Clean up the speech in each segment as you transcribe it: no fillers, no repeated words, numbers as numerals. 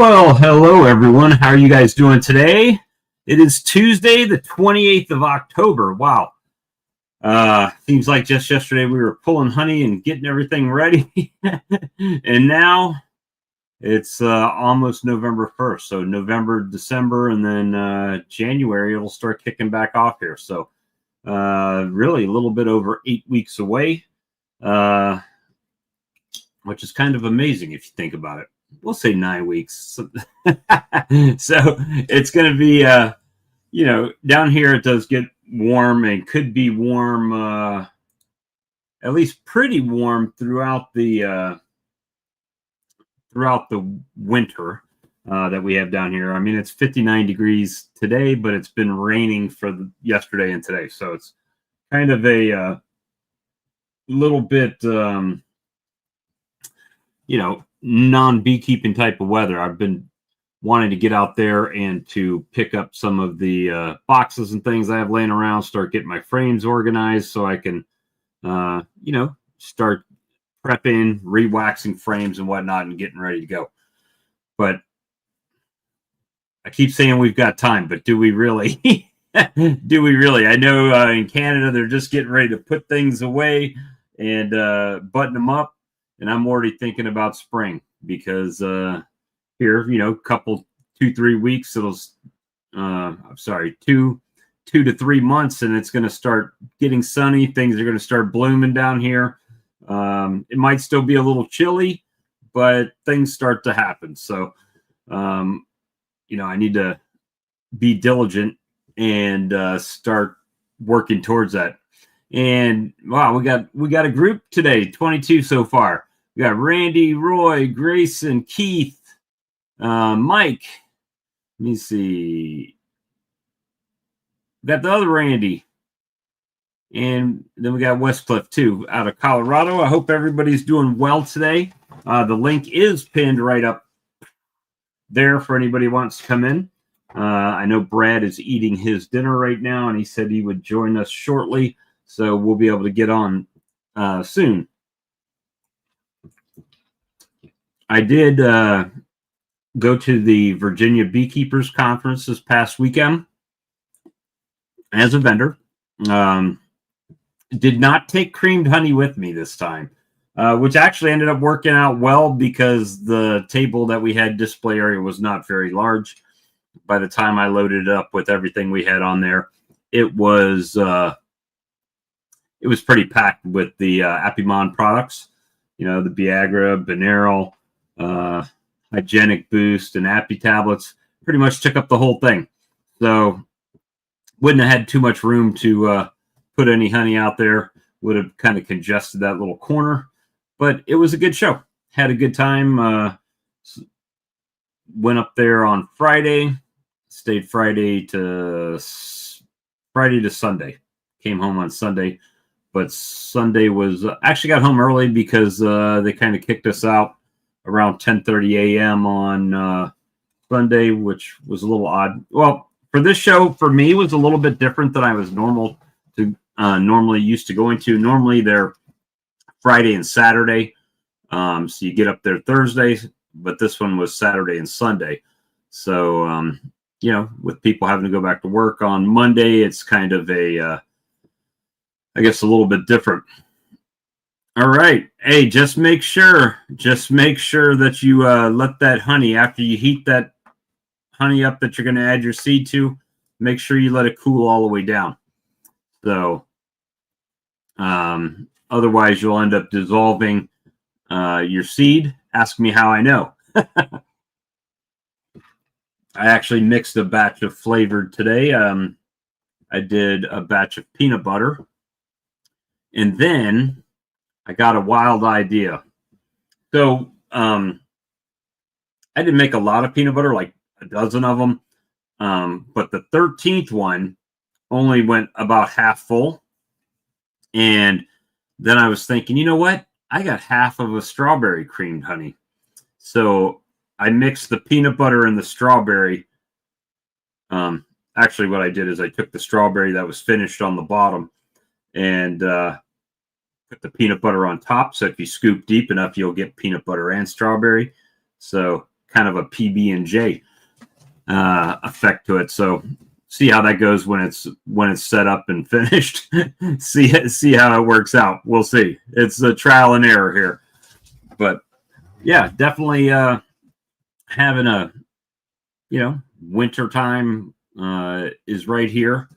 Well, hello everyone. How are you guys doing today? It is Tuesday, the 28th of October. Wow. Seems like just yesterday we were pulling honey and getting everything ready. And now it's almost November 1st. So November, December, and then January it'll start kicking back off here. So really a little bit over 8 weeks away, which is kind of amazing if you think about it. We'll say 9 weeks. So it's going to be, down here it does get warm and could be warm, at least pretty warm throughout the winter that we have down here. I mean, it's 59 degrees today, but it's been raining for yesterday and today. So it's kind of a little bit, non-beekeeping type of weather. I've been wanting to get out there and to pick up some of the boxes and things I have laying around, start getting my frames organized so I can, start prepping, re-waxing frames and whatnot and getting ready to go. But I keep saying we've got time, but do we really? Do we really? I know in Canada, they're just getting ready to put things away and button them up. And I'm already thinking about spring because here, couple 2-3 weeks, it'll, 2 to 3 months, and it's going to start getting sunny. Things are going to start blooming down here. It might still be a little chilly, but things start to happen. So, I need to be diligent and start working towards that. And wow, we got a group today, 22 so far. We got Randy, Roy, Grayson, Keith, Mike. Let me see. We got the other Randy. And then we got Westcliff, too, out of Colorado. I hope everybody's doing well today. The link is pinned right up there for anybody who wants to come in. I know Brad is eating his dinner right now, and he said he would join us shortly. So we'll be able to get on soon. I did go to the Virginia Beekeepers Conference this past weekend as a vendor. Did not take creamed honey with me this time, which actually ended up working out well because the table that we had display area was not very large. By the time I loaded it up with everything we had on there, it was pretty packed with the Apimon products, the Viagra, Beneral, Hygienic Boost, and Appy tablets. Pretty much took up the whole thing. So wouldn't have had too much room to put any honey out there. Would have kind of congested that little corner. But it was a good show. Had a good time. Went up there on Friday. Stayed Friday to Sunday. Came home on Sunday. But Sunday was actually got home early because they kind of kicked us out around 10:30 a.m. on Sunday, which was a little odd. Well, for this show, for me, was a little bit different than I was normally used to going to. Normally, they're Friday and Saturday, so you get up there Thursday, but this one was Saturday and Sunday. So, with people having to go back to work on Monday, it's kind of a a little bit different. All right. Hey, just make sure that you let that honey, after you heat that honey up that you're going to add your seed to, make sure you let it cool all the way down. So otherwise you'll end up dissolving your seed. Ask me how I know. I actually mixed a batch of flavored today. I did a batch of peanut butter. And then I got a wild idea. So I didn't make a lot of peanut butter, like a dozen of them. But the 13th one only went about half full. And then I was thinking, you know what? I got half of a strawberry creamed honey. So I mixed the peanut butter and the strawberry. Actually, what I did is I took the strawberry that was finished on the bottom and put the peanut butter on top. So if you scoop deep enough, you'll get peanut butter and strawberry. So kind of a PB&J effect to it. So see how that goes when it's set up and finished. see how it works out. We'll see. It's a trial and error here, but yeah, definitely having a winter time is right here.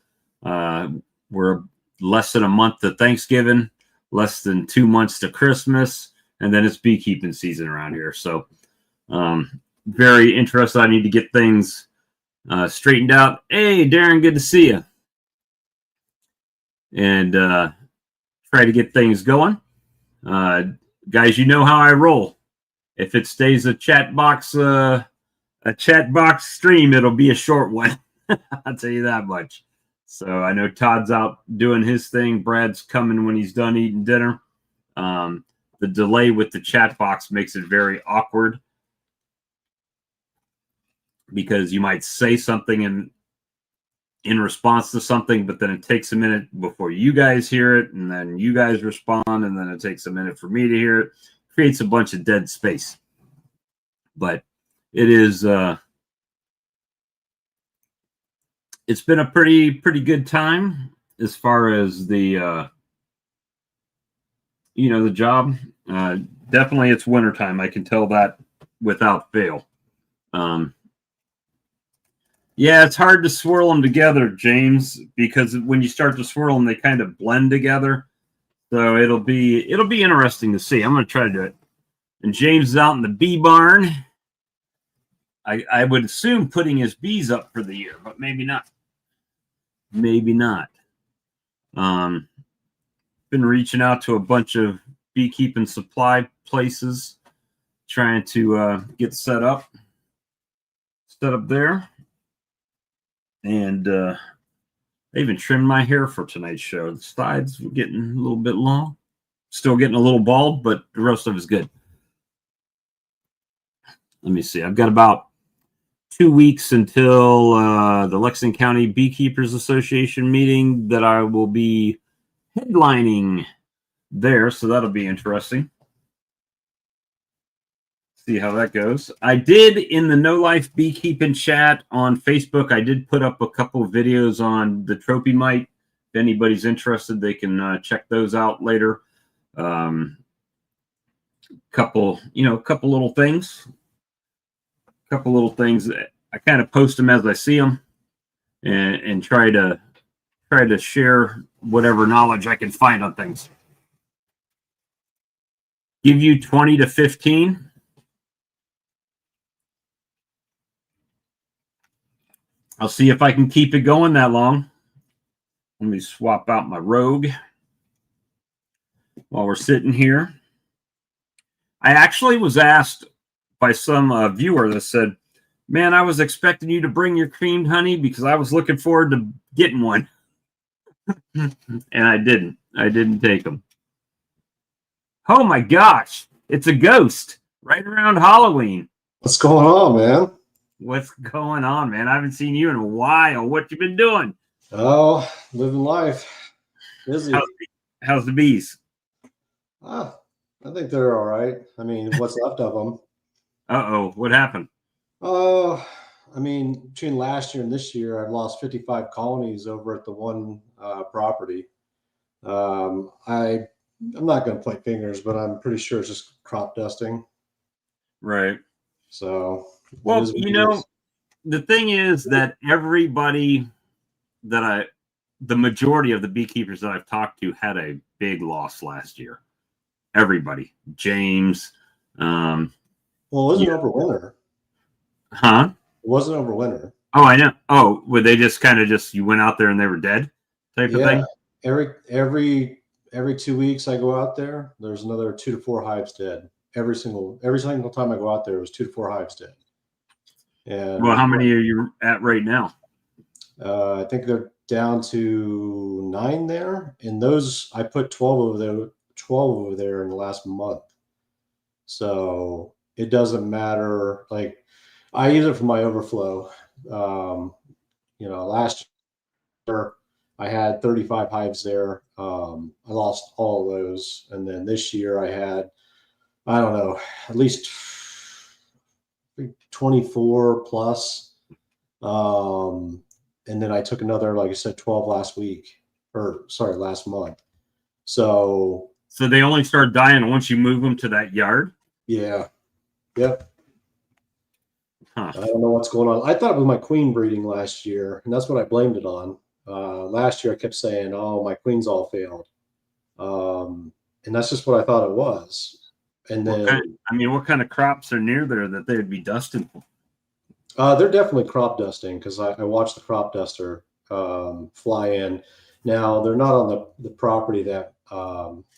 We're less than a month to Thanksgiving, less than 2 months to Christmas, and then it's beekeeping season around here. So very interested. I need to get things straightened out. Hey, Darren, good to see you. And try to get things going. Guys, you know how I roll. If it stays a chat box stream, it'll be a short one. I'll tell you that much. So I know Todd's out doing his thing. Brad's coming when he's done eating dinner. The delay with the chat box makes it very awkward because you might say something in response to something, but then it takes a minute before you guys hear it, and then you guys respond, and then it takes a minute for me to hear it. Creates a bunch of dead space. But it is it's been a pretty good time as far as the the job. Definitely it's wintertime. I can tell that without fail. Yeah, it's hard to swirl them together, James, because when you start to swirl them, they kind of blend together. So it'll be interesting to see. I'm going to try to do it. And James is out in the bee barn. I would assume putting his bees up for the year, but maybe not. Maybe not. Been reaching out to a bunch of beekeeping supply places, trying to get set up there. And I even trimmed my hair for tonight's show. The sides were getting a little bit long. Still getting a little bald, but the rest of it is good. Let me see. I've got about 2 weeks until the Lexington County Beekeepers Association meeting that I will be headlining there, so that'll be interesting. See how that goes. I did in the No Life Beekeeping chat on Facebook, I did put up a couple of videos on the trophy mite. If anybody's interested, they can check those out later. Couple little things. Couple little things. I kind of post them as I see them, and try to share whatever knowledge I can find on things. Give you 20 to 15. I'll see if I can keep it going that long. Let me swap out my Rogue while we're sitting here. I actually was asked by some viewer that said, man, I was expecting you to bring your creamed honey because I was looking forward to getting one. And I didn't. I didn't take them. Oh my gosh. It's a ghost right around Halloween. What's going on, man? What's going on, man? I haven't seen you in a while. What you been doing? Oh, living life. Busy. How's the bees? I think they're all right. I mean, what's left of them. Uh-oh. What happened? Oh, I mean, between last year and this year, I've lost 55 colonies over at the one property. I'm not going to point fingers, but I'm pretty sure it's just crop dusting. Right. So, well, the thing is that everybody the majority of the beekeepers that I've talked to had a big loss last year. Everybody. James. Well, it wasn't over winter. Huh? It wasn't over winter. Oh, I know. Oh, were they just kind of you went out there and they were dead type of thing? Every 2 weeks I go out there, there's another 2 to 4 hives dead. Every single time I go out there, it was 2 to 4 hives dead. And well, how many are you at right now? I think they're down to 9 there, and those I put 12 over there in the last month. So it doesn't matter. Like I use it for my overflow. Last year I had 35 hives there. I lost all of those, and then this year I had, I don't know, at least 24 plus. And then I took another, like I said, 12 last month. So they only start dying once you move them to that yard? yeah. Yep. Huh. I don't know what's going on. I thought it was my queen breeding last year, and that's what I blamed it on. Last year I kept saying, oh, my queens all failed. And that's just what I thought it was. And then what kind of crops are near there that they would be dusting? They're definitely crop dusting, because I watched the crop duster fly in. Now they're not on the property that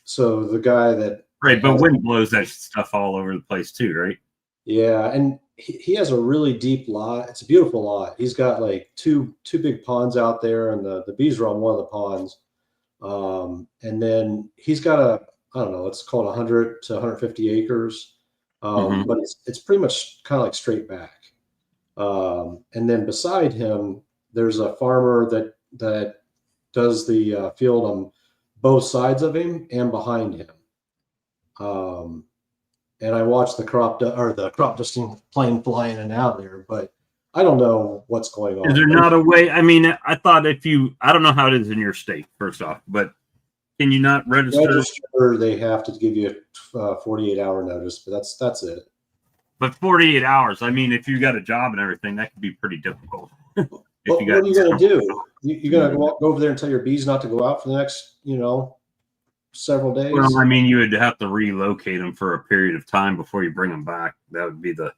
so the guy that right, but wind blows that stuff all over the place too, right? Yeah, and he has a really deep lot. It's a beautiful lot. He's got like two big ponds out there, and the bees are on one of the ponds. And then he's got I don't know, it's called 100 to 150 acres. But it's pretty much kind of like straight back. And then beside him, there's a farmer that does the field on both sides of him and behind him. And I watched the crop dusting plane fly in and out there, but I don't know what's going on. Is there not a way? I mean, I thought I don't know how it is in your state, first off, but can you not register? They have to give you a 48-hour notice, but that's it. But 48 hours, I mean, if you got a job and everything, that could be pretty difficult. What are you going to do? You're going to go over there and tell your bees not to go out for the next, several days? Well, I mean, you would have to relocate them for a period of time before you bring them back. That would be the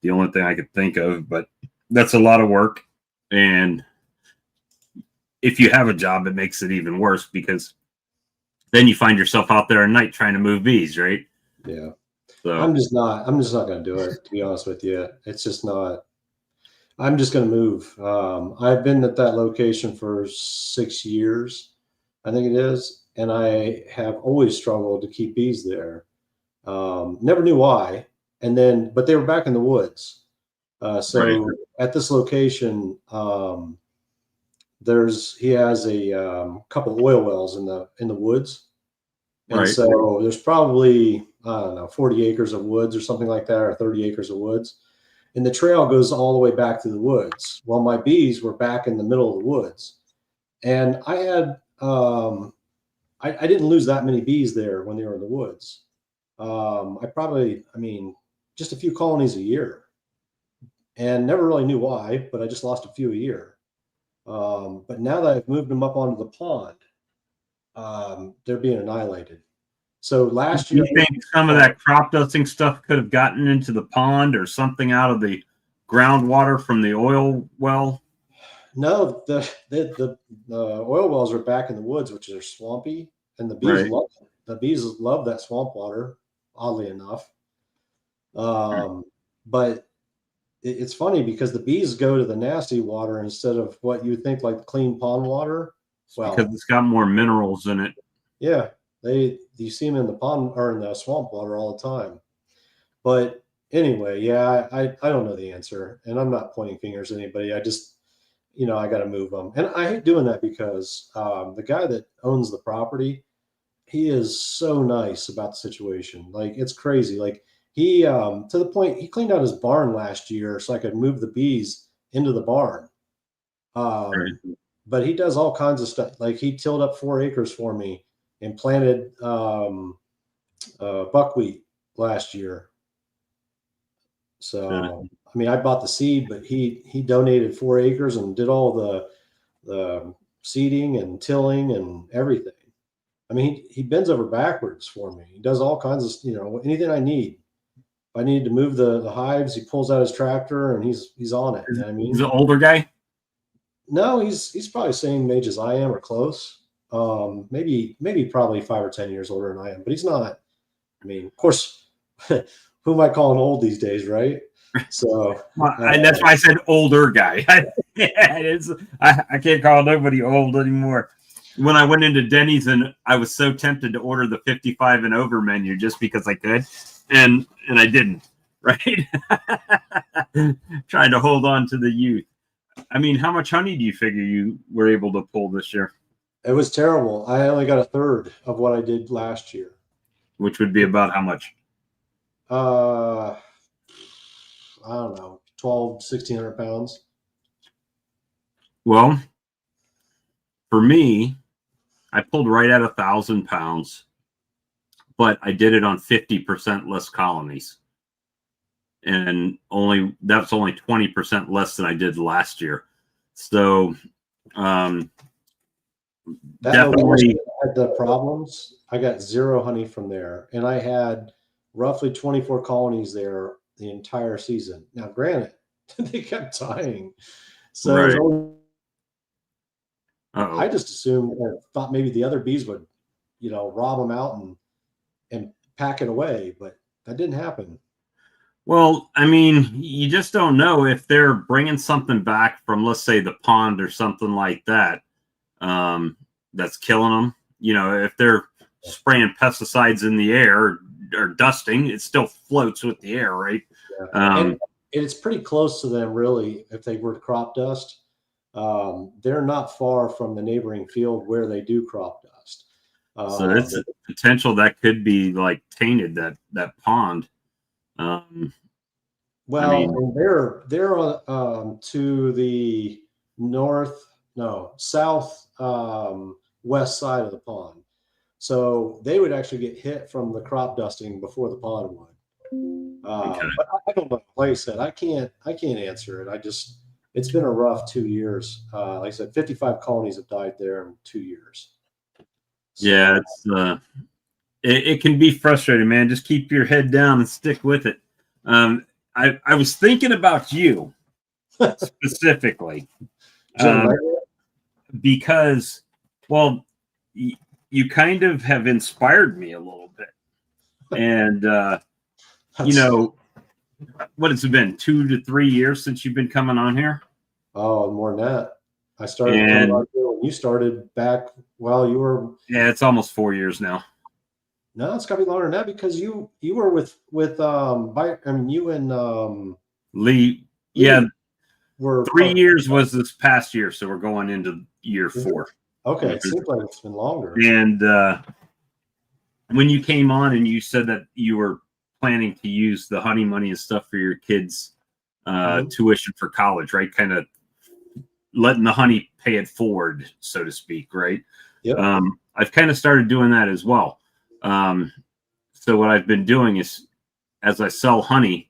only thing I could think of, but that's a lot of work. And if you have a job, it makes it even worse, because then you find yourself out there at night trying to move bees, right? Yeah. So I'm just not going to do it, to be honest with you. It's just not. I'm just going to move. I've been at that location for 6 years, I think it is, and I have always struggled to keep bees there. Never knew why. And then, but they were back in the woods. So right. At this location, he has a couple oil wells in the woods. And right. So there's probably, I don't know, 40 acres of woods or something like that, or 30 acres of woods. And the trail goes all the way back to the woods. Well, my bees were back in the middle of the woods. And I had, I didn't lose that many bees there when they were in the woods. Just a few colonies a year, and never really knew why, but I just lost a few a year. But now that I've moved them up onto the pond, they're being annihilated. So last year, you think some of that crop dusting stuff could have gotten into the pond or something out of the groundwater from the oil well? No, the oil wells are back in the woods, which are swampy, and the bees love it. The bees love that swamp water, oddly enough. But it's funny, because the bees go to the nasty water instead of what you think, like clean pond water. Well, because it's got more minerals in it. Yeah, you see them in the pond or in the swamp water all the time. But anyway, yeah, I don't know the answer, and I'm not pointing fingers at anybody. I just, I got to move them, and I hate doing that, because the guy that owns the property, he is so nice about the situation. Like, it's crazy. Like, he to the point, he cleaned out his barn last year so I could move the bees into the barn. Right. But he does all kinds of stuff. Like, he tilled up 4 acres for me and planted buckwheat last year. So, I mean, I bought the seed, but he donated 4 acres and did all the seeding and tilling and everything. I mean, he bends over backwards for me. He does all kinds of, anything I need. If I need to move the hives, he pulls out his tractor and he's on it. You know what I mean? He's an older guy? No, he's probably the same age as I am, or close. Maybe probably 5 or 10 years older than I am, but he's not. I mean, of course, who am I calling old these days, right? So that's why I said older guy. I can't call nobody old anymore. When I went into Denny's, and I was so tempted to order the 55 and over menu just because I could, and I didn't, right? Trying to hold on to the youth. I mean, how much honey do you figure you were able to pull this year? It was terrible. I only got a third of what I did last year. Which would be about how much? I don't know, 12, 1,600 pounds. Well, for me, I pulled right at 1,000 pounds, but I did it on 50% less colonies. And that's only 20% less than I did last year. So That definitely had the problems. I got zero honey from there, and I had roughly 24 colonies there the entire season. Now, granted, they kept dying, so it was right. only, I Uh-oh. just assumed or thought maybe the other bees would, rob them out and pack it away, but that didn't happen. Well, I mean, you just don't know if they're bringing something back from, let's say, the pond or something like that, that's killing them. If they're spraying pesticides in the air or dusting, it still floats with the air, right? Yeah. And it's pretty close to them, really, if they were to crop dust. They're not far from the neighboring field where they do crop dust. So it's a potential that could be like tainted that pond. Well, I mean, and they're on to the south west side of the pond. So they would actually get hit from the crop dusting before the pond would. okay. But I don't know. Like I said, I can't answer it. It's been a rough 2 years. Like I said, 55 colonies have died there in 2 years. Yeah, it can be frustrating, man. Just keep your head down and stick with it. I was thinking about you specifically, Jim, um, right? because, well, you kind of have inspired me a little bit. And, what has it been, 2 to 3 years since you've been coming on here? Oh, more than that. I started coming And on here when you started back while you were. yeah, it's almost 4 years now. No, it's got to be longer than that because you were with you and Lee, yeah, Lee were 3 years was this past year, so we're going into year 4. Okay, it seems like it's been longer. And when you came on and you said that you were planning to use the honey money and stuff for your kids' tuition for college, right? Kind of letting the honey pay it forward, so to speak, right? Yep. I've kind of started doing that as well. So what I've been doing is, as I sell honey,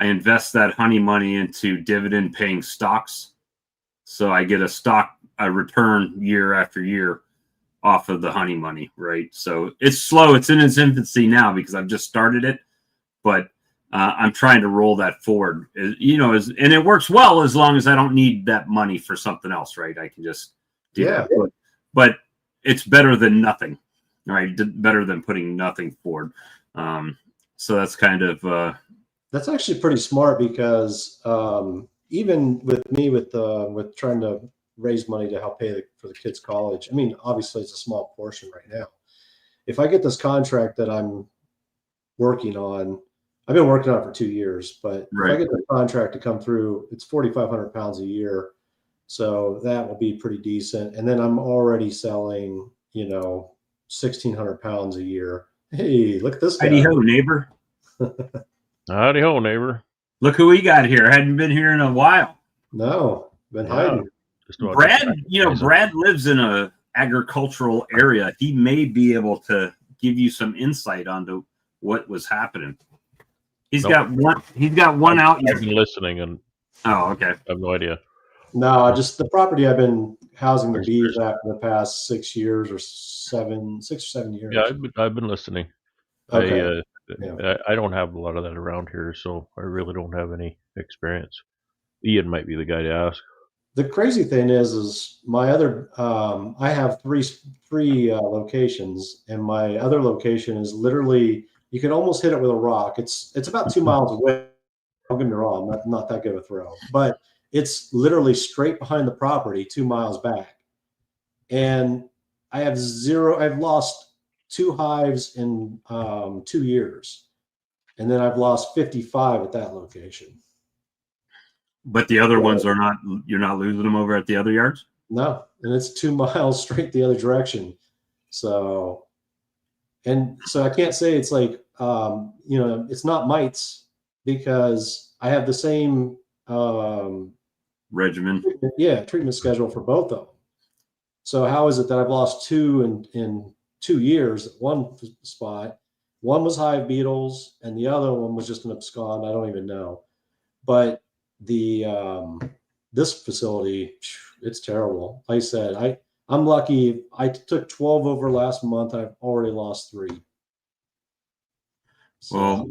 I invest that honey money into dividend-paying stocks. So I get a return year after year off of the honey money, right? So it's slow. It's in its infancy now because I've just started it, but I'm trying to roll that forward. And it works well as long as I don't need that money for something else, right? I can just do that. But it's better than nothing, right? Better than putting nothing forward. So that's kind of that's actually pretty smart because even with me with trying to raise money to help pay for the kids' college. I mean, obviously it's a small portion right now. If I get this contract that I'm working on, I've been working on it for 2 years, but if I get the contract to come through, it's 4,500 pounds a year. So that will be pretty decent. And then I'm already selling, 1,600 pounds a year. Hey, look at this guy. Howdy ho, neighbor. Howdy ho, neighbor. Look who we got here. Hadn't been here in a while. No, been hiding. Brad lives in a agricultural area. He may be able to give you some insight onto what was happening. He's got one out. I've been listening, and okay. I have no idea. No, just the property I've been housing the bees at for the past 6 years or 7 years. Yeah, I've been listening. Okay. I don't have a lot of that around here, so I really don't have any experience. Ian might be the guy to ask. The crazy thing is my other I have three locations, and my other location is literally you can almost hit it with a rock. It's about 2 miles away. Don't get me wrong, not that good of a throw, but it's literally straight behind the property, 2 miles back. And I've lost 2 hives in 2 years, and then I've lost 55 at that location. But the other ones are not. You're not losing them over at the other yards. No, and it's 2 miles straight the other direction. So I can't say it's like it's not mites. because I have the same Regimen. treatment schedule for both of them. So how is it that I've lost two in 2 years at one spot? One was hive beetles, and the other one was just an abscond. I don't even know. But the this facility, it's terrible. Like I said, I'm lucky. I took 12 over last month. I've already lost 3. So, Well,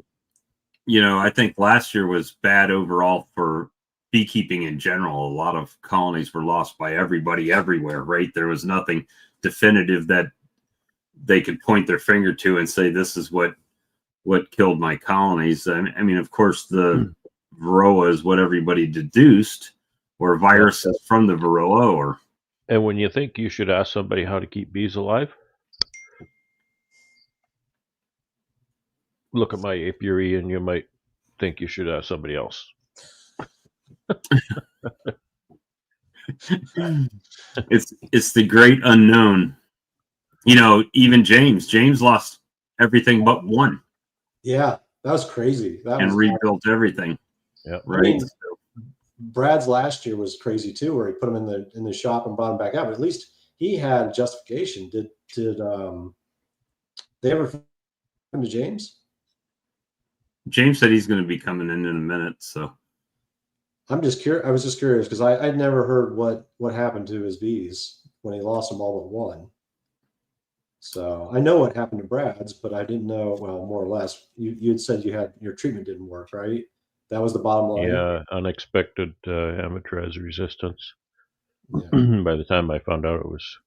you know, I think last year was bad overall for beekeeping in general. A lot of colonies were lost by everybody everywhere, right? There was nothing definitive that they could point their finger to and say, this is what killed my colonies. I mean, of course, the varroa is what everybody deduced, or viruses from the varroa. Or And when you think you should ask somebody how to keep bees alive, look at my apiary and you might think you should ask somebody else. it's the great unknown. You know, even James lost everything but one. yeah, that was crazy. That and was rebuilt everything. Yeah, right. I mean, Brad's last year was crazy too, where he put him in the shop and brought him back out. But at least he had justification. Did they ever come to James? James said he's going to be coming in a minute. So I'm just curious. I was just curious because I'd never heard what happened to his bees when he lost them all but one. So I know what happened to Brad's, but I didn't know. Well, more or less, you had said your treatment didn't work, right? That was the bottom line. Yeah, unexpected amatraz resistance. Yeah. By the time I found out, it was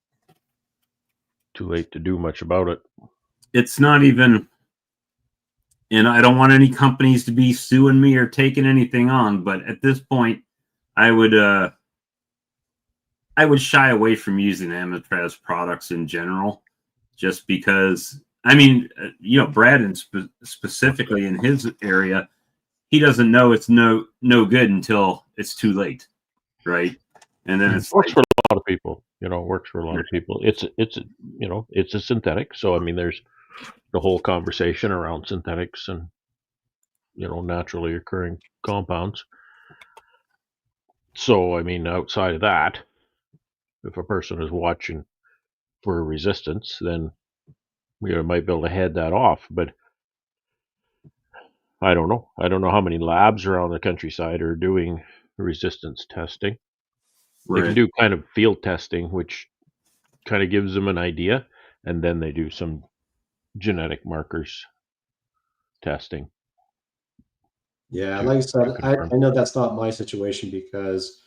too late to do much about it. It's not even, and I don't want any companies to be suing me or taking anything on, but at this point, I would shy away from using amatraz products in general, just because. I mean, you know, Brad specifically in his area, he doesn't know it's no good until it's too late, right? And then it's works for a lot of people. You know, works for a lot of people. It's you know, it's a synthetic, so I mean, there's the whole conversation around synthetics and, you know, naturally occurring compounds. So I mean, outside of that, if a person is watching for resistance, then we might be able to head that off. But I don't know. I don't know how many labs around the countryside are doing resistance testing. They can do kind of field testing, which kind of gives them an idea, and then they do some genetic markers testing. Yeah, like I said, I know that's not my situation because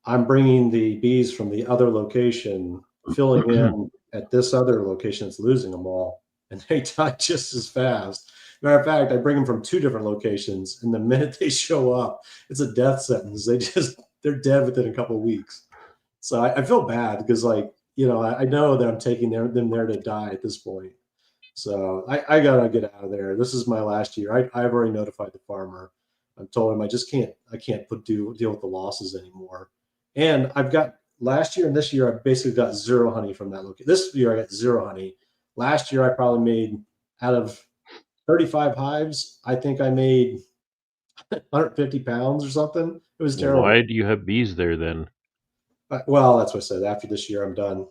I'm bringing the bees from the other location, filling in at this other location that's losing them all, and they die just as fast. Matter of fact, I bring them from 2 different locations, and the minute they show up, it's a death sentence. They're dead within a couple of weeks. So I feel bad because, like, you know, I know that I'm taking them there to die at this point. So I gotta get out of there. This is my last year. I've already notified the farmer. I've told him I can't deal with the losses anymore. And I've got last year and this year I basically got 0 honey from that location. This year I got 0 honey. Last year I probably made, out of 35 hives, I think I made 150 pounds or something. It was terrible. Why do you have bees there then? Well, that's what I said. After this year I'm done.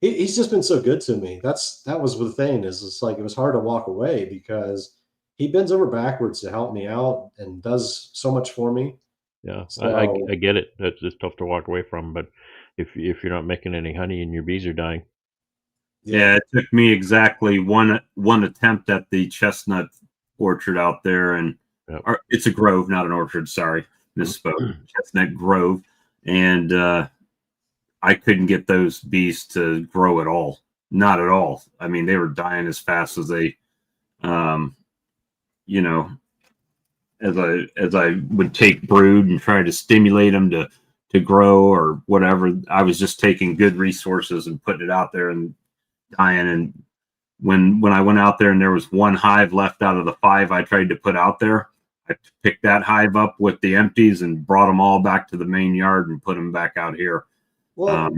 He's just been so good to me. That was the thing, is it's like it was hard to walk away because he bends over backwards to help me out and does so much for me. Yeah, So I get it. It's tough to walk away from, but if you're not making any honey and your bees are dying, yeah, it took me exactly one attempt at the chestnut orchard out there, and it's a grove, not an orchard. Sorry, misspoke. Chestnut grove, and I couldn't get those bees to grow at all. Not at all. I mean, they were dying as fast as they, you know, as I would take brood and try to stimulate them to grow or whatever. I was just taking good resources and putting it out there and dying. And when I went out there and there was 1 hive left out of the 5 I tried to put out there, I picked that hive up with the empties and brought them all back to the main yard and put them back out here. Well,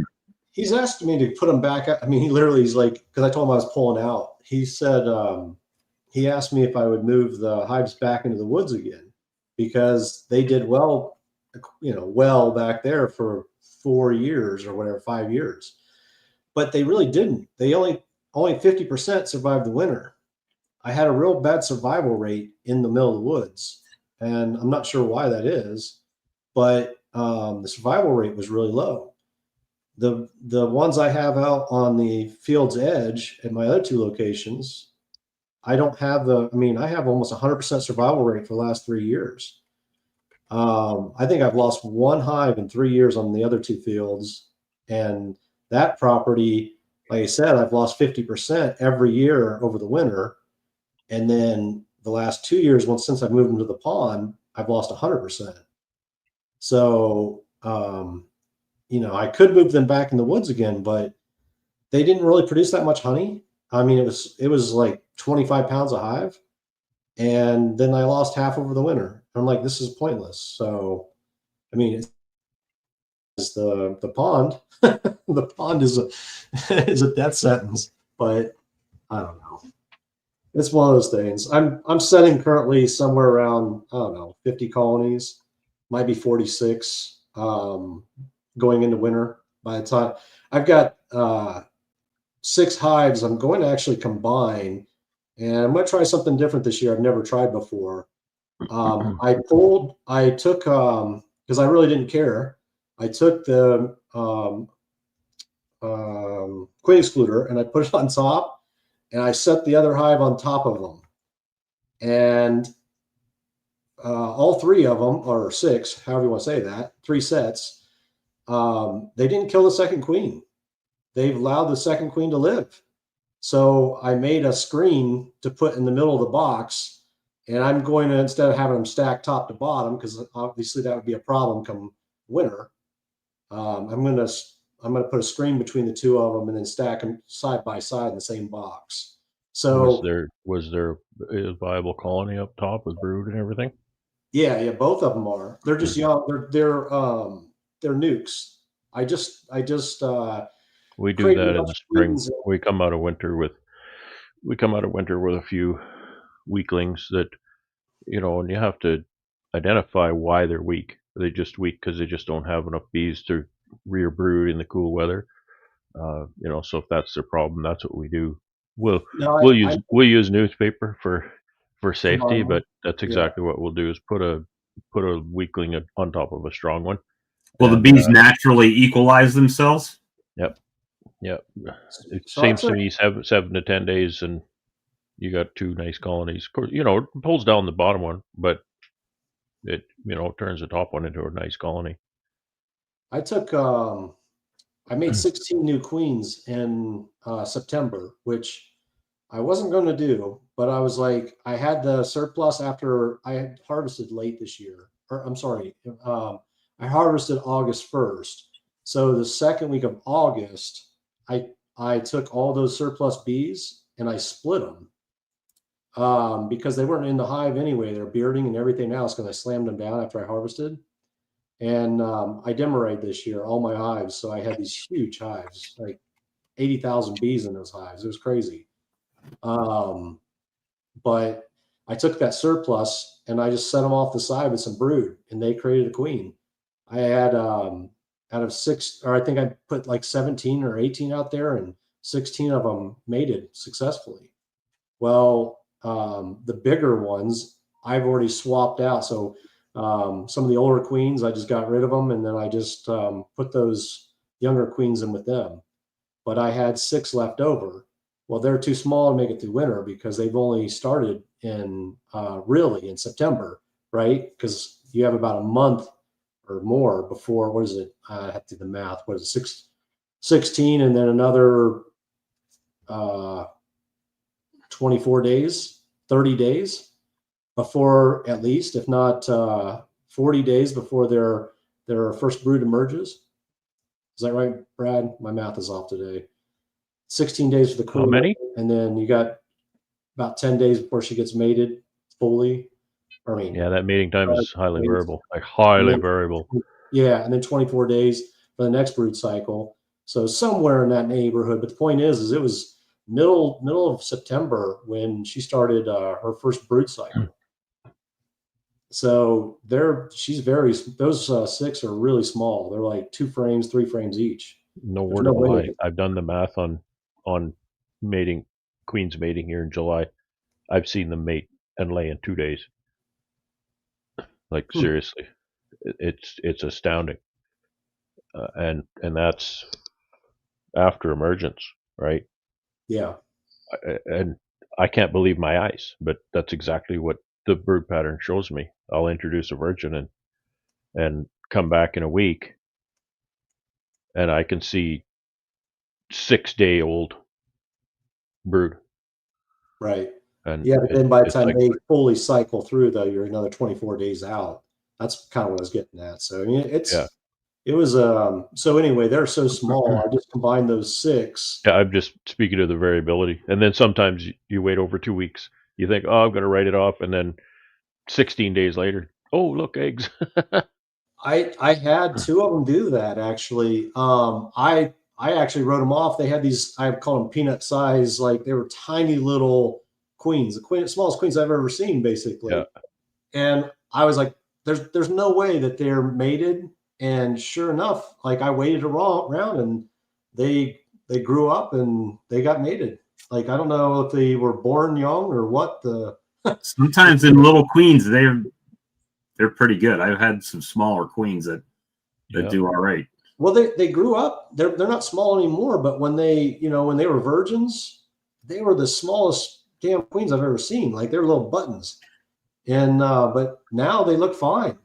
he's asked me to put him back. I mean, he's like, because I told him I was pulling out. He said he asked me if I would move the hives back into the woods again. because they did well, well back there for 4 years or whatever, 5 years. But they really didn't. They only 50% survived the winter. I had a real bad survival rate in the middle of the woods, and I'm not sure why that is, but the survival rate was really low. The ones I have out on the field's edge at my other 2 locations, I don't have I have almost 100% survival rate for the last 3 years. I think I've lost 1 hive in 3 years on the other 2 fields. And that property, like I said, I've lost 50% every year over the winter. And then the last 2 years, since I've moved into the pond, I've lost 100%. So, I could move them back in the woods again, but they didn't really produce that much honey. I mean, it was like 25 pounds a hive, and then I lost half over the winter. I'm like, this is pointless. So, I mean, it's the pond. The pond is a death sentence, but I don't know. It's one of those things. I'm setting currently somewhere around, I don't know, 50 colonies, might be 46, going into winter. By the time I've got 6 hives, I'm going to actually combine, and I'm going to try something different this year I've never tried before. I took, because I really didn't care, I took the queen excluder and I put it on top, and I set the other hive on top of them. And all 3 of them, or 6, however you want to say that, 3 sets, they didn't kill the second queen. They've allowed the second queen to live. So I made a screen to put in the middle of the box, and I'm going to, instead of having them stacked top to bottom, because obviously that would be a problem come winter, I'm going to put a screen between the 2 of them and then stack them side by side in the same box. So was there a viable colony up top with brood and everything? Yeah, both of them are. They're just young. They're nukes. I just we do that in the spring. We come out of winter with a few weaklings that, and you have to identify why they're weak. Are they just weak because they just don't have enough bees to rear brood in the cool weather? So if that's their problem, that's what we do. We'll use newspaper for safety, but that's exactly what we'll do is put a weakling on top of a strong one. Well, the bees naturally equalize themselves. Yep. It seems to me 7 to 10 days, and you got 2 nice colonies. Of course, it pulls down the bottom one, but it turns the top one into a nice colony. I made 16 new queens in September, which I wasn't going to do, but I was like, I had the surplus after I had harvested late this year. Or I'm sorry, I harvested August 1st. So the second week of August, I took all those surplus bees and I split them because they weren't in the hive anyway. They're bearding and everything else because I slammed them down after I harvested. And I demerayed this year, all my hives. So I had these huge hives, like 80,000 bees in those hives. It was crazy. But I took that surplus and I just set them off the side with some brood, and they created a queen. I had out of 6, or I think I put like 17 or 18 out there, and 16 of them mated successfully. Well, the bigger ones I've already swapped out. So some of the older queens, I just got rid of them, and then I just put those younger queens in with them. But I had 6 left over. Well, they're too small to make it through winter because they've only started in really in September, right? Because you have about a month or more before, what is it? I have to do the math. What is it? 16 and then another 24 days, 30 days before, at least, if not 40 days before their first brood emerges. Is that right, Brad? My math is off today. 16 days for the queen. How many? And then you got about 10 days before she gets mated fully. Yeah, that mating time is highly variable. Variable. Yeah, and then 24 days for the next brood cycle. So somewhere in that neighborhood. But the point is it was middle of September when she started her first brood cycle. So those 6 are really small. They're like 2 frames, 3 frames each. No There's word no of a way. lie. I've done the math on mating, queens mating here in July. I've seen them mate and lay in 2 days. Like seriously, it's astounding, and that's after emergence, right? Yeah. And I can't believe my eyes, but that's exactly what the brood pattern shows me. I'll introduce a virgin and come back in a week, and I can see 6-day-old brood, Right. and Yeah, but then by the it's time like, they fully cycle through, though, you're another 24 days out. That's kind of what I was getting at. So I mean, yeah, it was so anyway, they're so small. I just combined those 6. yeah. I'm just speaking to the variability, and then sometimes you wait over 2 weeks. You think, oh, I'm going to write it off, and then 16 days later, oh, look, eggs. I had 2 of them do that actually. I actually wrote them off. They had these, I call them peanut size, like they were tiny little queens, smallest queens I've ever seen, Yeah, basically. And I was like, there's no way that they're mated. And sure enough, like I waited around and they grew up and they got mated. Like I don't know if they were born young or what. Sometimes in little queens, they're pretty good. I've had some smaller queens that yeah, do all right. Well, they grew up. They're not small anymore. But when when they were virgins, they were the smallest damn queens I've ever seen. Like they're little buttons. And but now they look fine.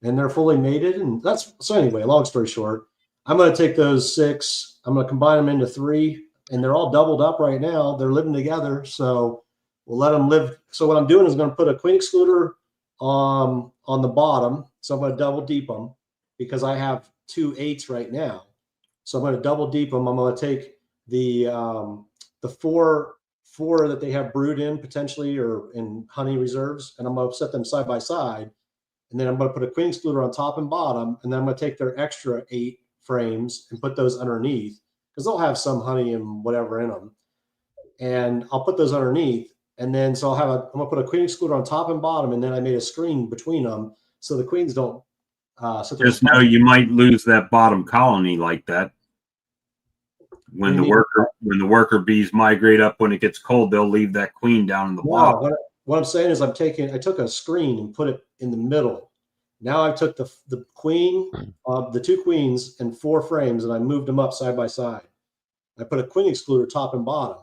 And they're fully mated. And that's so anyway, long story short, I'm going to take those 6, I'm going to combine them into 3, and they're all doubled up right now. They're living together. So we'll let them live. So what I'm doing is going to put a queen excluder on the bottom. So I'm going to double deep them because I have 2 8s right now. So I'm going to double deep them. I'm going to take the four that they have brood in potentially or in honey reserves, and I'm going to set them side by side. And then I'm going to put a queen excluder on top and bottom, and then I'm going to take their extra 8 frames and put those underneath because they'll have some honey and whatever in them. And I'll put those underneath, and then so I'm going to put a queen excluder on top and bottom, and then I made a screen between them so the queens don't sit there. Just know you might lose that bottom colony like that. When the worker bees migrate up when it gets cold, they'll leave that queen down in the bottom. What I'm saying is I took a screen and put it in the middle. Now I took the queen, the 2 queens and 4 frames, and I moved them up side by side. I put a queen excluder top and bottom.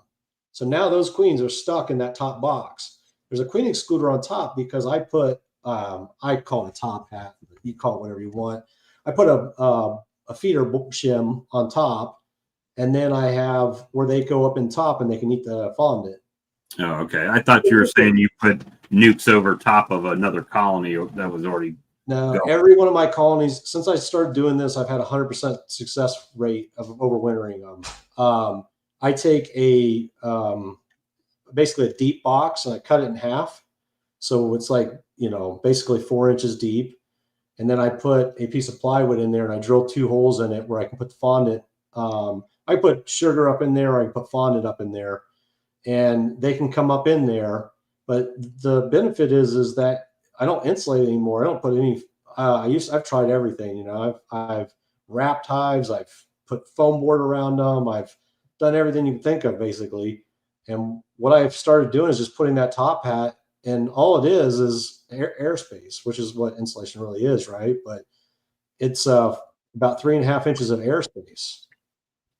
So now those queens are stuck in that top box. There's a queen excluder on top because I put, I call it a top hat, but you call it whatever you want. I put a feeder shim on top, and then I have where they go up in top and they can eat the fondant. Oh, okay. I thought you were saying you put nukes over top of another colony that was already. No, every one of my colonies, since I started doing this, I've had 100% success rate of overwintering them. I take basically a deep box and I cut it in half. So it's like, basically 4 inches deep. And then I put a piece of plywood in there and I drill 2 holes in it where I can put the fondant. I put sugar up in there. I can put fondant up in there and they can come up in there. But the benefit is that I don't insulate anymore. I don't put any. I've tried everything. I've wrapped hives. I've put foam board around them. I've done everything you can think of, basically. And what I've started doing is just putting that top hat, and all it is airspace, which is what insulation really is, right? But it's about 3.5 inches of airspace,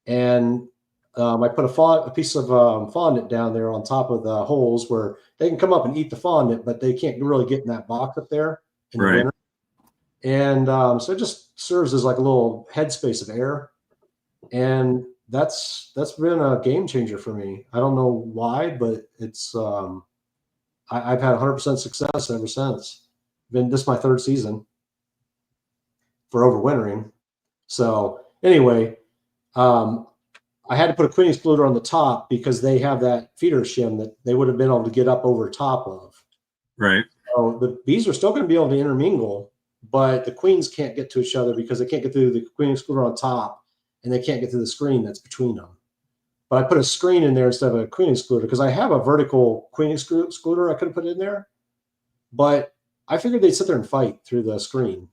and I put a piece of fondant down there on top of the holes where they can come up and eat the fondant, but they can't really get in that box up there in the winter. And so it just serves as like a little headspace of air. And that's been a game changer for me. I don't know why, but it's I've had 100% success ever since. This is my 3rd season for overwintering. So anyway, I had to put a queen excluder on the top because they have that feeder shim that they would have been able to get up over top of. Right. So the bees are still going to be able to intermingle, but the queens can't get to each other because they can't get through the queen excluder on top and they can't get through the screen that's between them. But I put a screen in there instead of a queen excluder because I have a vertical queen excluder I could have put in there. But I figured they'd sit there and fight through the screen,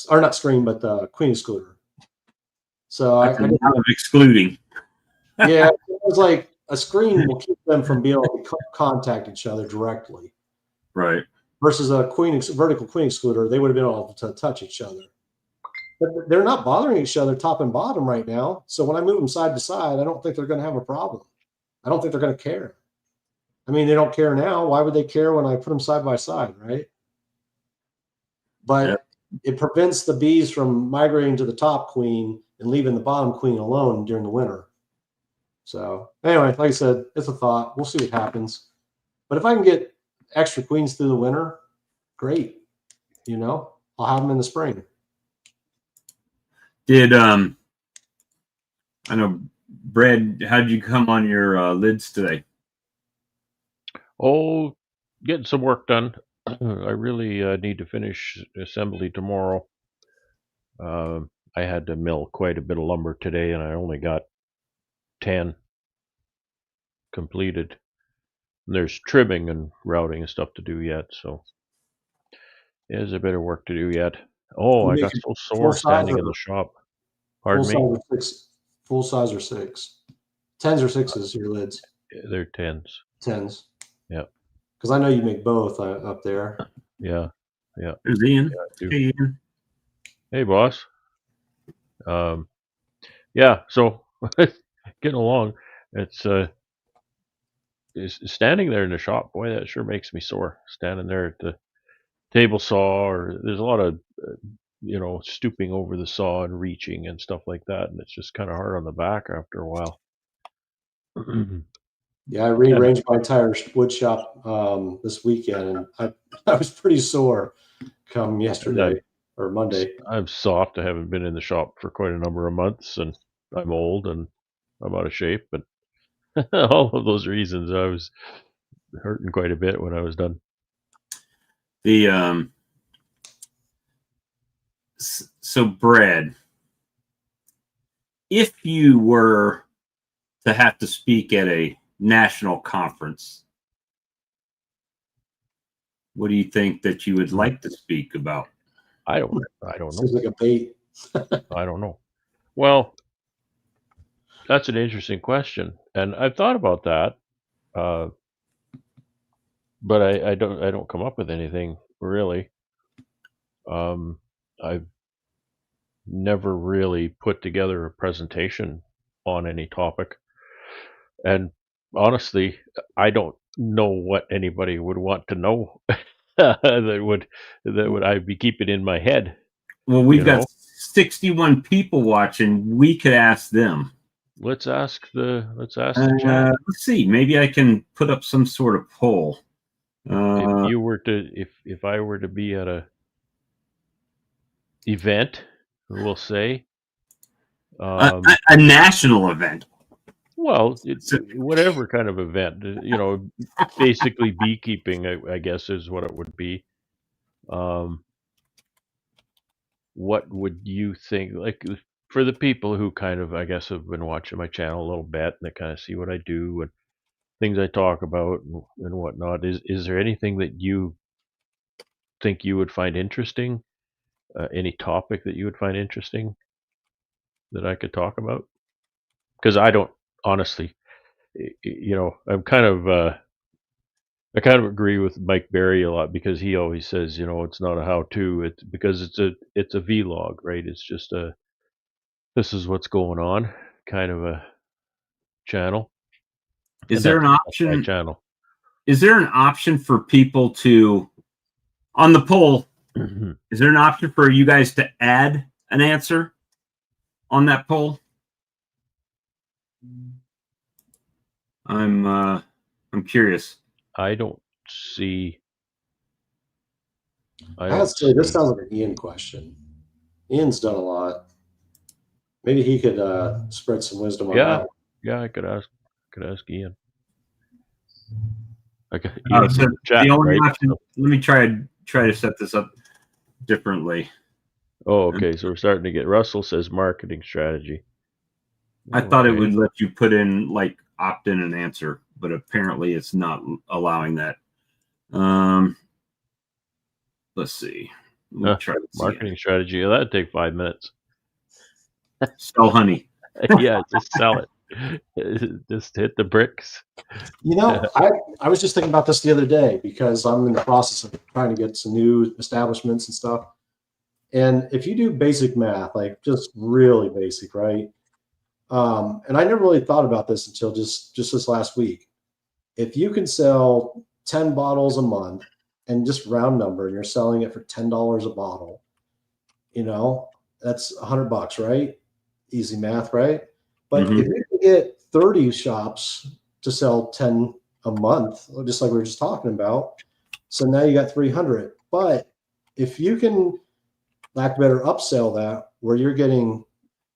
or not screen, but the queen excluder. So That's a lot of excluding. yeah, it was like a screen will keep them from being able to contact each other directly. Right. Versus a vertical queen excluder, they would have been able to touch each other. But they're not bothering each other top and bottom right now. So when I move them side to side, I don't think they're going to have a problem. I don't think they're going to care. I mean, they don't care now. Why would they care when I put them side by side, right? But it prevents the bees from migrating to the top queen and leaving the bottom queen alone during the winter. So anyway, like I said, it's a thought. We'll see what happens. But if I can get extra queens through the winter, great. I'll have them in the spring. Did I know, Brad, how did you come on your lids today? Oh, getting some work done. I really need to finish assembly tomorrow. I had to mill quite a bit of lumber today, and I only got 10 completed. And there's trimming and routing and stuff to do yet, so there's a bit of work to do yet. Oh, I got so sore standing in the shop. Pardon me? Full size or 6? 10s or 6s, your lids? They're 10s. 10s. Yeah. Because I know you make both up there. Yeah. There's Ian. Yeah, hey, Ian. Hey, boss. Yeah, so getting along. It's standing there in the shop. Boy, that sure makes me sore. Standing there at the table saw, or there's a lot of stooping over the saw and reaching and stuff like that, and it's just kind of hard on the back after a while. Yeah, I rearranged my entire wood shop this weekend, and I was pretty sore come yesterday or Monday. I'm soft. I haven't been in the shop for quite a number of months, and I'm old and I'm out of shape, but all of those reasons, I was hurting quite a bit when I was done. So Brad, if you were to have to speak at a national conference, what do you think that you would like to speak about? I don't know. Seems like a bait. I don't know. Well, that's an interesting question, and I've thought about that, but I don't come up with anything really. I've never really put together a presentation on any topic, and honestly, I don't know what anybody would want to know that would I be keeping in my head. Well, we've got 61 people watching. We could ask them. Let's ask the chat. Let's see. Maybe I can put up some sort of poll. If I were to be at a event, we'll say a national event. Well, whatever kind of event, basically beekeeping, I guess, is what it would be. What would you think? Like, for the people who kind of, I guess, have been watching my channel a little bit and they kind of see what I do and things I talk about and whatnot, is there anything that you think you would find interesting? Any topic that you would find interesting that I could talk about? Because I don't, honestly, I'm kind of. I kind of agree with Mike Berry a lot because he always says, it's not a how-to. It's because it's a vlog, right? It's just this is what's going on kind of a channel. Is there an option? My channel. Is there an option for people to, on the poll? Is there an option for you guys to add an answer on that poll? I'm curious. I don't see. I have to say, this sounds like an Ian question. Ian's done a lot. Maybe he could spread some wisdom on that. Yeah, I could ask Ian. Okay. So the only option, let me try to set this up differently. Oh, okay. So we're starting to get. Russell says marketing strategy. I thought it would let you put in like opt in and answer, but apparently it's not allowing that. let's see. Let me try this Marketing again. strategy. That'd take 5 minutes. Sell honey. Yeah, just sell it. Just hit the bricks. You know, I was just thinking about this the other day because I'm in the process of trying to get some new establishments and stuff. And if you do basic math, like just really basic, right? And I never really thought about this until just this last week. If you can sell 10 bottles a month and just round number, and you're selling it for $10 a bottle, you know, that's $100, right? Easy math, right? But if you can get 30 shops to sell 10 a month, just like we were just talking about, so now you got 300. But if you can, lack better, upsell that where you're getting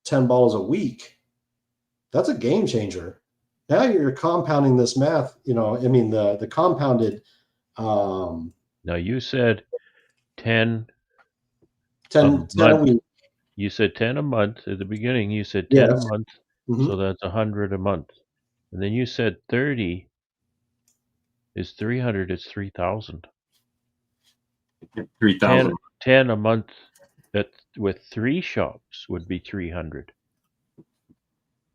10 bottles a week, that's a game changer. Now you're compounding this math, you know, I mean, the compounded Now you said 10 10 a month. a week. You said 10 a month at the beginning. You said Yeah, 10 a month, so mhm. that's 100 a month. And then you said 30 is 300. It's 3,000. 3,000. 10 a month with 3 shops would be 300.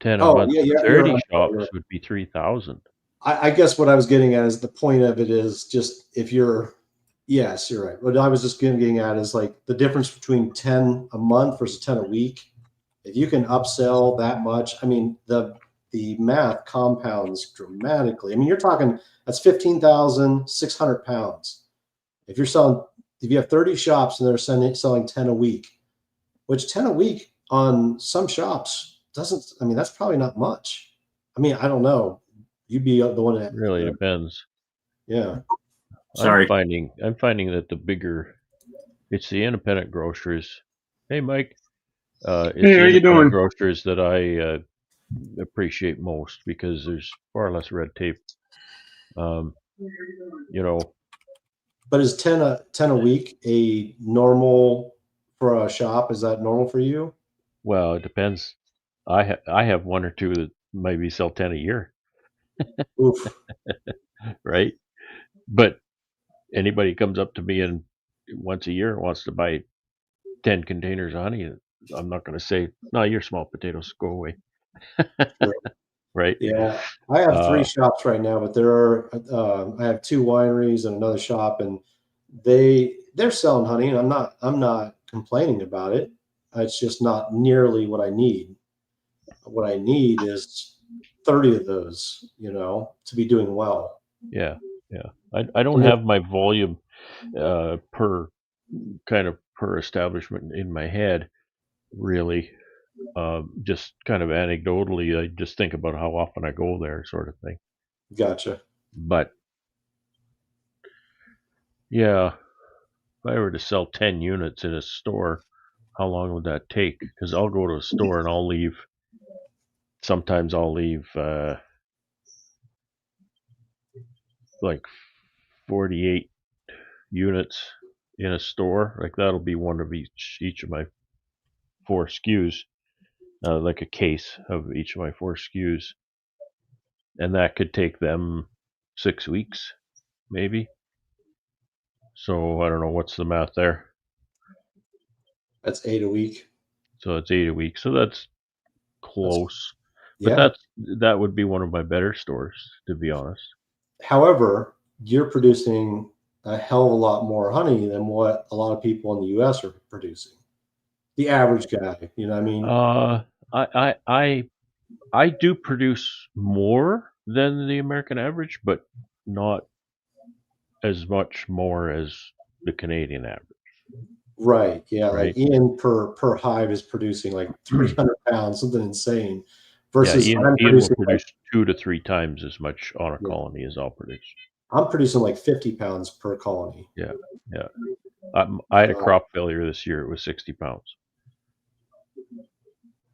10 a Oh, month yeah, with you're 30 right. shops would be 3,000. I guess what I was getting at is the point of it is just if you're, yes, you're right. What I was just getting at is like the difference between 10 a month versus 10 a week. If you can upsell that much, I mean, the math compounds dramatically. I mean, you're talking that's 15,600 pounds. If you're selling, if you have 30 shops and they're selling 10 a week, which 10 a week on some shops doesn't, I mean, that's probably not much. I mean, I don't know. You'd be the one that Really depends. yeah. Sorry. I'm finding that the bigger it's the independent grocers. Hey Mike, it's Hey, the how you independent doing? grocers that I appreciate most because there's far less red tape. You know, But is 10 a week a normal for a shop? Is that normal for you? well, it depends. I have one or two that maybe sell 10 a year, Oof. right? But anybody comes up to me and once a year wants to buy 10 containers of honey, I'm not going to say, no, you're small potatoes, go away. Right? Yeah, I have three Uh, shops right now, but there are I have two wineries and another shop, and they're selling honey, and I'm not complaining about it. It's just not nearly what I need. What I need is 30 of those, you know, to be doing well. yeah, yeah. I don't And then, have my volume per kind of per establishment in my head, really. Just kind of anecdotally, I just think about how often I go there, sort of thing. gotcha. But yeah, if I were to sell 10 units in a store, how long would that take? Because I'll go to a store and I'll leave. Sometimes I'll leave like 48 units in a store. Like that'll be one of each of my 4 SKUs, like a case of each of my 4 SKUs, and that could take them 6 weeks, maybe. So I don't know what's the math there. That's 8 a week. So it's 8 a week. So that's That's close. But yeah. that would be one of my better stores, to be honest. However, you're producing a hell of a lot more honey than what a lot of people in the US are producing. The average guy, you know what I mean? I do produce more than the American average, but not as much more as the Canadian average, Right. Yeah. Like right? Ian per hive is producing like 300 pounds, something insane, Yeah, versus Ian I'm Ian will producing like, produce 2 to 3 times as much on a yeah, colony as I'll produce. I'm producing like 50 pounds per colony. Yeah, yeah. I had a So, crop failure this year. It was 60 pounds.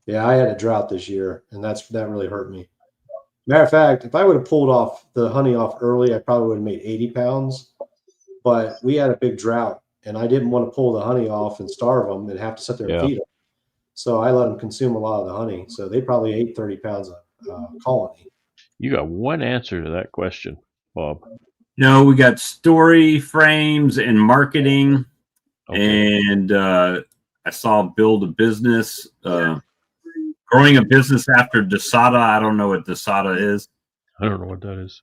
yeah, I had a drought this year, and that really hurt me. Matter of fact, if I would have pulled off the honey off early, I probably would have made 80 pounds. But we had a big drought, and I didn't want to pull the honey off and starve them and have to sit there and Yeah. feed them. So I let them consume a lot of the honey. So they probably ate 30 pounds a colony. You got one answer to that question, Bob. No, we got story frames and marketing. and I saw Build a Business, growing a business after Desada. I don't know what Desada is. I don't know what that is.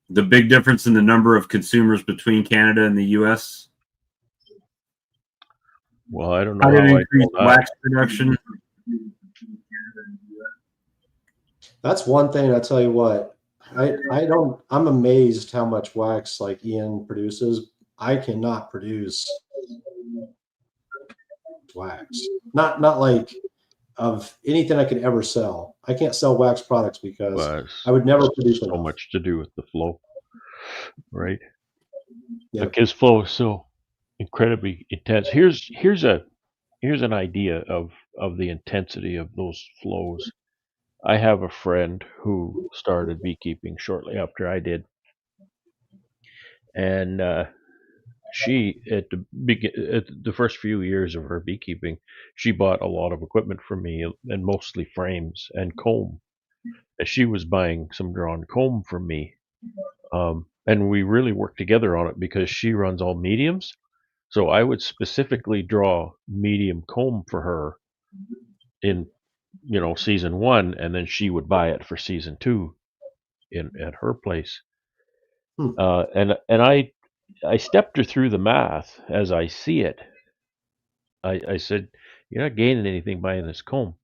The big difference in the number of consumers between Canada and the U.S. Well, I don't know How did how it I increase know that. wax production? That's one thing. I tell you what, I'm amazed how much wax like Ian produces. I cannot produce wax. Not like of anything I could ever sell. I can't sell wax products because But I would never it's produce so enough. much to do with the flow, right? Yeah. Like his flow is so incredibly intense. Here's an idea of the intensity of those flows. I have a friend who started beekeeping shortly after I did, and she at the first few years of her beekeeping, she bought a lot of equipment from me, and mostly frames and comb. And she was buying some drawn comb from me, and we really worked together on it because she runs all mediums. So I would specifically draw medium comb for her in season one, and then she would buy it for season two in at her place. Hmm. And I stepped her through the math as I see it. I said, "You're not gaining anything buying this comb.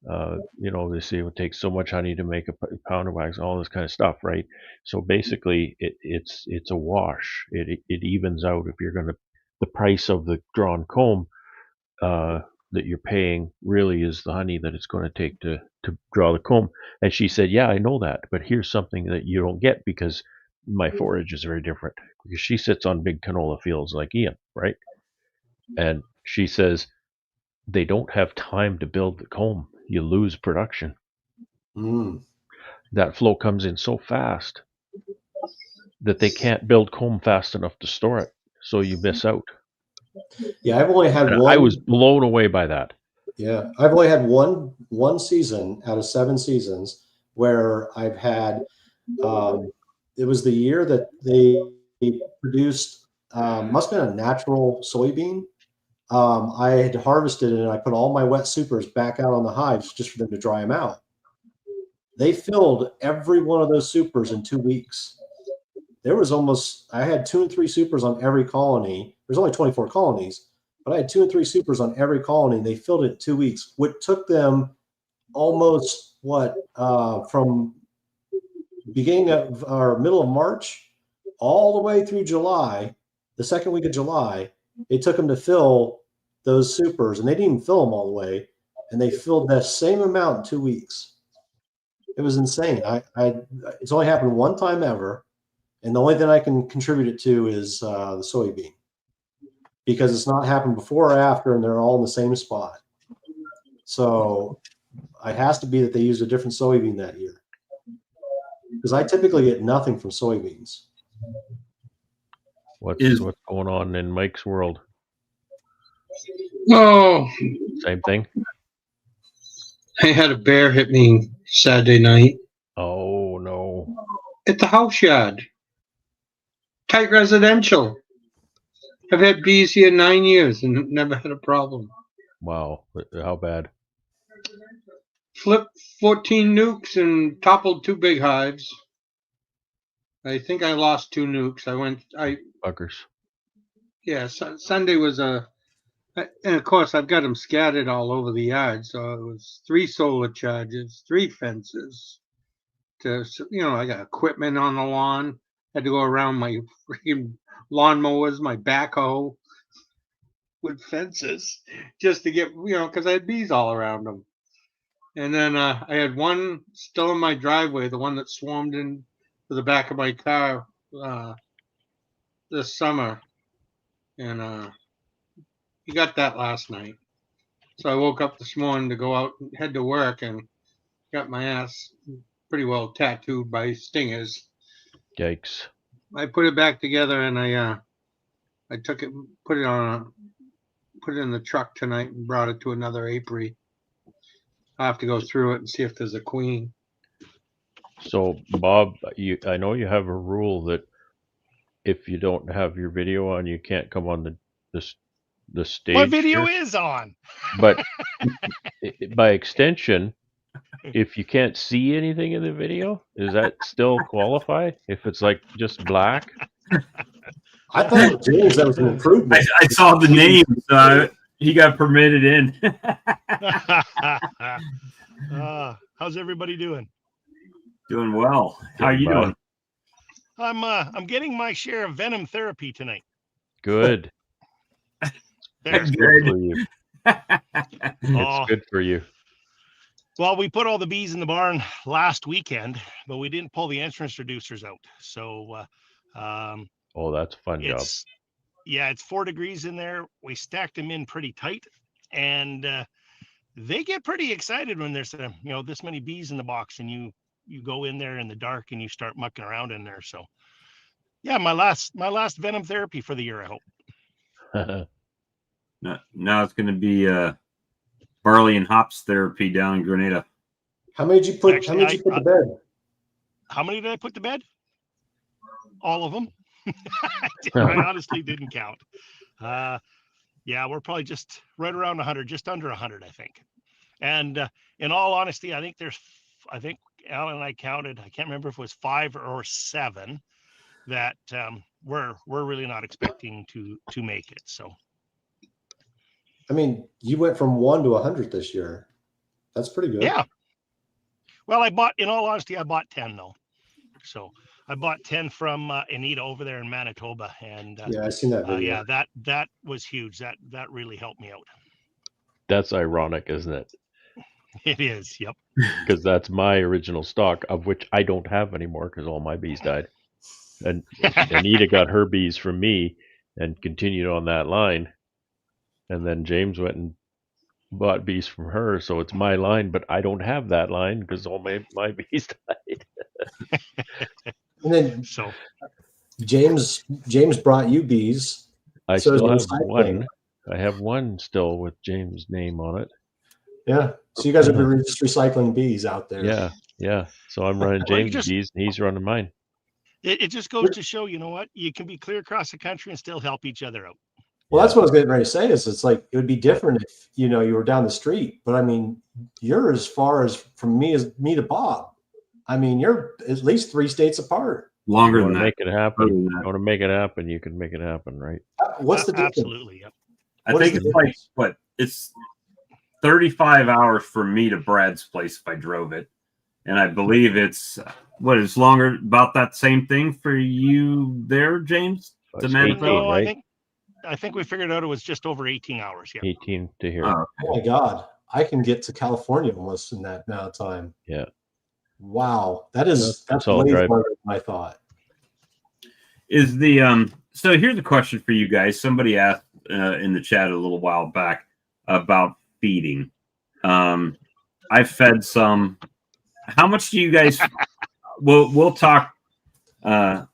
They say it would take so much honey to make a pound of wax, all this kind of stuff, right? So basically, it's a wash. It evens out if you're going to the price of the drawn comb that you're paying really is the honey that it's going to take to draw the comb." And she said, "Yeah, I know that, but here's something that you don't get because my forage is very different because she sits on big canola fields like Ian, right?" And she says they don't have time to build the comb. You lose production. Mm. That flow comes in so fast that they can't build comb fast enough to store it. So you miss out. Yeah, I've only had And one. I was blown away by that. Yeah, I've only had one season out of 7 seasons where I've had. It was the year that they produced. Must have been a natural soybean. I had harvested it and I put all my wet supers back out on the hives just for them to dry them out. They filled every one of those supers in 2 weeks. There was almost, I had 2 and 3 supers on every colony. There's only 24 colonies, but I had 2 and 3 supers on every colony. They filled it in 2 weeks, which took them almost from beginning of or middle of March all the way through July, the second week of July. It took them to fill those supers, and they didn't even fill them all the way, and they filled that same amount in 2 weeks. It was insane. It's only happened one time ever, and the only thing I can contribute it to is the soybean, because it's not happened before or after, and they're all in the same spot. So it has to be that they used a different soybean that year, because I typically get nothing from soybeans. What's going on in Mike's world? Oh, Same thing? I had a bear hit me Saturday night Oh, no. at the house yard. Tight residential. I've had bees here 9 years and never had a problem. Wow. How bad? Flipped 14 nukes and toppled 2 big hives. I think I lost 2 nukes. Buggers. Yeah, Sunday was and of course I've got them scattered all over the yard. So it was 3 solar charges, 3 fences. I got equipment on the lawn. Had to go around my freaking lawnmowers, my backhoe with fences just to get, because I had bees all around them. And then I had one still in my driveway, the one that swarmed into the back of my car this summer. And he got that last night. So I woke up this morning to go out and head to work and got my ass pretty well tattooed by stingers. Yikes. I put it back together and I took it, put it in the truck tonight and brought it to another apiary. I'll have to go through it and see if there's a queen. So, Bob, I know you have a rule that if you don't have your video on, you can't come on the stage. My video here. is on. But by extension, if you can't see anything in the video, does that still qualify? If it's like just black? I thought with James that was an improvement. I saw the name, so he got permitted in. How's everybody doing? Doing well. How are you doing? I'm getting my share of venom therapy tonight. Good. There's Good for you. Oh. It's good for you. Well, we put all the bees in the barn last weekend, but we didn't pull the entrance reducers out. So, Oh, that's a fun job. It's 4 degrees in there. We stacked them in pretty tight, and they get pretty excited when there's this many bees in the box, and you go in there in the dark and you start mucking around in there. So, yeah, my last venom therapy for the year, I hope. Now it's going to be barley and hops therapy down in Grenada. How many did you put? Actually, how many did you put to bed? How many did I put to bed? All of them. I honestly didn't count. We're probably just right around 100, just under 100, I think. And in all honesty, I think Alan and I counted. I can't remember if it was 5 or 7 that we're really not expecting to make it. So. I mean, you went from 1 to 100 this year. That's pretty good. Yeah. Well, in all honesty, I bought 10 though. So I bought 10 from Anita over there in Manitoba, and I seen that video. that was huge. That really helped me out. That's ironic, isn't it? It is. Yep. Because that's my original stock, of which I don't have anymore because all my bees died. And Anita got her bees from me and continued on that line. And then James went and bought bees from her, so it's my line, but I don't have that line because all my bees died. And then So James brought you bees. I still have one. I have one still with James' name on it. Yeah. So you guys are just recycling bees out there. Yeah. So I'm running James' bees and he's running mine. It just goes to show, you know what? You can be clear across the country and still help each other out. Well, that's what I was getting ready to say. Is it's like it would be different if you were down the street, but I mean, you're as far as from me to Bob. I mean, you're at least 3 states apart. Longer than that. Make it happen. You want to make it happen, you can make it happen, right? What's the difference? Absolutely. Yep. I think it's like it's 35 hours for me to Brad's place if I drove it, and I believe it's is longer, about that same thing for you there, James. To Manitoba, no, right? I think we figured out it was just over 18 hours. Yeah. 18 to here. Oh my God. I can get to California almost in that amount of time. Yeah. Wow. That's all way drive. harder than I thought. Is the so here's a question for you guys. Somebody asked in the chat a little while back about feeding. I fed some. How much do you guys we'll talk to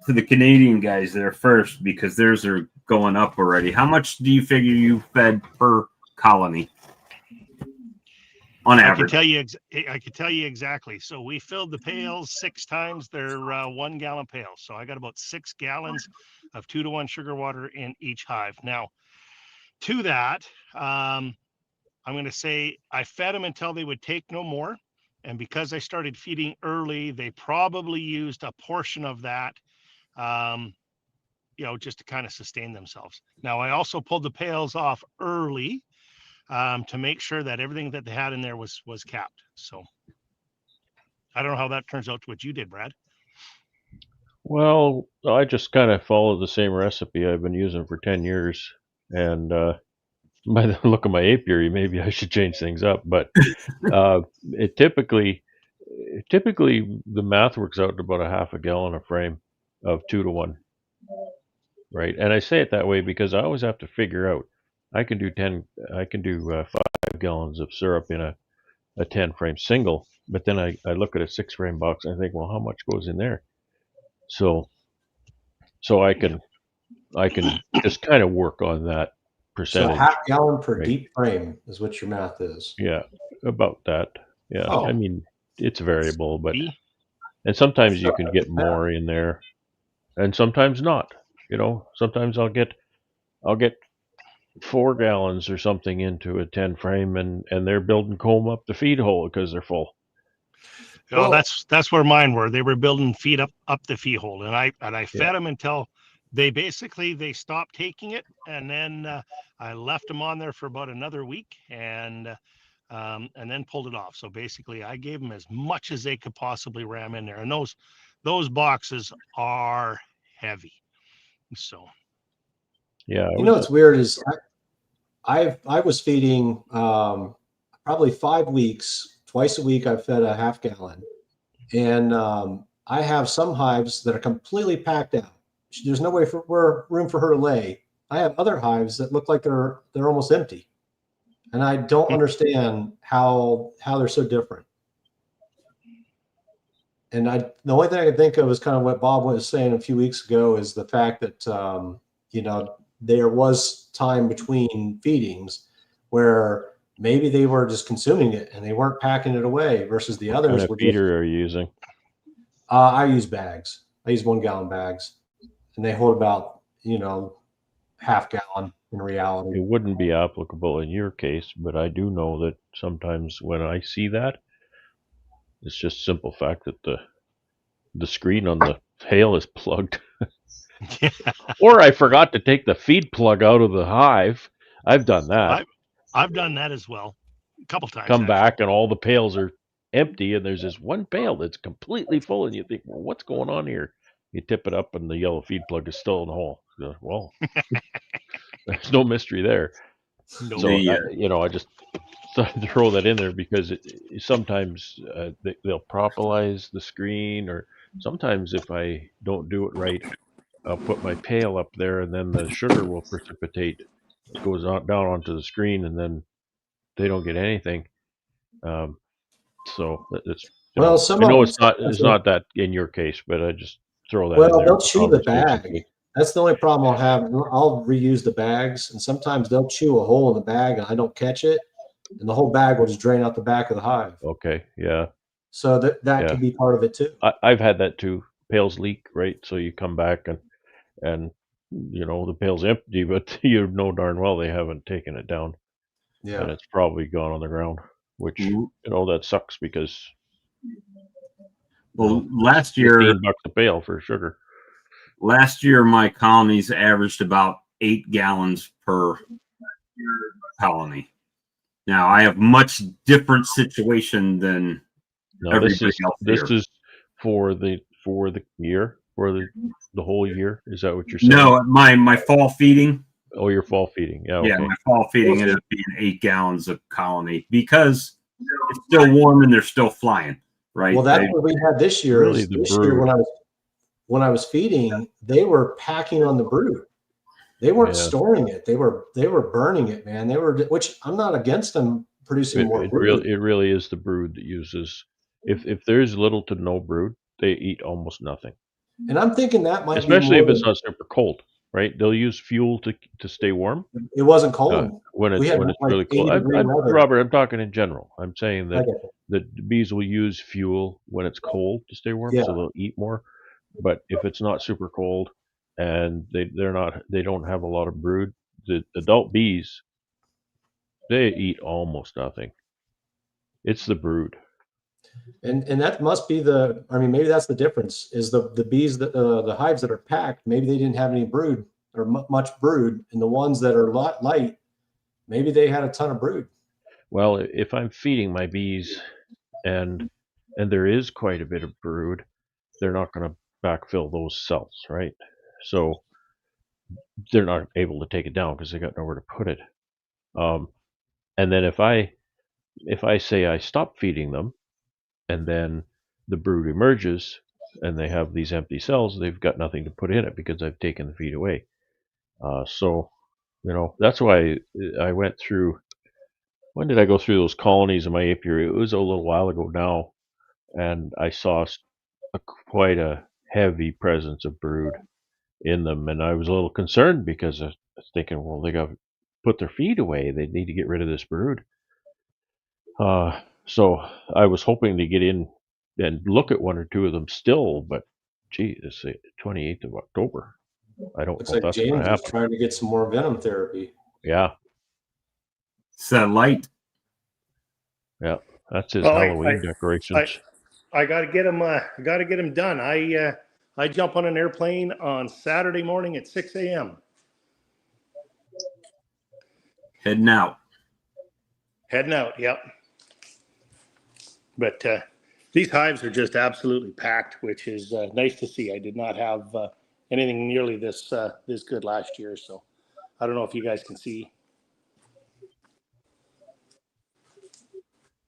the Canadian guys there first, because theirs are going up already. How much do you figure you fed per colony on average? I can tell you exactly. So we filled the pails 6 times. They're 1 gallon pails. So I got about 6 gallons of 2-to-1 sugar water in each hive. Now, to that, I'm going to say I fed them until they would take no more. And because I started feeding early, they probably used a portion of that, just to kind of sustain themselves. Now, I also pulled the pails off early to make sure that everything that they had in there was capped. So I don't know how that turns out to what you did, Brad. Well, I just kind of follow the same recipe I've been using for 10 years. And by the look of my apiary, maybe I should change things up. But it typically the math works out to about a half a gallon a frame of 2-to-1. Right. And I say it that way because I always have to figure out, I can do 5 gallons of syrup in a 10 frame single, but then I look at a 6 frame box and I think, well, how much goes in there? So I can just kind of work on that percentage. So half gallon per deep frame is what your math is. Yeah, about that. Yeah. Oh. I mean, it's variable, but and sometimes you can get more in there. and sometimes not. Sometimes I'll get 4 gallons or something into a 10 frame, and they're building comb up the feed hole because they're full. Well, that's where mine were. They were building feed up the feed hole, and I fed them until they stopped taking it, and then I left them on there for about another week, and then pulled it off. So basically, I gave them as much as they could possibly ram in there, and those boxes are heavy. So yeah, what's weird is I was feeding probably 5 weeks, twice a week. I fed a half gallon, and I have some hives that are completely packed out. There's no room for her to lay. I have other hives that look like they're almost empty, and I don't understand how they're so different. And the only thing I can think of is kind of what Bob was saying a few weeks ago, is the fact that there was time between feedings where maybe they were just consuming it and they weren't packing it away, versus the others what kind were of feeder are you using? I use bags. I use 1 gallon bags, and they hold about half gallon in reality. It wouldn't be applicable in your case, but I do know that sometimes when I see that, it's just simple fact that the screen on the pail is plugged. Or I forgot to take the feed plug out of the hive. I've done that. I've done that as well, a couple times. Come back and all the pails are empty, and there's this one pail that's completely full, and you think, well, what's going on here? You tip it up, and the yellow feed plug is still in the hole. Well, there's no mystery there. No. So I just throw that in there because sometimes they'll propolize the screen, or sometimes if I don't do it right, I'll put my pail up there, and then the sugar will precipitate. It goes down onto the screen, and then they don't get anything. So it's I know it's not that in your case, but I just throw that in there. Well, they'll chew the bag. That's the only problem I'll have. I'll reuse the bags, and sometimes they'll chew a hole in the bag, and I don't catch it, and the whole bag will just drain out the back of the hive. Okay, yeah. So that could be part of it too. I've had that too. Pails leak, right? So you come back and the pail's empty, but you know darn well they haven't taken it down. Yeah. And it's probably gone on the ground, which that sucks because last year $15 a pail for sugar. Last year my colonies averaged about 8 gallons per colony. Now I have much different situation than everybody else. This is for the year, for the whole year. Is that what you're saying? No, my fall feeding. Oh, your fall feeding. Yeah. Yeah, okay. my fall feeding ended up being 8 gallons a colony because it's still warm and they're still flying. Right. Well, that's what we had this year. Really, this year when I was feeding, they were packing on the brood. They weren't storing it. They were burning it, man. Which I'm not against them producing more brood. It really is the brood that uses. If there's little to no brood, they eat almost nothing. And I'm thinking that might especially if it's not super cold, right? They'll use fuel to stay warm. It wasn't cold when it's really cold. Robert, I'm talking in general. I'm saying that the bees will use fuel when it's cold to stay warm, so they'll eat more. But if it's not super cold and they don't have a lot of brood, the adult bees, they eat almost nothing. It's the brood. And that must be maybe that's the difference, is the bees that the hives that are packed, maybe they didn't have any brood or much brood, and the ones that are light, maybe they had a ton of brood. Well, if I'm feeding my bees and there is quite a bit of brood, they're not going to backfill those cells, right? So they're not able to take it down because they got nowhere to put it. And then if I say I stop feeding them, and then the brood emerges and they have these empty cells, they've got nothing to put in it because I've taken the feed away. So that's why I went through. When did I go through those colonies in my apiary? It was a little while ago now, and I saw quite a heavy presence of brood in them, and I was a little concerned because I was thinking, well, they got to put their feed away. They need to get rid of this brood. So I was hoping to get in and look at one or two of them still, but Gee, it's the 28th of October. I don't Looks know if like that's going James to is happen. trying to get some more venom therapy. Yeah, It's that light. yeah. That's his Well, Halloween decorations. I got to get him. Got to get him done. I jump on an airplane on Saturday morning at 6 a.m. Heading out. Heading out. Yep. But these hives are just absolutely packed, which is nice to see. I did not have anything nearly this good last year, so I don't know if you guys can see.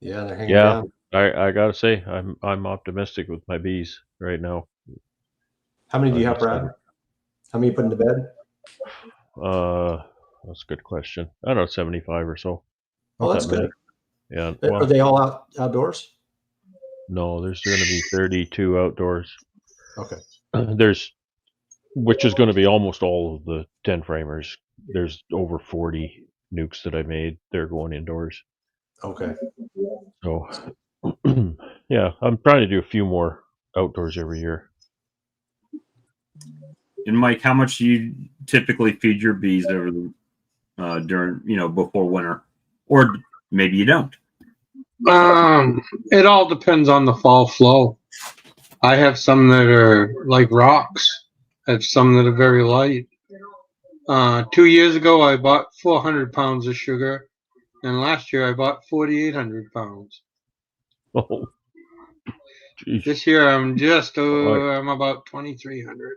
Yeah, they're hanging Yeah, down. I gotta say, I'm optimistic with my bees right now. How many do you Like I have, Brad? said, How many you put into bed? that's a good question. I don't know, 75 or so. Oh, Not that's that many. good. Yeah. Are Well, they all outdoors? no, there's going to be 32 outdoors. Okay. There's, which is going to be almost all of the 10 framers. There's over 40 nukes that I made. They're going indoors. Okay. So, yeah, I'm trying to do a few more outdoors every year. And Mike, how much do you typically feed your bees over the during before winter, or maybe you don't? It all depends on the fall flow. I have some that are like rocks. I have some that are very light. 2 years ago, I bought 400 pounds of sugar, and last year I bought 4,800 pounds. Oh, geez. This year I'm just Right. I'm about 2,300.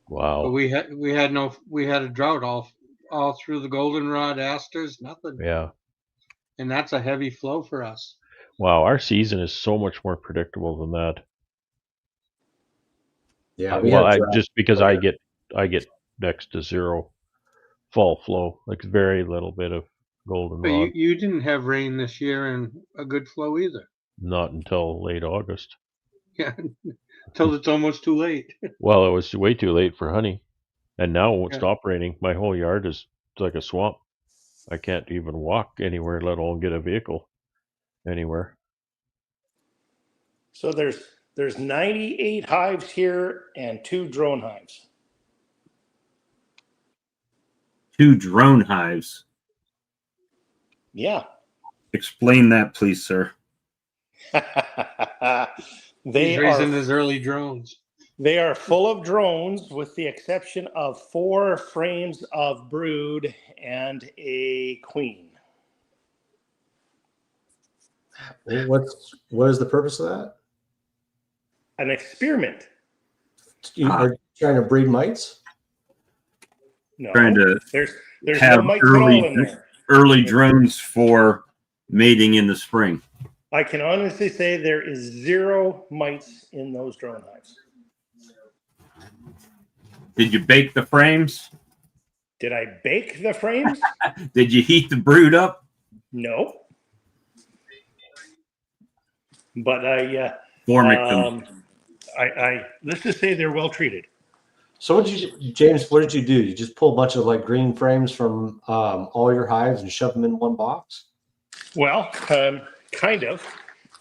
But Wow. we had a drought all through the goldenrod, asters, nothing, Yeah. and that's a heavy flow for us. Wow. Our season is so much more predictable than that. Yeah, we had drought. Just because I get next to zero fall flow, like very little bit of But goldenrod. you didn't have rain this year and a good flow either. Not until late August. Yeah, until it's almost too late. Well, it was way too late for honey, and now it won't Yeah. stop raining. My whole yard is like a swamp. I can't even walk anywhere, let alone get a vehicle anywhere. So there's 98 hives here and 2 drone hives. 2 drone hives. Yeah. Explain that, please, sir. They He's are raising his early drones. They are full of drones, with the exception of 4 frames of brood and a queen. What is the purpose of that? An experiment. Are you trying to breed mites? No, Trying to there's have no mites at all in there. early drones for mating in the spring. I can honestly say there is 0 mites in those drone hives. Did you bake the frames? Did I bake the frames? Did you heat the brood up? No. But let's just say they're well treated. So James, what did you do? You just pull a bunch of like green frames from all your hives and shove them in one box? Well, kind of.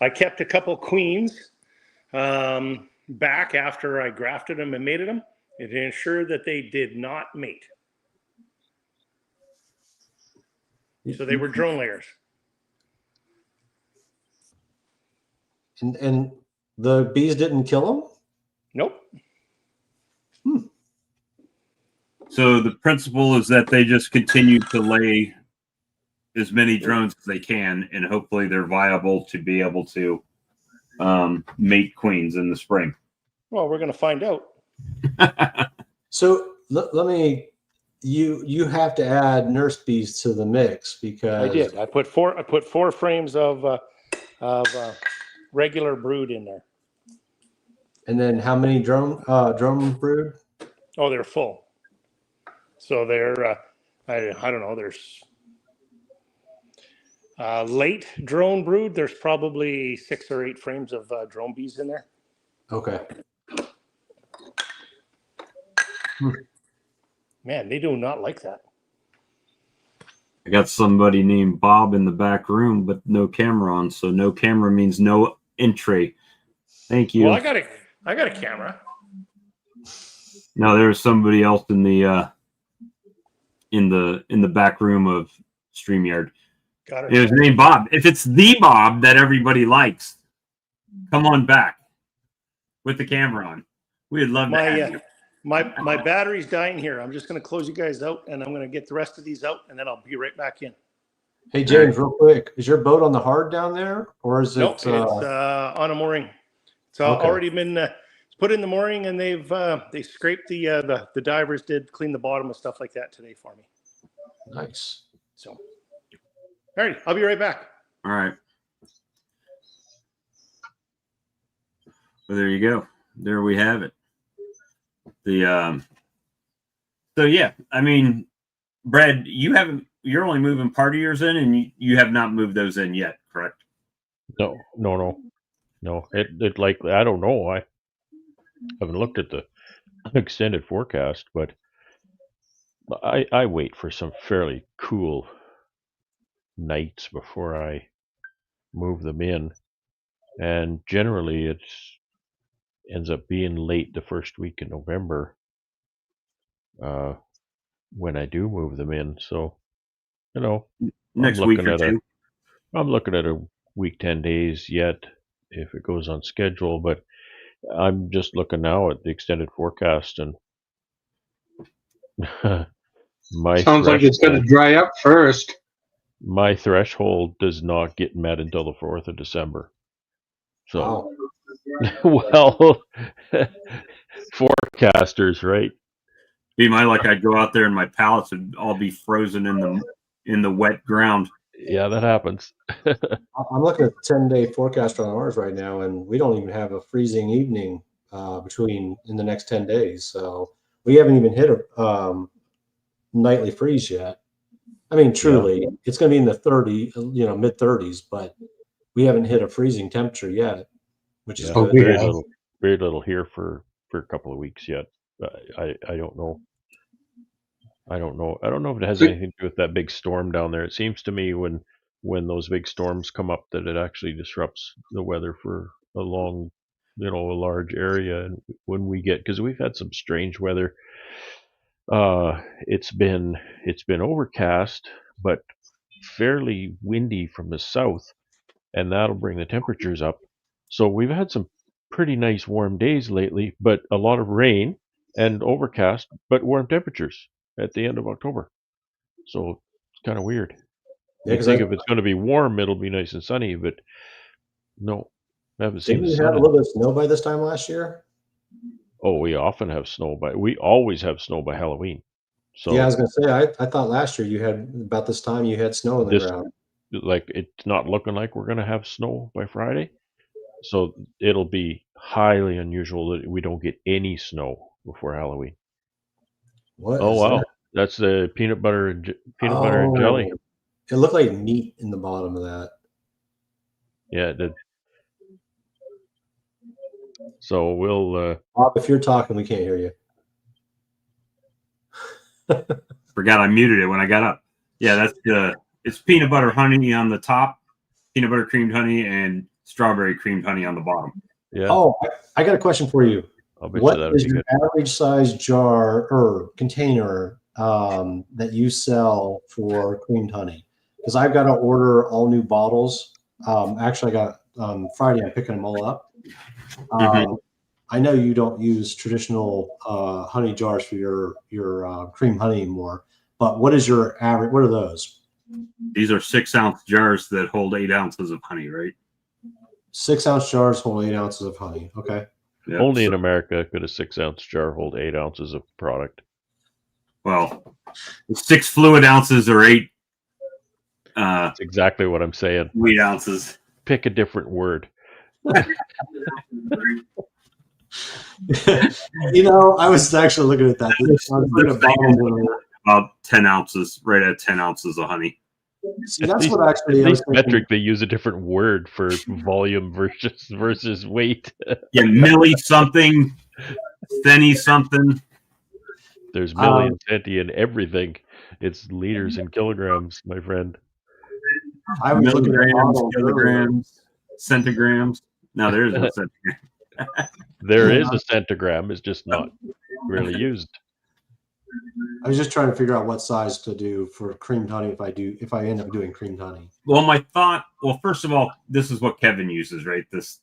I kept a couple queens back after I grafted them and mated them to ensure that they did not mate. So they were drone layers. And the bees didn't kill them? Nope. So the principle is that they just continue to lay as many drones as they can, and hopefully they're viable to be able to mate queens in the spring. Well, we're going to find out. So let me. You have to add nurse bees to the mix because I did. I put 4 frames of regular brood in there. And then how many drone brood? Oh, they're full. So they're I don't know. There's late drone brood. There's probably 6 or 8 frames of drone bees in there. Okay. Man, they do not like that. I got somebody named Bob in the back room, but no camera on. So no camera means no entry. Thank you. Well, I got a camera. No, there was somebody else in the back room of StreamYard. Got It was named Bob. If it's the Bob that everybody likes, come on back with the camera on. We'd love to have you. My battery's dying here. I'm just going to close you guys out, and I'm going to get the rest of these out, and then I'll be right back in. Hey, James, real quick. Is your boat on the hard down there, or is it? Nope, it's on a mooring. It's already been put in the mooring, and they scraped the divers did clean the bottom and stuff like that today for me. Nice. So, all right, I'll be right back. All right. Well, there you go. There we have it. So yeah, I mean, Brad, you're only moving part of yours in, and you have not moved those in yet, correct? No. It likely, I don't know. I haven't looked at the extended forecast, but I wait for some fairly cool nights before I move them in, and generally it ends up being late the first week in November when I do move them in. So, Next week or two. I'm looking at a week, 10 days yet if it goes on schedule, but I'm just looking now at the extended forecast, and Sounds like it's going to dry up first. My threshold does not get met until the 4th of December. So, well, forecasters, right? Be my luck, I'd go out there and my pallets would all be frozen in the wet ground. Yeah, that happens. I'm looking at the 10-day forecast on ours right now, and we don't even have a freezing evening in the next 10 days. So we haven't even hit a nightly freeze yet. I mean, truly, it's going to be in the mid 30s, but we haven't hit a freezing temperature yet, which is good. Very little here for a couple of weeks yet. I don't know. I don't know if it has anything to do with that big storm down there. It seems to me when those big storms come up that it actually disrupts the weather for a long, a large area. And when we get, because we've had some strange weather, it's been overcast, but fairly windy from the south, and that'll bring the temperatures up. So we've had some pretty nice warm days lately, but a lot of rain and overcast, but warm temperatures at the end of October. So it's kind of weird. Yeah, you think if it's going to be warm, it'll be nice and sunny, but no, I haven't seen the sun. Didn't you have a little bit of snow by this time last year? Oh, we often have snow we always have snow by Halloween. So yeah, I was going to say, I thought last year you had about this time you had snow on the ground. Like, it's not looking like we're going to have snow by Friday. So it'll be highly unusual that we don't get any snow before Halloween. What? Oh, wow. That's the peanut butter and jelly. It looked like meat in the bottom of that. Yeah, it did. So we'll... Bob, if you're talking, we can't hear you. Forgot I muted it when I got up. Yeah, it's peanut butter honey on the top, peanut butter creamed honey, and strawberry creamed honey on the bottom. Yeah. Oh, I got a question for you. What is your average size jar or container that you sell for creamed honey? Because I've got to order all new bottles. Actually, I got Friday. I'm picking them all up. I know you don't use traditional honey jars for your cream honey anymore. But what is your average? What are those? These are 6-ounce jars that hold 8 ounces of honey, right? 6-ounce jars hold 8 ounces of honey. Okay. Yep. Only in America could a 6-ounce jar hold 8 ounces of product. Well, 6 fluid ounces or 8. That's exactly what I'm saying. 8 ounces. Pick a different word. I was actually looking at that. About 10 ounces, right at 10 ounces of honey. See, that's what actually. At least metric, they use a different word for volume versus weight. Yeah, milli something, centy something. There's milli and centy and everything. It's liters and kilograms, my friend. I was looking at kilograms, centigrams. No, there is no centigram. There is a centigram, it's just not really used. I was just trying to figure out what size to do for creamed honey if I end up doing creamed honey. Well, first of all, this is what Kevin uses, right? This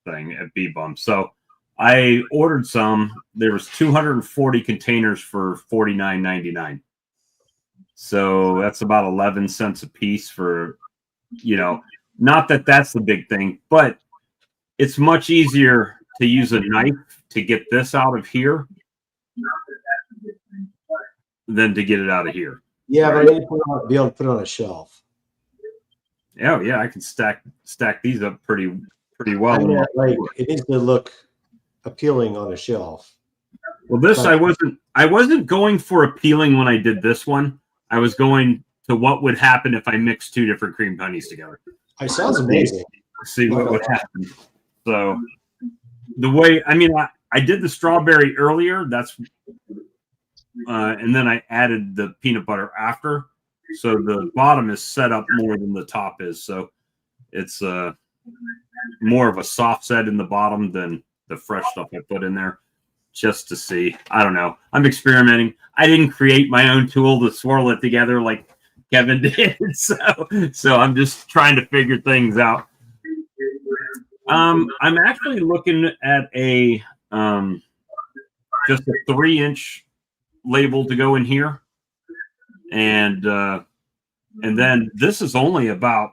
thing at Bee Bum. So I ordered some. There was 240 containers for $49.99. So that's about 11 cents a piece for, not that that's the big thing, but it's much easier to use a knife to get this out of here than to get it out of here. Yeah, but I need to be able to put it on a shelf. Oh yeah, I can stack these up pretty well. I mean, like, it needs to look appealing on a shelf. Well, I wasn't going for appealing when I did this one. I was going to what would happen if I mixed two different cream honeys together. It sounds amazing. See what would happen. So the way, I did the strawberry earlier. That's and then I added the peanut butter after. So the bottom is set up more than the top is. So it's more of a soft set in the bottom than the fresh stuff I put in there, just to see. I don't know. I'm experimenting. I didn't create my own tool to swirl it together like Kevin did. So I'm just trying to figure things out. I'm actually looking at a just a 3-inch label to go in here, and then this is only about,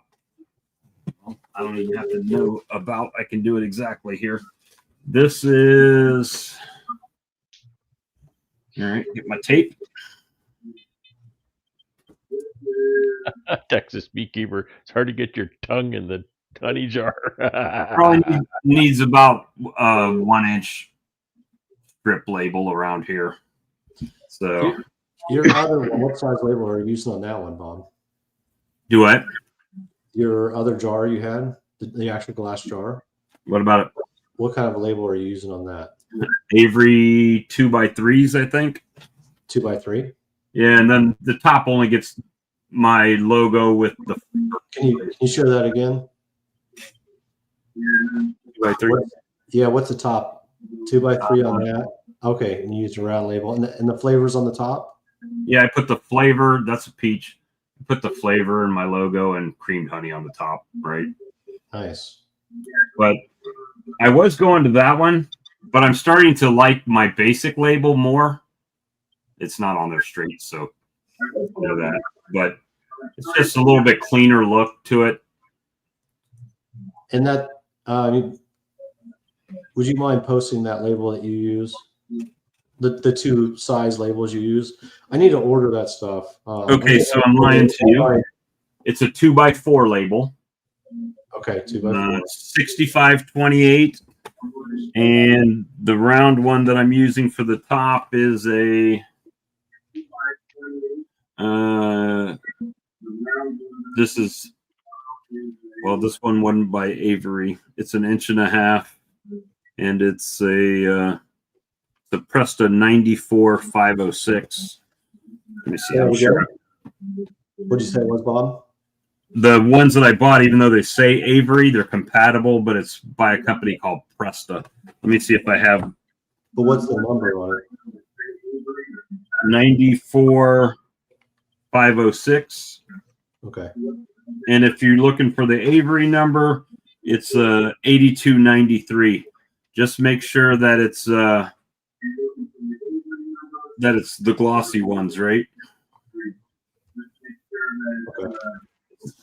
I don't even have to know about, I can do it exactly here. This is, all right, get my tape. Texas beekeeper, it's hard to get your tongue in the honey jar. Probably needs about 1-inch strip label around here. So Your other one, what size label are you using on that one, Bob? Do what? Your other jar you had, the actual glass jar. What about it? What kind of label are you using on that? Avery 2x3s, I think. 2x3. Yeah, and then the top only gets my logo with the. Can you share that again? 2x3. Yeah, what's the top? 2x3 on that. Okay, and you used a round label, and the flavors on the top. Yeah, I put the flavor. That's a peach. I put the flavor and my logo and creamed honey on the top, right? Nice. But I was going to that one, but I'm starting to like my basic label more. It's not on there straight, so you know that. But it's just a little bit cleaner look to it. And that, would you mind posting that label that you use? The two size labels you use. I need to order that stuff. Okay, so I'm lying to you. It's a 2x4 label. Okay, 2x4. 6528, and the round one that I'm using for the top is a. This is, well, this one wasn't by Avery. It's 1.5 inches, and it's a. The Presta 94506. Let me see. I'm sure. What'd you say it was, Bob? The ones that I bought, even though they say Avery, they're compatible, but it's by a company called Presta. Let me see if I have. But what's the number on it? 94506. Okay. And if you're looking for the Avery number, it's 8293. Just make sure that it's the glossy ones, right? Okay.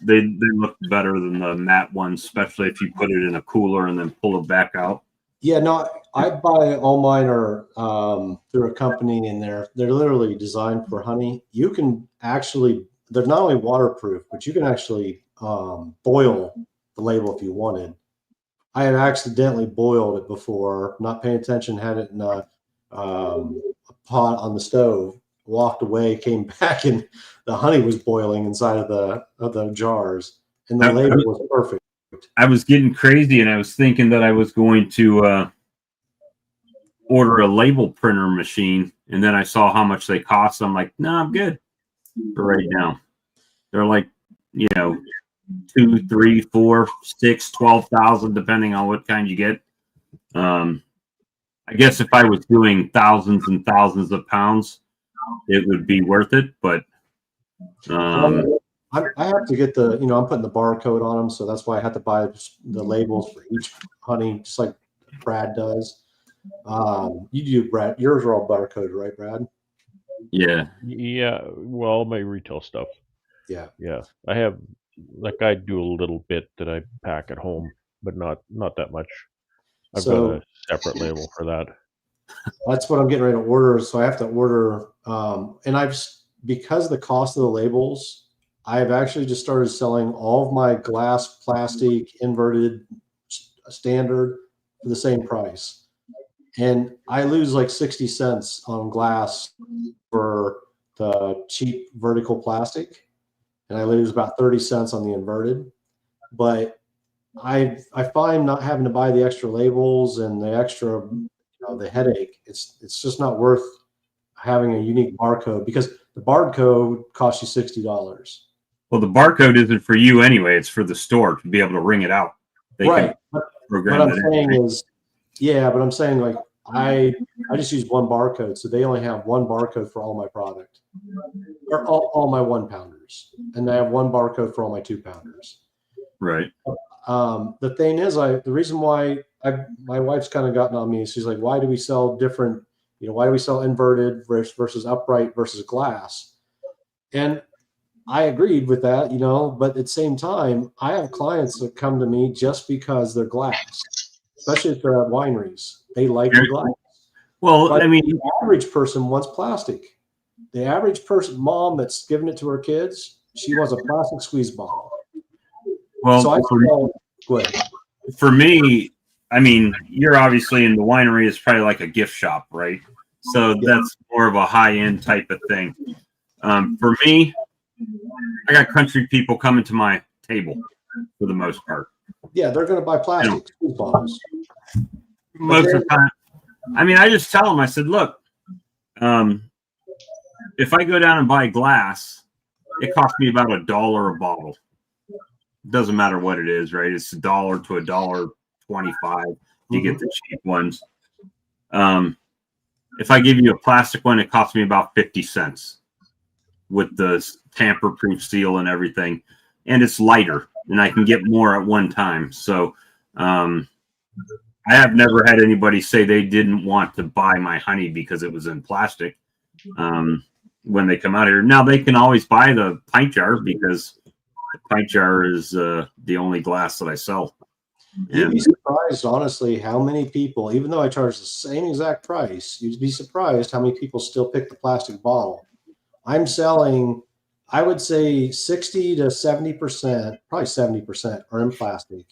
They look better than the matte ones, especially if you put it in a cooler and then pull it back out. Yeah, no, I buy all mine are through a company, and they're literally designed for honey. You can actually, they're not only waterproof, but you can actually boil the label if you wanted. I had accidentally boiled it before, not paying attention, had it in a pot on the stove, walked away, came back, and the honey was boiling inside of the jars, and the label was perfect. I was getting crazy, and I was thinking that I was going to order a label printer machine, and then I saw how much they cost. I'm like, no, I'm good for right now. They're like, 2, 3, 4, 6, 12,000, depending on what kind you get. I guess if I was doing thousands and thousands of pounds, it would be worth it. But I have to get the, I'm putting the barcode on them, so that's why I have to buy the labels for each honey, just like Brad does. You do, Brad. Yours are all barcoded, right, Brad? yeah, Well, my retail stuff. Yeah. I have, like, I do a little bit that I pack at home, but not that much. I've got a separate label for that. That's what I'm getting ready to order. So I have to order, and because of the cost of the labels, I've actually just started selling all of my glass, plastic, inverted, standard for the same price. And I lose like 60 cents on glass for the cheap vertical plastic, and I lose about 30 cents on the inverted. But I find not having to buy the extra labels and the extra, the headache, it's just not worth having a unique barcode, because the barcode costs you $60. well, the barcode isn't for you anyway. It's for the store to be able to ring it out. They Right. can What program I'm it saying in. is, but I'm saying, like, I just use one barcode, so they only have one barcode for all my product, or all my 1-pounders, and I have one barcode for all my 2-pounders. Right. The thing is, the reason why my wife's kind of gotten on me, she's like, why do we sell different, why do we sell inverted versus upright versus glass? And I agreed with that, but at the same time, I have clients that come to me just because they're glass, especially if they're at wineries. They like the glass. Well, But I mean, the average person wants plastic. The average person, mom that's giving it to her kids, she wants a plastic squeeze bottle. well, So go ahead. For me, I mean, you're obviously in the winery is probably like a gift shop, right? So that's more of a high-end type of thing. For me, I got country people coming to my table for the most part. Yeah, they're going to buy plastic squeeze bottles. Most of the time, I mean, I just tell them, I said, look, if I go down and buy glass, it costs me about $1 a bottle. Doesn't matter what it is, right? It's $1 to $1.25. You get the cheap ones. If I give you a plastic one, it costs me about 50 cents with the tamper-proof seal and everything, and it's lighter, and I can get more at one time. So I have never had anybody say they didn't want to buy my honey because it was in plastic when they come out here. Now, they can always buy the pint jar, because the pint jar is the only glass that I sell. You'd be surprised, honestly, how many people, even though I charge the same exact price, you'd be surprised how many people still pick the plastic bottle. I'm selling, I would say 60 to 70%, probably 70% are in plastic.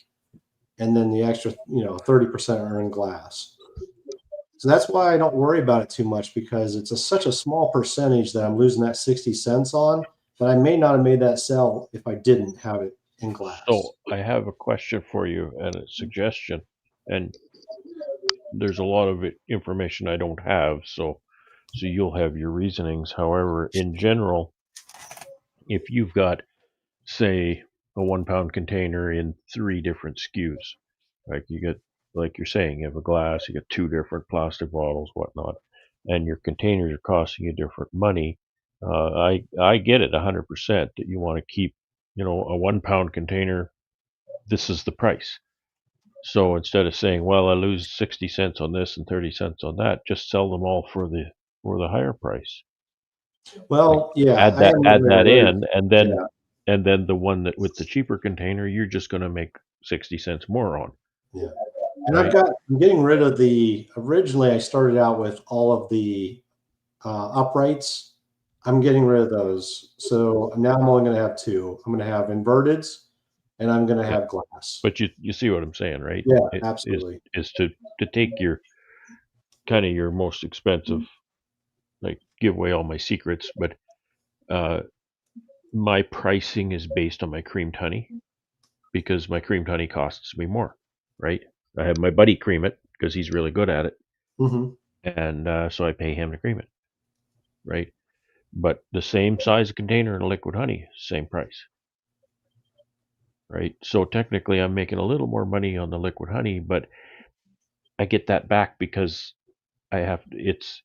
And then the extra, 30% are in glass. So that's why I don't worry about it too much, because it's such a small percentage that I'm losing that 60 cents on, but I may not have made that sell if I didn't have it in glass. So I have a question for you and a suggestion, and there's a lot of information I don't have, so you'll have your reasonings. However, in general, if you've got, say, a 1-pound container in 3 different SKUs, like you get, like you're saying, you have a glass, you get 2 different plastic bottles, whatnot, and your containers are costing you different money. I get it 100% that you want to keep, a 1-pound container. This is the price. So instead of saying, well, I lose 60 cents on this and 30 cents on that, just sell them all for the higher price. Well, yeah, add that in, and then the one that with the cheaper container, you're just going to make 60 cents more on. Yeah. And I'm getting rid of originally I started out with all of the uprights. I'm getting rid of those. So now I'm only going to have 2. I'm going to have inverteds, and I'm going to have glass. But you see what I'm saying, right? Yeah, absolutely. Is to take your kind of your most expensive, like, give away all my secrets, but my pricing is based on my creamed honey, because my creamed honey costs me more, right? I have my buddy cream it because he's really good at it, and so I pay him to cream it, right? But the same size container of liquid honey, same price, right? So technically, I'm making a little more money on the liquid honey, but I get that back because it's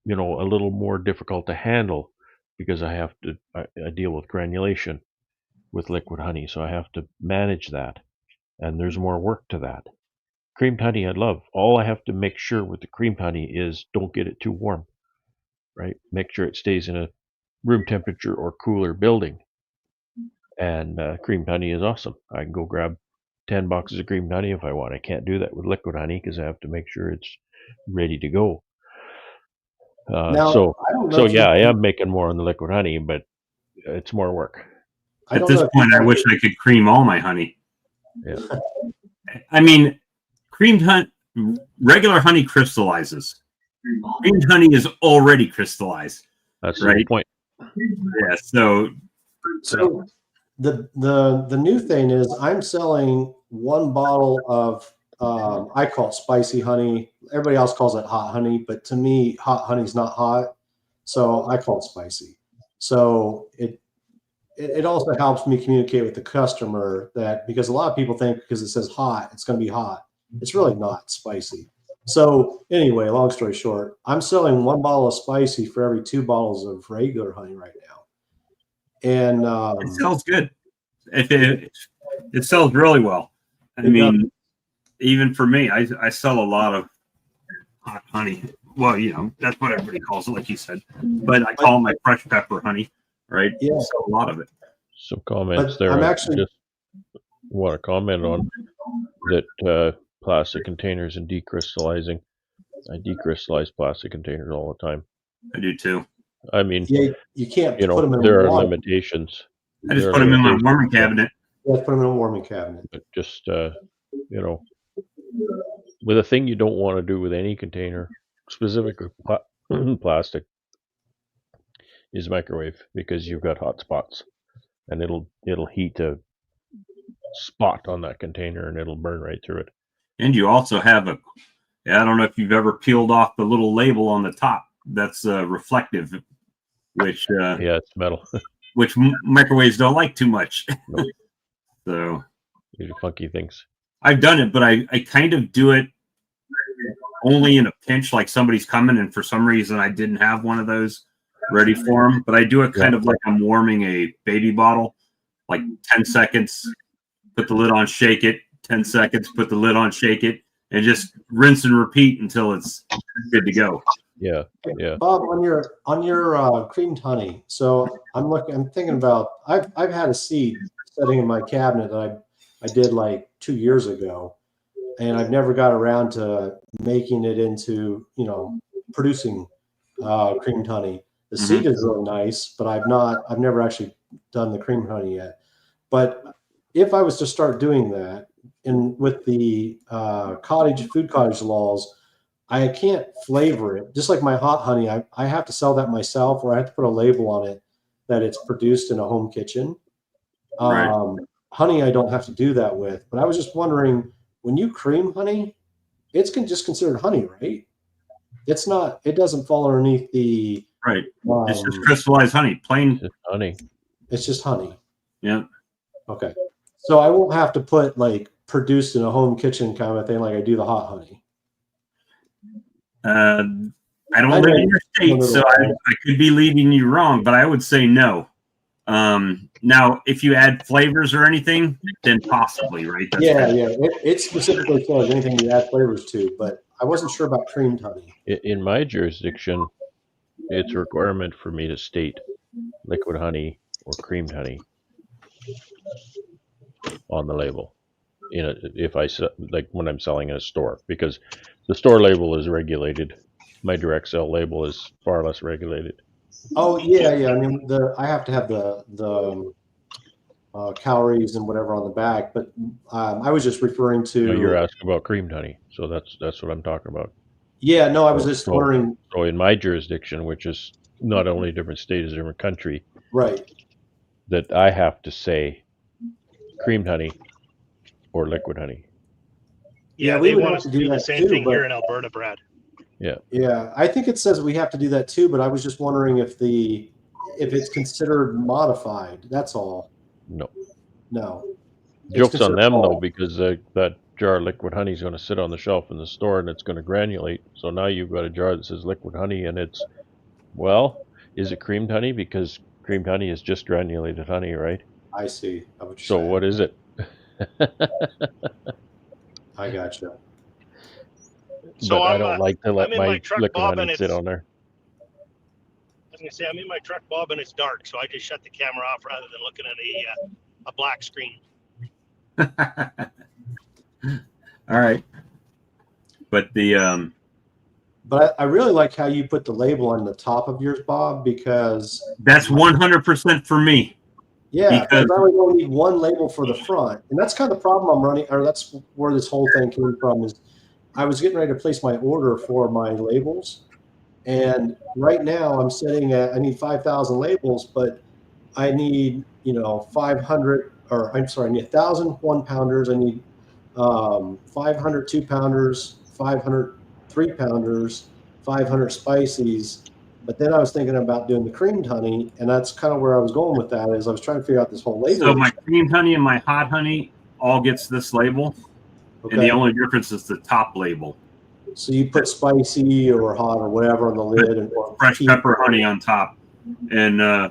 a little more difficult to handle because I deal with granulation with liquid honey, so I have to manage that, and there's more work to that. Creamed honey I love. All I have to make sure with the creamed honey is don't get it too warm, right? Make sure it stays in a room temperature or cooler building. And creamed honey is awesome. I can go grab 10 boxes of creamed honey if I want. I can't do that with liquid honey because I have to make sure it's ready to go. Now, So I don't know if yeah, I you, am making more on the liquid honey, but it's more work. I At don't this know if you point, I know- wish I could cream all my honey. Yeah. I mean, creamed honey, regular honey crystallizes. Creamed honey is already crystallized. That's the Right. whole point. Yeah. So So the new thing is I'm selling one bottle of I call it spicy honey. Everybody else calls it hot honey, but to me, hot honey's not hot, so I call it spicy. So it also helps me communicate with the customer that, because a lot of people think because it says hot, it's going to be hot. It's really not spicy. So anyway, long story short, I'm selling one bottle of spicy for every 2 bottles of regular honey right now. And it sells good. It sells really well. I It mean, even for me, I sell a lot of hot honey. Well, that's what everybody calls it, like you said. But I call it my fresh pepper honey, right? Yeah. I sell a lot of it. Some comments But there. I'm I actually- just want to comment on that plastic containers and decrystallizing. I decrystallize plastic containers all the time. I do too. I mean, yeah, you can't put them in there are water. limitations. I just There are put them in my limitations, warming cabinet. You have to put them in a warming cabinet. But just with a thing you don't want to do with any container, specifically plastic, is microwave, because you've got hot spots, and it'll heat a spot on that container and it'll burn right through it. And you also have I don't know if you've ever peeled off the little label on the top that's reflective, which Yeah, it's metal. which microwaves don't like too much. Nope. So These are funky things. I've done it, but I kind of do it only in a pinch, like somebody's coming and for some reason I didn't have one of those ready for them. But I do it kind of like I'm warming a baby bottle, like 10 seconds, put the lid on, shake it, 10 seconds, put the lid on, shake it, and just rinse and repeat until it's good to go. Yeah. Bob, on your creamed honey. So I'm thinking about. I've had a seed sitting in my cabinet that I did like 2 years ago, and I've never got around to making it into producing creamed honey. The seed is really nice, but I've never actually done the creamed honey yet. But if I was to start doing that, and with the food cottage laws, I can't flavor it. Just like my hot honey, I have to sell that myself, or I have to put a label on it that it's produced in a home kitchen. Right. Honey, I don't have to do that with. But I was just wondering, when you cream honey, it's just considered honey, right? It's not. It doesn't fall underneath the. Right. It's just crystallized honey, plain. Just honey. It's just honey. Yeah. Okay. So I won't have to put like produced in a home kitchen kind of thing like I do the hot honey. I don't live in your state, so I could be leading you wrong, but I would say no. Now, if you add flavors or anything, then possibly, right? That's Yeah. It specifically says anything you add flavors to, but I wasn't sure about creamed honey. In my jurisdiction, it's a requirement for me to state liquid honey or creamed honey on the label. If I like when I'm selling in a store, because the store label is regulated. My direct sell label is far less regulated. Oh yeah. I mean, I have to have the calories and whatever on the back, but I was just referring to. No, you're asking about creamed honey, so that's what I'm talking about. Yeah, no, I was just wondering. So in my jurisdiction, which is not only a different state, it's a different country, Right. that I have to say creamed honey or liquid honey. Yeah, we they would want have us to to do do the that same too, thing but- here in Alberta, Brad. Yeah, I think it says we have to do that too, but I was just wondering if it's considered modified. That's all. No. No. It's Joke's on considered them fall. though, because that jar of liquid honey is going to sit on the shelf in the store and it's going to granulate. So now you've got a jar that says liquid honey and it's, well, is it creamed honey? Because creamed honey is just granulated honey, right? I see. I what you're So saying. what is it? I gotcha. So But I don't like to let I'm in my my truck, liquid Bob, honey and sit on there. I was gonna say I'm in my truck, Bob, and it's dark, so I just shut the camera off rather than looking at a black screen. All right. But the But I really like how you put the label on the top of yours, Bob, because that's 100% for me. yeah, Because because I would only need one label for the front, and that's kind of the problem I'm running, or that's where this whole thing came from. Is I was getting ready to place my order for my labels, and right now I'm sitting at I need 5,000 labels, but I need 500, or I'm sorry, I need 1,000 1-pounders. I need 500 2-pounders, 500 3-pounders, 500 spices. But then I was thinking about doing the creamed honey, and that's kind of where I was going with that. Is I was trying to figure out this whole label. so my creamed honey and my hot honey all gets this label, and the only difference is the top label. So you put spicy or hot or whatever on the lid, and or Fresh pepper honey on top, and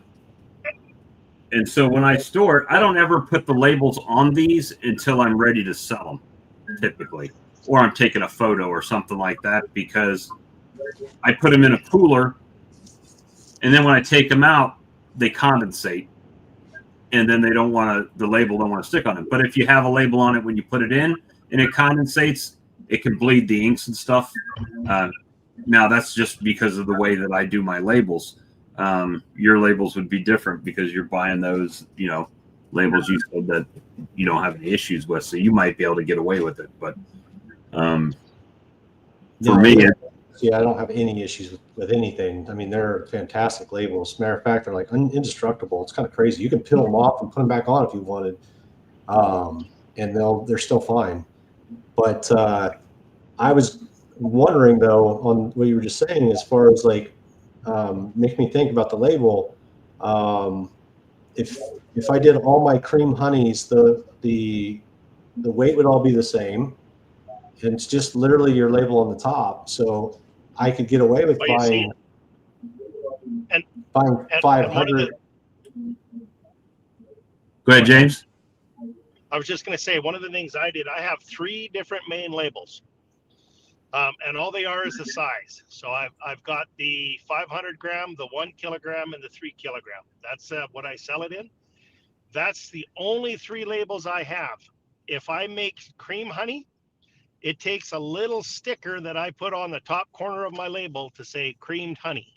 so when I store it, I don't ever put the labels on these until I'm ready to sell them, typically, or I'm taking a photo or something like that, because I put them in a cooler, and then when I take them out, they condensate, and then they don't want to. The label don't want to stick on it. But if you have a label on it when you put it in, and it condensates, it can bleed the inks and stuff. Now that's just because of the way that I do my labels. Your labels would be different because you're buying those, labels you said that you don't have any issues with, so you might be able to get away with it. But for me, yeah, I don't have any issues with anything. I mean, they're fantastic labels. Matter of fact, they're like indestructible. It's kind of crazy. You can peel them off and put them back on if you wanted, and they're still fine. But I was wondering though on what you were just saying as far as like make me think about the label. If I did all my cream honeys, the weight would all be the same. And it's just literally your label on the top. So I could get away with buying 500. Go ahead, James. I was just going to say, one of the things I did, I have 3 different main labels, and all they are is the size. So I've got the 500 gram, the 1 kilogram, and the 3 kilogram. That's what I sell it in. That's the only 3 labels I have. If I make cream honey, it takes a little sticker that I put on the top corner of my label to say creamed honey.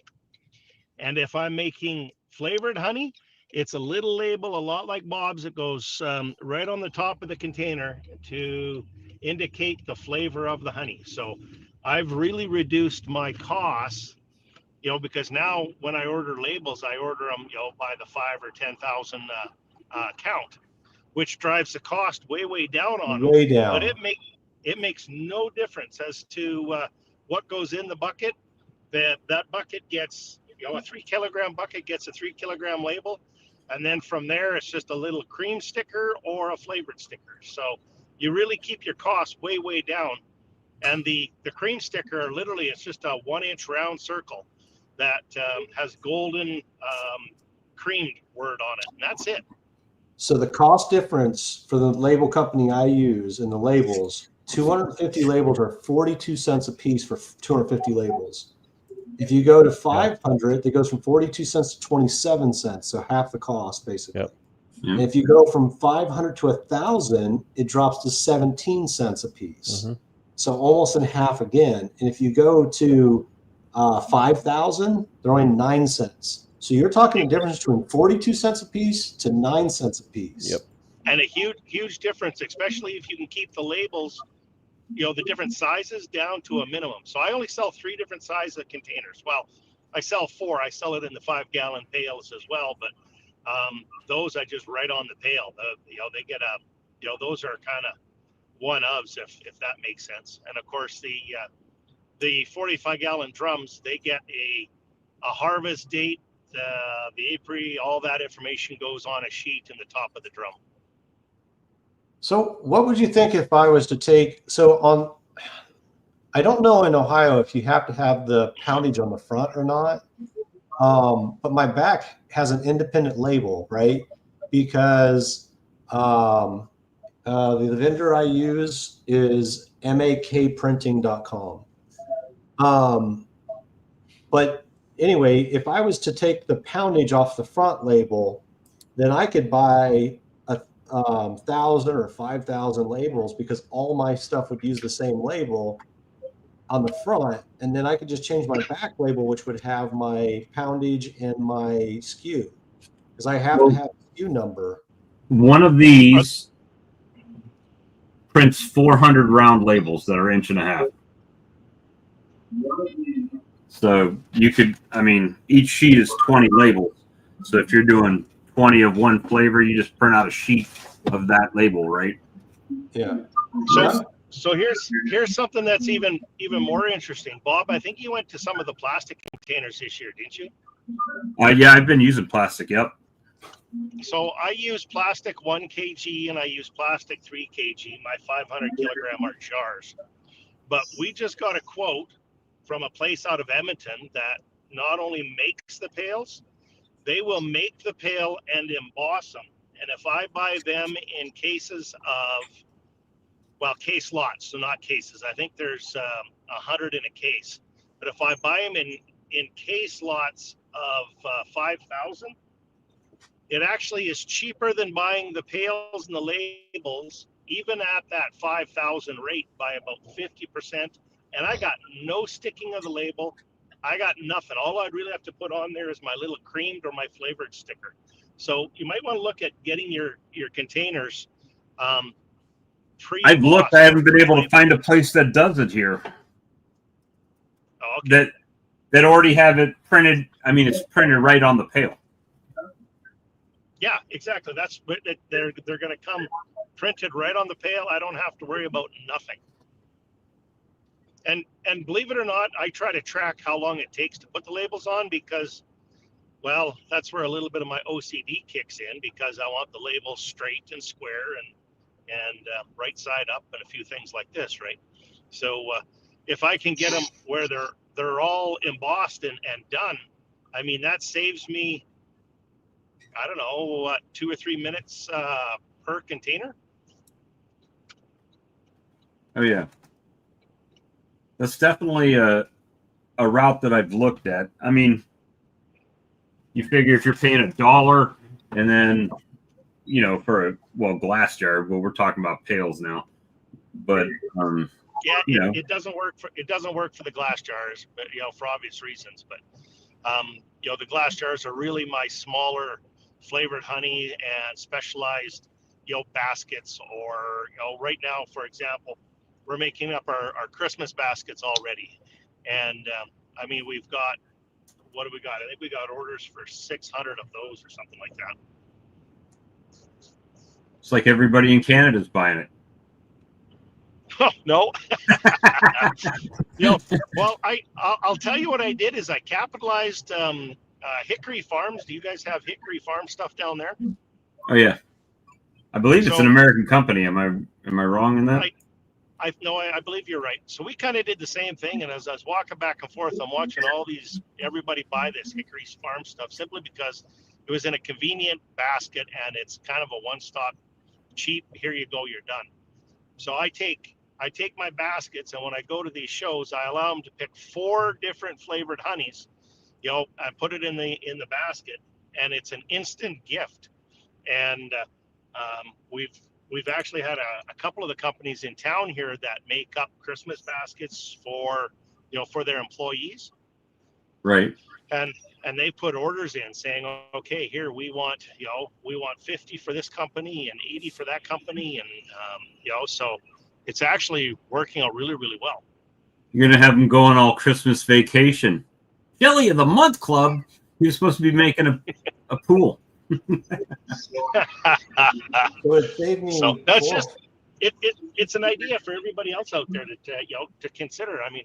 And if I'm making flavored honey, it's a little label, a lot like Bob's. It goes right on the top of the container to indicate the flavor of the honey. So I've really reduced my costs, because now when I order labels, I order them, by the 5 or 10,000 count, which drives the cost way down on them. Way down. But it makes no difference as to what goes in the bucket. That bucket gets, a 3 kilogram bucket gets a 3 kilogram label. And then from there, it's just a little cream sticker or a flavored sticker. So you really keep your costs way down. And the cream sticker, literally, it's just a 1-inch round circle that has golden creamed word on it. And that's it. So the cost difference for the label company I use and the labels, 250 labels are 42 cents a piece for 250 labels. If you go to 500, it goes from 42 cents to 27 cents, so half the cost basically. Yep. And if you go from 500 to 1,000, it drops to 17 cents a piece. Mm-hmm. So almost in half again. And if you go to 5,000, they're only 9 cents. So you're talking the difference between 42 cents a piece to 9 cents a piece. Yep. And a huge difference, especially if you can keep the labels, the different sizes down to a minimum. So I only sell 3 different sizes of containers. Well, I sell 4. I sell it in the 5-gallon pails as well, but those I just write on the pail. They get those are kind of one-ofs, if that makes sense. And of course, the 45-gallon drums, they get a harvest date, the apiary, all that information goes on a sheet in the top of the drum. So what would you think if I was to take, I don't know in Ohio if you have to have the poundage on the front or not. But my back has an independent label, right? Because the vendor I use is makprinting.com. But anyway, if I was to take the poundage off the front label, then I could buy 1,000 or 5,000 labels because all my stuff would use the same label on the front, and then I could just change my back label, which would have my poundage and my SKU, because I have to have a SKU number. One of these prints 400 round labels that are 1.5 inches. So you could, I mean, each sheet is 20 labels. So if you're doing 20 of one flavor, you just print out a sheet of that label, right? Yeah. So here's something that's even more interesting. Bob, I think you went to some of the plastic containers this year, didn't you? Yeah, I've been using plastic. Yep. So I use plastic 1 kg and I use plastic 3 kg, my 500 kilogram art jars. But we just got a quote from a place out of Edmonton that not only makes the pails, they will make the pail and emboss them. And if I buy them in cases of, well, case lots, so not cases. I think there's 100 in a case. But if I buy them in case lots of 5,000, it actually is cheaper than buying the pails and the labels, even at that 5,000 rate, by about 50%. And I got no sticking of the label. I got nothing. All I'd really have to put on there is my little creamed or my flavored sticker. So you might want to look at getting your containers I've looked. I haven't been able to find a place that does it here. Oh, okay. That already have it printed. I mean, it's printed right on the pail. Yeah, exactly. That's what they're going to come printed right on the pail. I don't have to worry about nothing. And believe it or not, I try to track how long it takes to put the labels on because, well, that's where a little bit of my OCD kicks in because I want the labels straight and square and right side up and a few things like this, right? So if I can get them where they're all embossed and done, I mean, that saves me, I don't know, 2 or 3 minutes per container. Oh yeah, that's definitely a route that I've looked at. I mean, you figure if you're paying $1 and then, for a glass jar, well, we're talking about pails now, but yeah, it doesn't work for the glass jars, but for obvious reasons. But the glass jars are really my smaller flavored honey and specialized baskets, or right now, for example, we're making up our Christmas baskets already, and I mean, we've got, what do we got? I think we got orders for 600 of those or something like that. It's like everybody in Canada is buying it. Oh, no. Well, I'll tell you what I did is I capitalized Hickory Farms. Do you guys have Hickory Farm stuff down there? Oh yeah, I believe it's an American company. Am I wrong in that? I believe you're right. So we kind of did the same thing, and as I was walking back and forth, I'm watching everybody buy this Hickory Farm stuff simply because it was in a convenient basket and it's kind of a one-stop cheap. Here you go, you're done. So I take my baskets, and when I go to these shows, I allow them to pick 4 different flavored honeys. I put it in the basket, and it's an instant gift. And we've actually had a couple of the companies in town here that make up Christmas baskets for their employees. Right. And they put orders in saying, okay, here we want 50 for this company and 80 for that company, and so it's actually working out really, really well. You're gonna have them going all Christmas vacation. Jelly of the Month Club. You're supposed to be making a pool. So that's just it's an idea for everybody else out there to consider. I mean,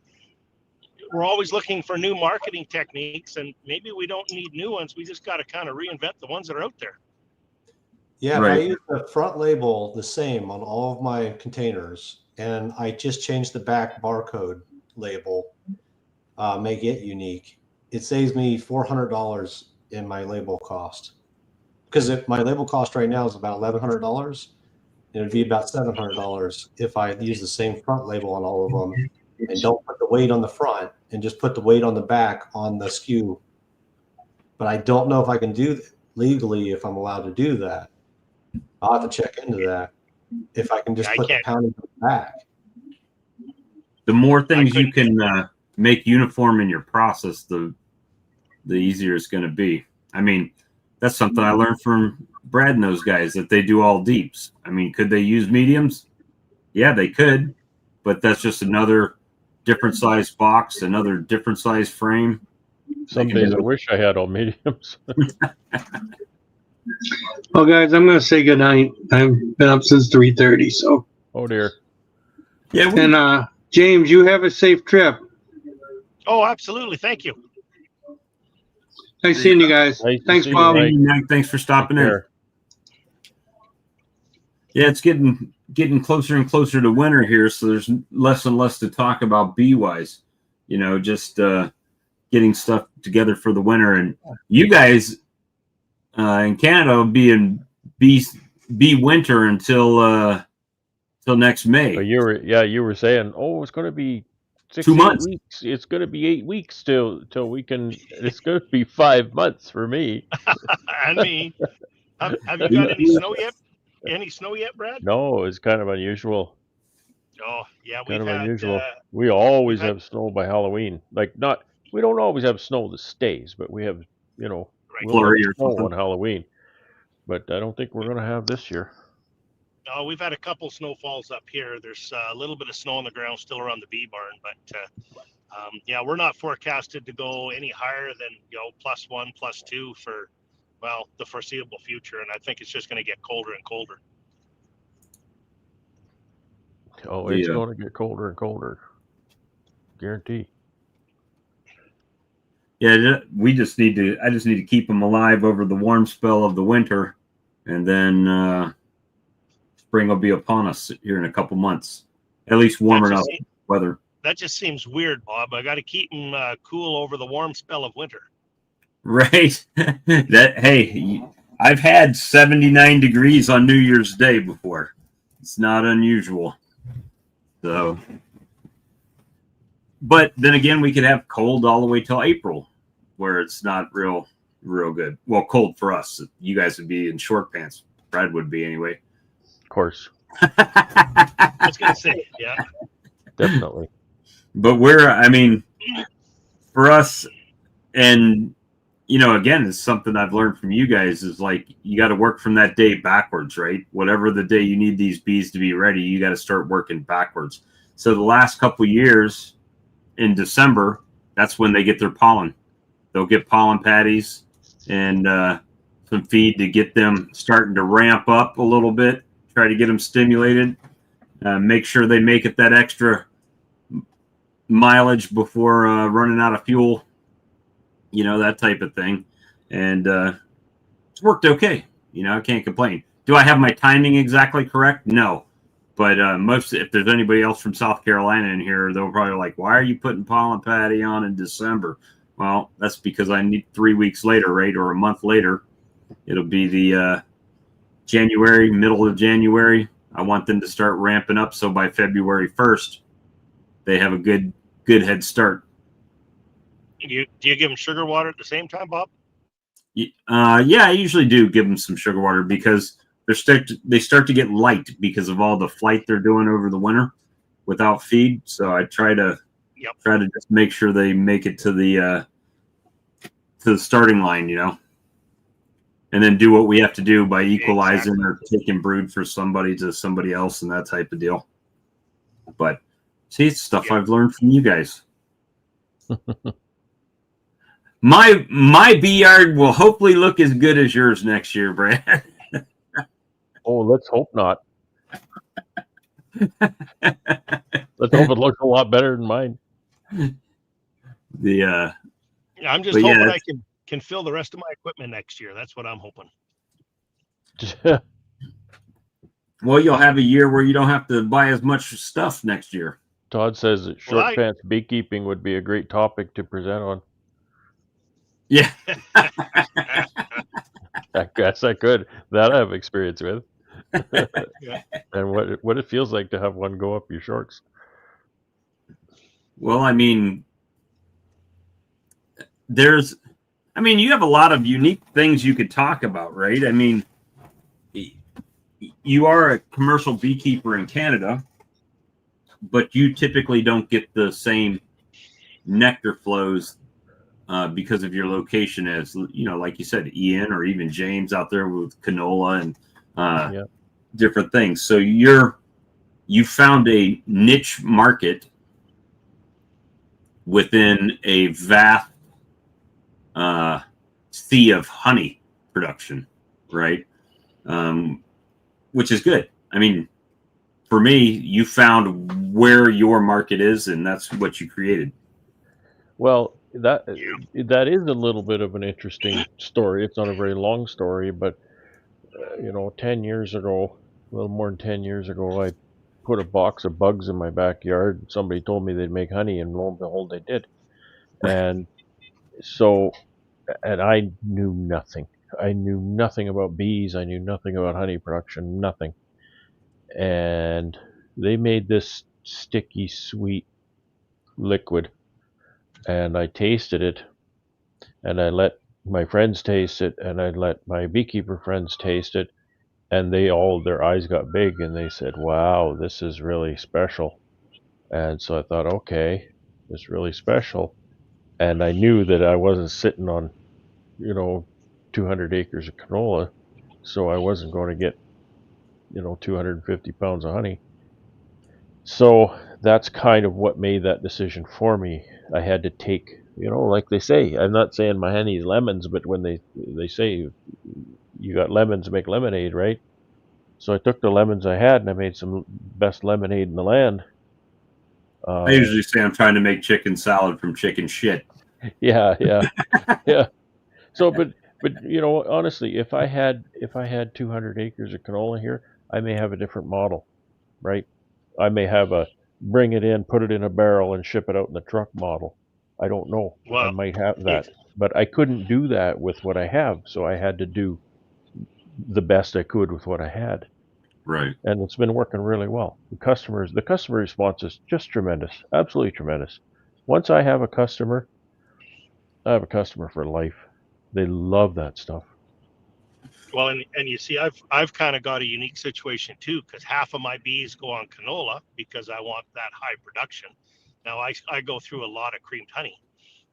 we're always looking for new marketing techniques, and maybe we don't need new ones. We just got to kind of reinvent the ones that are out there. Yeah, if I Right. use the front label the same on all of my containers, and I just change the back barcode label, make it unique, it saves me $400 in my label cost. Because my label cost right now is about $1,100, and it'd be about $700 if I use the same front label on all of them, and don't put the weight on the front and just put the weight on the back on the SKU. But I don't know if I can do that legally, if I'm allowed to do that. I'll have to check into that. If I can Yeah, just I put the can't. poundage on the back. The more I things you couldn't. can make uniform in your process, the easier it's going to be. I mean, that's something I learned from Brad and those guys, that they do all deeps. I mean, could they use mediums? Yeah, they could, but that's just another different size box, another different size frame. Some days I wish I had all mediums. Well, guys, I'm going to say goodnight. I've been up since 3:30. So, Oh dear. Yeah, and James, you have a safe trip. Oh, absolutely. Thank you. Nice seeing you guys. Nice to Thanks, see you, Bob. Mike. thanks for Take stopping in. care. Yeah, it's getting closer and closer to winter here, so there's less and less to talk about bee wise. You know, just getting stuff together for the winter. And you guys in Canada will be in bee winter until next May. But you were saying, oh, it's going to be 2 months. 8 weeks. It's going to be 8 weeks till we can. It's going to be 5 months for me. And me. Have you got any snow yet? Any snow yet, Brad? No, it's kind of unusual. Oh, yeah, Kind we've of had. unusual. We always had- have snow by Halloween. We don't always have snow that stays, but we have, Right. we'll have Flurry or snow something. on Halloween. But I don't think we're going to have this year. No, we've had a couple snowfalls up here. There's a little bit of snow on the ground still around the bee barn, but yeah, we're not forecasted to go any higher than +1, +2 for the foreseeable future, and I think it's just going to get colder and colder. Oh, it's going to get colder and colder. Guarantee. Yeah, I just need to keep them alive over the warm spell of the winter, and then spring will be upon us here in a couple months. At least warm enough weather. That just seems weird, Bob. I got to keep them cool over the warm spell of winter. Right. Hey, I've had 79 degrees on New Year's Day before. It's not unusual. So, but then again, we could have cold all the way till April, where it's not real good. Well, cold for us. You guys would be in short pants. Brad would be anyway. Of course. I was going to say, yeah. Definitely. But for us, and again, it's something I've learned from you guys, is like, you got to work from that day backwards, right? Whatever the day you need these bees to be ready, you got to start working backwards. So the last couple of years in December, that's when they get their pollen. They'll get pollen patties and some feed to get them starting to ramp up a little bit, try to get them stimulated, make sure they make it that extra mileage before running out of fuel, that type of thing. And it's worked okay. I can't complain. Do I have my timing exactly correct? No. But if there's anybody else from South Carolina in here, they'll probably like, why are you putting pollen patty on in December? Well, that's because I need 3 weeks later, right? Or a month later. It'll be the middle of January. I want them to start ramping up, so by February 1st, they have a good head start. Do you give them sugar water at the same time, Bob? Yeah, I usually do give them some sugar water because they start to get light because of all the flight they're doing over the winter without feed. So I try to just make sure they make it to the starting line, and then do what we have to do by equalizing or taking brood for somebody to somebody else and that type of deal. But see, it's stuff I've learned from you guys. My bee yard will hopefully look as good as yours next year, Brad. Oh, let's hope not. Let's hope it looks a lot better than mine. I'm just hoping I can fill the rest of my equipment next year. That's what I'm hoping. Well, you'll have a year where you don't have to buy as much stuff next year. Todd says that Well, short pants beekeeping would be a great topic to present on. Yeah. I guess I could. That I have experience with. Yeah. And what it feels like to have one go up your shorts. Well, I mean, you have a lot of unique things you could talk about, right? I mean, you are a commercial beekeeper in Canada, but you typically don't get the same nectar flows because of your location as, like you said, Ian or even James out there with canola and different things. So you found a niche market within a vast sea of honey production, right? Which is good. I mean, for me, you found where your market is, and that's what you created. Well, that is a little bit of an interesting story. It's not a very long story, but 10 years ago, a little more than 10 years ago, I put a box of bugs in my backyard. Somebody told me they'd make honey, and lo and behold, they did. And so, and I knew nothing. I knew nothing about bees. I knew nothing about honey production, nothing. And they made this sticky, sweet liquid, and I tasted it, and I let my friends taste it, and I let my beekeeper friends taste it, and their eyes got big, and they said, "Wow, this is really special." And so I thought, okay, it's really special. And I knew that I wasn't sitting on, 200 acres of canola, so I wasn't going to get, 250 pounds of honey. So that's kind of what made that decision for me. I had to take, like they say, I'm not saying my honey is lemons, but when they say you got lemons, make lemonade, right? So I took the lemons I had and I made some best lemonade in the land. I usually say I'm trying to make chicken salad from chicken shit. Yeah. So, but honestly, if I had 200 acres of canola here, I may have a different model, right? I may have a bring it in, put it in a barrel, and ship it out in the truck model. I don't know. I Well, might have that, but I couldn't do that with what I have, so I had to do the best I could with what I had. Right. And it's been working really well. The customer response is just tremendous, absolutely tremendous. Once I have a customer, I have a customer for life. They love that stuff. well, and you see, I've kind of got a unique situation too, because half of my bees go on canola because I want that high production. Now I go through a lot of creamed honey,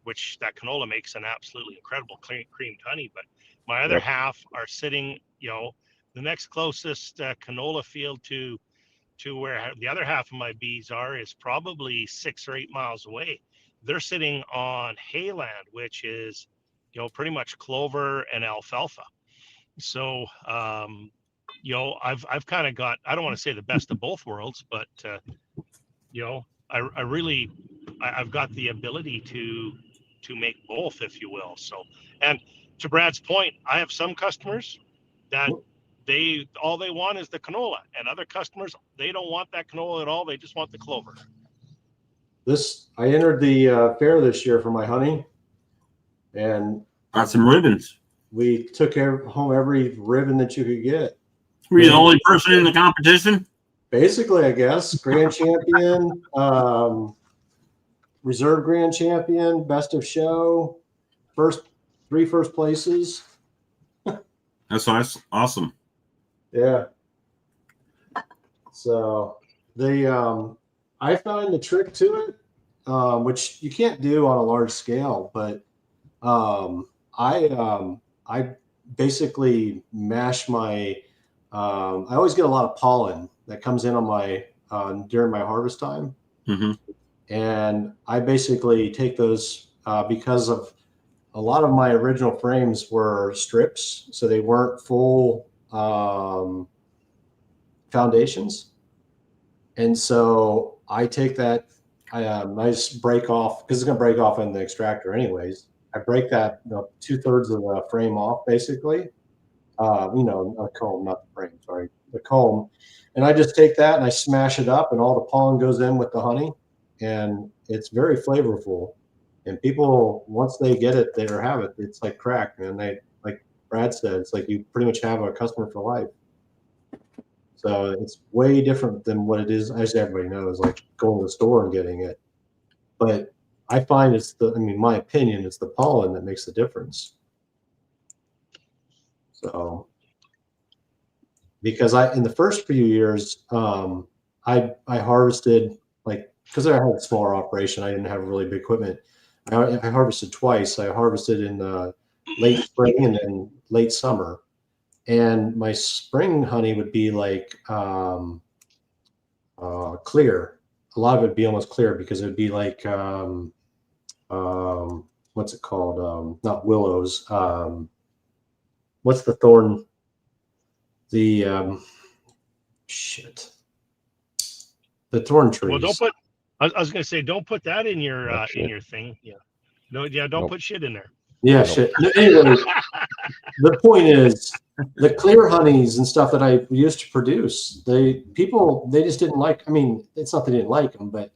which that canola makes an absolutely incredible creamed honey. But my other half are sitting, the next closest canola field to where the other half of my bees are is probably 6 or 8 miles away. They're sitting on hayland, which is, pretty much clover and alfalfa. So, I've kind of got, I don't want to say the best of both worlds, but, I really, I've got the ability to make both, if you will. So, and to Brad's point, I have some customers that all they want is the canola, and other customers, they don't want that canola at all. They just want the clover. I entered the fair this year for my honey, and got some ribbons. We took home every ribbon that you could get. Were you the only person in the competition? Basically, I guess. Grand champion, reserve grand champion, best of show, three first places. That's awesome. Yeah. So I find the trick to it, which you can't do on a large scale, but I basically mash my. I always get a lot of pollen that comes in on my during my harvest time, and I basically take those because of a lot of my original frames were strips, so they weren't full foundations, and so I take that. I just break off because it's going to break off in the extractor anyways. I break that 2/3 of the frame off basically, Not a comb, not the frame, sorry, the comb. And I just take that and I smash it up, and all the pollen goes in with the honey, and it's very flavorful. And people, once they get it, they have it. It's like crack, man. They, like Brad said, it's like you pretty much have a customer for life. So it's way different than what it is, as everybody knows, like going to the store and getting it. But I find my opinion, it's the pollen that makes the difference. So, because in the first few years, I harvested, like, because I had a smaller operation, I didn't have really big equipment. I harvested twice. I harvested in late spring and then late summer. And my spring honey would be like clear. A lot of it would be almost clear because it would be like what's it called? Not willows. What's the thorn? The the thorn trees. Well, don't put. I was going to say, don't put that in your thing. Yeah. No. Yeah. Don't put shit in there. Yeah, shit. Anyway, the point is, the clear honeys and stuff that I used to produce, they just didn't like. I mean, it's not they didn't like them, but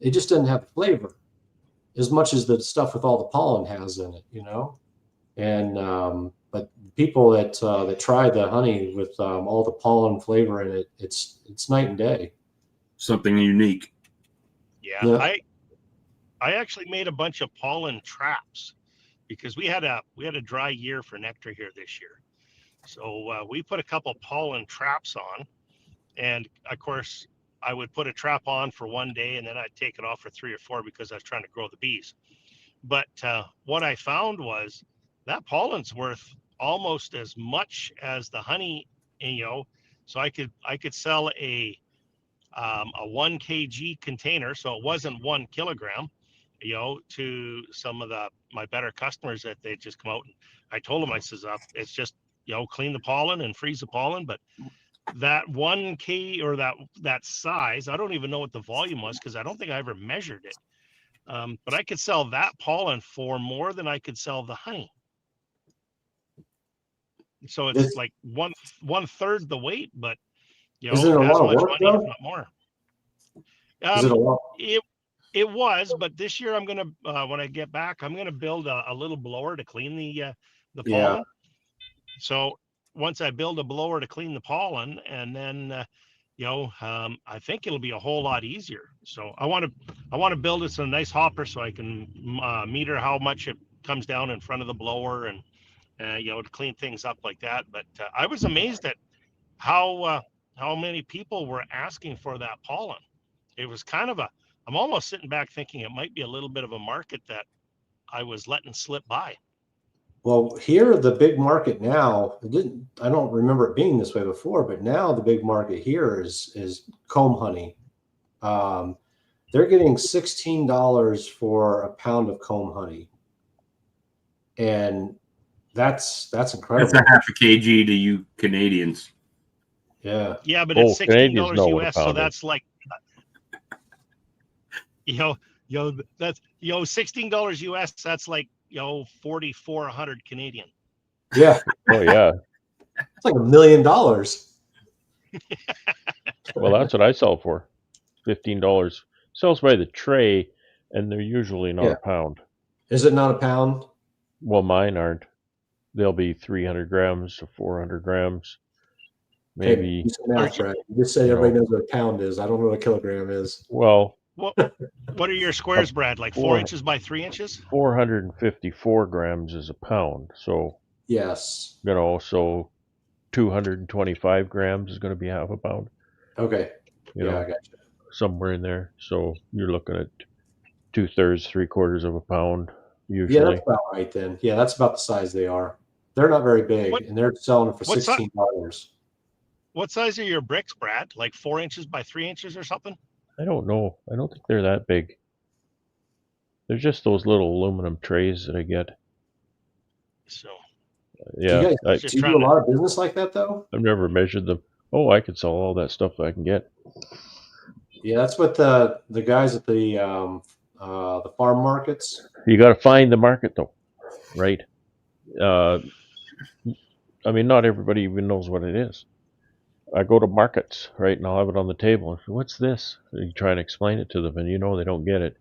they just didn't have the flavor as much as the stuff with all the pollen has in it, And but people that try the honey with all the pollen flavor in it, it's night and day. Something unique. Yeah. I actually made a bunch of pollen traps because we had a dry year for nectar here this year. So we put a couple pollen traps on, and of course I would put a trap on for one day and then I'd take it off for 3 or 4 because I was trying to grow the bees. But what I found was that pollen's worth almost as much as the honey, so I could sell a 1 kg container, so it wasn't 1 kilogram, to some of my better customers that they just come out. And I told them, I says, it's just, clean the pollen and freeze the pollen. But that 1 K or that size, I don't even know what the volume was because I don't think I ever measured it. But I could sell that pollen for more than I could sell the honey. So it's like one third the weight, but is it a as lot much of work, money, though? if not more. Is it a lot? It was, but this year I'm gonna when I get back, I'm gonna build a little blower to clean the pollen. So once I build a blower to clean the pollen, and then I think it'll be a whole lot easier. So I want to build it some nice hopper so I can meter how much it comes down in front of the blower and to clean things up like that. But I was amazed at how many people were asking for that pollen. It was kind of I'm almost sitting back thinking it might be a little bit of a market that I was letting slip by. Well, here the big market now, I don't remember it being this way before, but now the big market here is comb honey. They're getting $16 for a pound of comb honey, and that's incredible. That's a half a kg to you Canadians. Yeah. Yeah, but it's $16 US, so that's like that's $16 US, that's like 4,400 Canadian. Yeah. Oh yeah. It's like $1 million. Well, that's what I sell for. $15. Sells by the tray, and they're usually not a pound. Is it not a pound? Well, mine aren't. They'll be 300 grams to 400 grams. Maybe. Okay, math, right? You just said everybody knows what a pound is. I don't know what a kilogram is. Well, what are your squares, Brad? Like 4 inches by 3 inches? 454 grams is a pound. So yes, so 225 grams is going to be half a pound. Okay. I got you. Somewhere in there. So you're looking at 2/3, 3/4 of a pound usually. Yeah, that's about right then. Yeah, that's about the size they are. They're not very big, and they're selling it for $16. What size are your bricks, Brad? Like 4 inches by 3 inches or something? I don't know. I don't think they're that big. They're just those little aluminum trays that I get. So, yeah. Do you do a lot of business like that, though? I've never measured them. Oh, I could sell all that stuff I can get. Yeah, that's what the guys at the farm markets. You got to find the market, though, right? I mean, not everybody even knows what it is. I go to markets, right, and I'll have it on the table. And say, what's this? And you try and explain it to them, and they don't get it.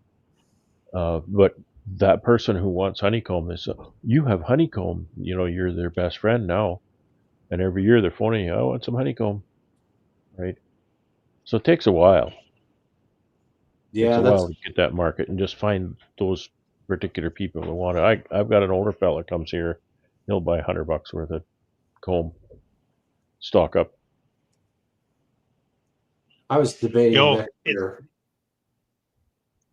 But that person who wants honeycomb is, you have honeycomb. You're their best friend now. And every year they're phoning you, I want some honeycomb, right? So it takes a while. Yeah, Takes a while to get that market and just find those particular people who want it. I've got an older fella comes here, he'll buy $100 worth of comb, stock up. I was debating Yo, next year.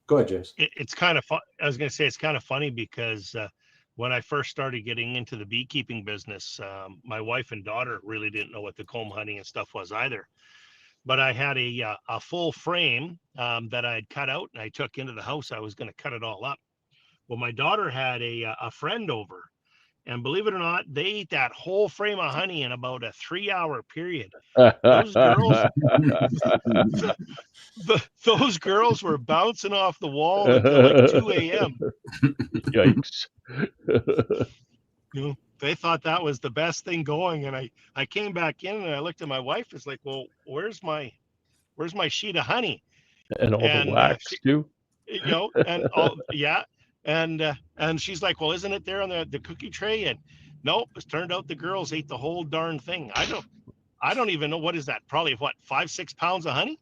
Go ahead, James. It's kind of fun. I was going to say it's kind of funny because when I first started getting into the beekeeping business, my wife and daughter really didn't know what the comb honey and stuff was either. But I had a full frame that I had cut out and I took into the house. I was going to cut it all up. Well, my daughter had a friend over, and believe it or not, they ate that whole frame of honey in about a 3-hour period. Those girls, those girls were bouncing off the wall until like 2 a.m. Yikes. They thought that was the best thing going. And I came back in and I looked at my wife. It's like, well, where's my sheet of honey? And all the wax too. And all, yeah. And she's like, well, isn't it there on the cookie tray? And nope, it turned out the girls ate the whole darn thing. I don't even know, what is that? Probably 5-6 pounds of honey?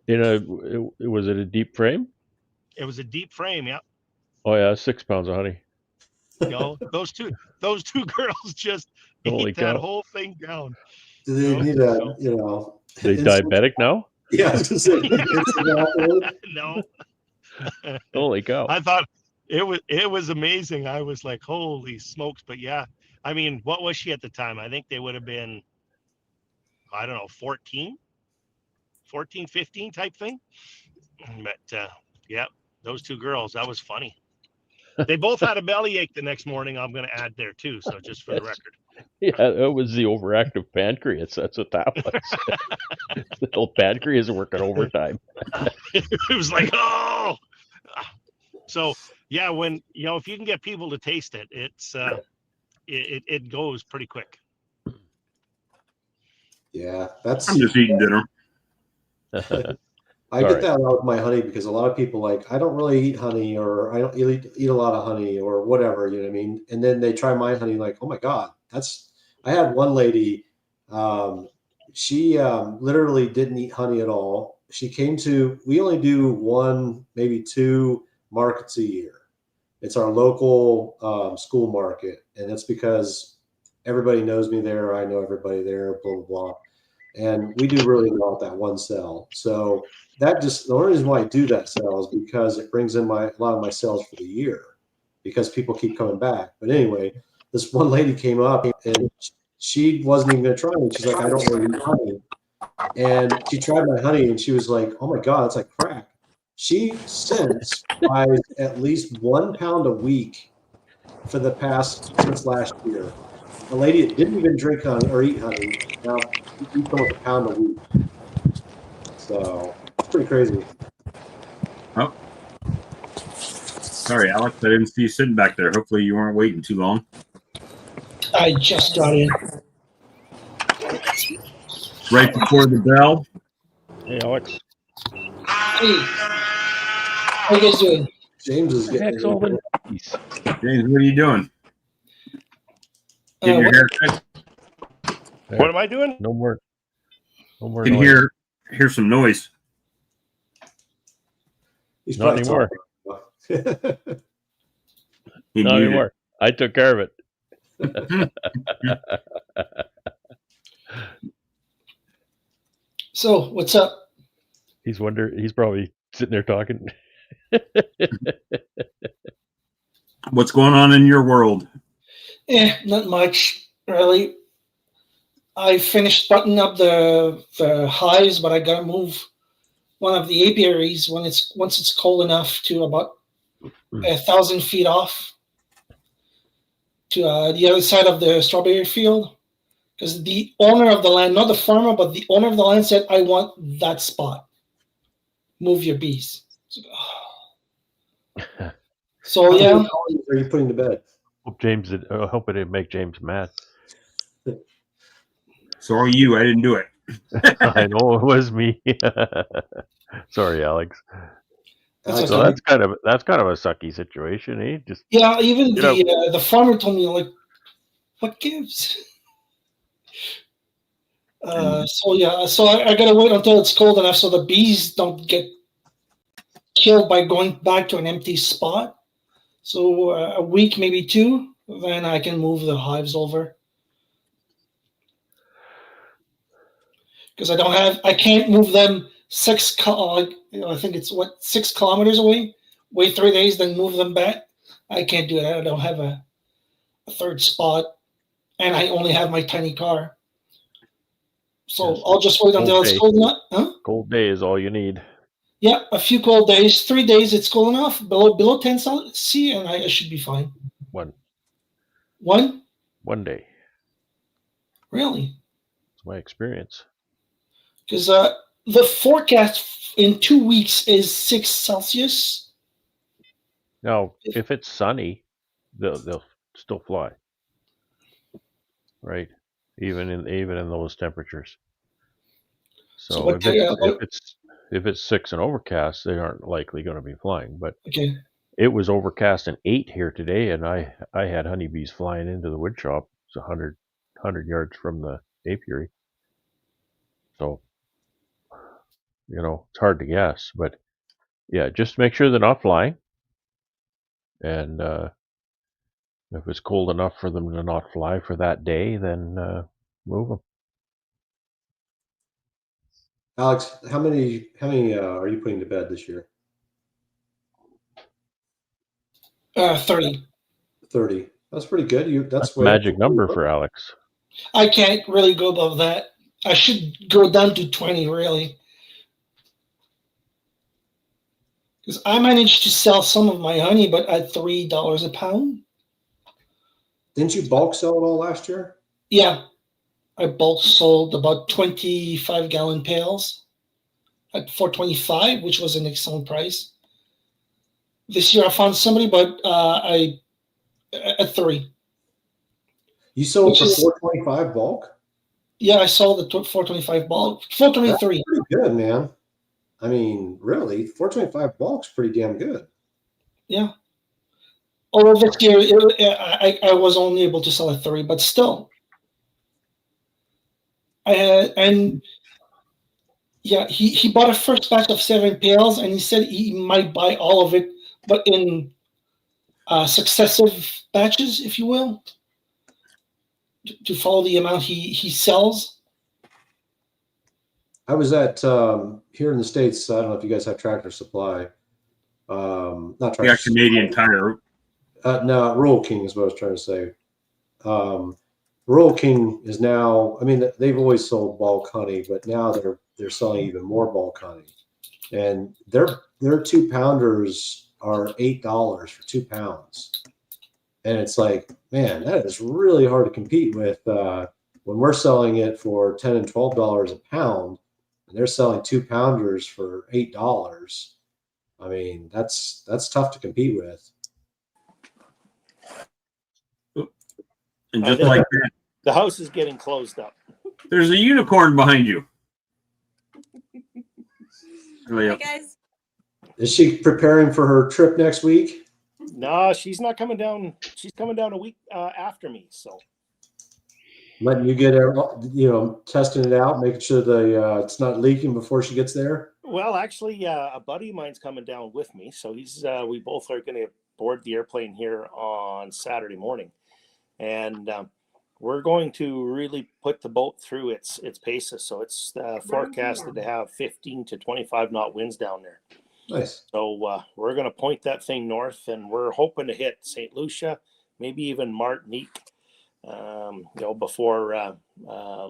Was it a deep frame? It was a deep frame, yeah. Oh yeah, 6 pounds of honey. Those two girls just Holy ate that cow. whole thing down. Do they need a, They diabetic now? Yeah, I was gonna say, No. Holy cow. I thought it was amazing. I was like, holy smokes. But yeah, I mean, what was she at the time? I think they would have been, I don't know, 14, 15 type thing. But yeah, those two girls, that was funny. They both had a bellyache the next morning. I'm going to add there too. So just for the record. Yeah, that was the overactive pancreas. That's what that was. The old pancreas working overtime. It was like, oh. So yeah, when if you can get people to taste it, it goes pretty quick. Yeah, I'm just eating dinner. I get that a lot with my honey because a lot of people I don't really eat honey, or I don't eat a lot of honey, or whatever, you know what I mean? And then they try my honey like, oh my God, I had one lady, she literally didn't eat honey at all. She came we only do 1, maybe 2 markets a year. It's our local school market. And that's because everybody knows me there. I know everybody there, blah, blah, blah. And we do really well at that one sale. So the only reason why I do that sale is because it brings in a lot of my sales for the year, because people keep coming back. But anyway, this one lady came up and she wasn't even going to try it. She's like, I don't really eat honey. And she tried my honey and she was like, oh my God, it's like crack. She since buys at least 1 pound a week since last year. A lady that didn't even drink honey or eat honey, now eats almost 1 pound a week. So it's pretty crazy. Oh, sorry, Alex. I didn't see you sitting back there. Hopefully you weren't waiting too long. I just got in. Right before the bell. Hey, Alex. Hey, how you guys doing? James is getting all the James, what are you doing? Getting your haircut? What am I doing? No more. Can noise. hear some noise. He's Not anymore. Not anymore. I took care of it. So, what's up? He's probably sitting there talking. What's going on in your world? Not much, really. I finished buttoning up the hives, but I gotta move one of the apiaries once it's cold enough to about 1,000 feet off to the other side of the strawberry field, because the owner of the land, not the farmer, but the owner of the land said, I want that spot. Move your bees. So yeah. How many are you putting to bed? I hope it didn't make James mad. So are you. I didn't do it. I know it was me. Sorry, Alex. Alex, So have that's kind of a sucky situation, eh? Just Yeah, even you know, the farmer told me, like, what gives? So I gotta wait until it's cold enough so the bees don't get killed by going back to an empty spot. So a week, maybe two, then I can move the hives over. Because I can't move them I think it's 6 kilometers away. Wait 3 days, then move them back. I can't do that. I don't have a third spot, and I only have my tiny car. So Yes. I'll just wait until it's cold enough. Huh? Cold day is all you need. Yeah, a few cold days. 3 days, it's cold enough. Below 10 C, and I should be fine. One day. Really? It's my experience. Because the forecast in 2 weeks is 6 Celsius. Now, if it's sunny, they'll still fly, right? Even in those temperatures. So if it's 6 and overcast, they aren't likely going to be flying. But Okay. it was overcast and 8 here today, and I had honeybees flying into the wood shop. It's 100 yards from the apiary. So it's hard to guess, but yeah, just make sure they're not flying. And if it's cold enough for them to not fly for that day, then move them. Alex, how many are you putting to bed this year? 30. 30. That's pretty good. That's a magic number for Alex. I can't really go above that. I should go down to 20, really. Because I managed to sell some of my honey, but at $3 a pound. Didn't you bulk sell it all last year? Yeah. I bulk sold about 25-gallon pails at $4.25, which was an excellent price. This year I found somebody, but at 3. You sold for $4.25 bulk? Yeah, I sold the $4.25 bulk. $4.23. That's pretty good, man. I mean, really, $4.25 bulk's pretty damn good. Yeah. Over this year, I was only able to sell at 3, but still. And yeah, he bought a first batch of 7 pails, and he said he might buy all of it, but in successive batches, if you will, to follow the amount he sells. I was at here in the States. I don't know if you guys have Tractor Supply. Not Tractor Yeah, Canadian Tire. No, Rural King is what I was trying to say. Rural King is now. I mean, they've always sold bulk honey, but now they're selling even more bulk honey, and their 2-pounders are $8 for 2 pounds, and it's like, man, that is really hard to compete with when we're selling it for $10 and $12 a pound, and they're selling 2-pounders for $8. I mean, that's tough to compete with. And just like that, the house is getting closed up. There's a unicorn behind you. Hey guys. Is she preparing for her trip next week? No, she's not coming down. She's coming down a week after me. So letting you get testing it out, making sure it's not leaking before she gets there. Well, actually, a buddy of mine's coming down with me, so we both are going to board the airplane here on Saturday morning, and we're going to really put the boat through its paces. So it's forecasted to have 15 to 25 knot winds down there. Nice. So we're going to point that thing north, and we're hoping to hit St. Lucia, maybe even Martinique, before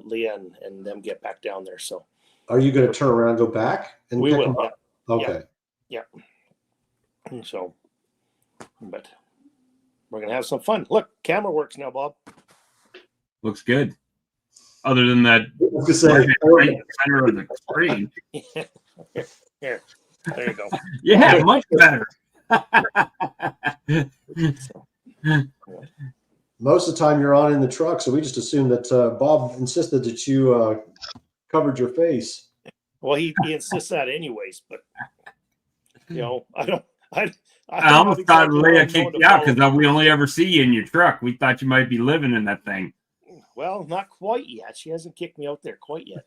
Leah and them get back down there. So, are you going to turn around and go back? And we will. Yeah. Okay. Yeah. So, but we're going to have some fun. Look, camera works now, Bob. Looks good. Other than that, center of the screen. Here, there you go. Yeah, much better. most of the time you're on in the truck, so we just assumed that Bob insisted that you covered your face. Well, he insists that anyways, but I almost thought Leah kicked you out because we only ever see you in your truck. We thought you might be living in that thing. Well, not quite yet. She hasn't kicked me out there quite yet.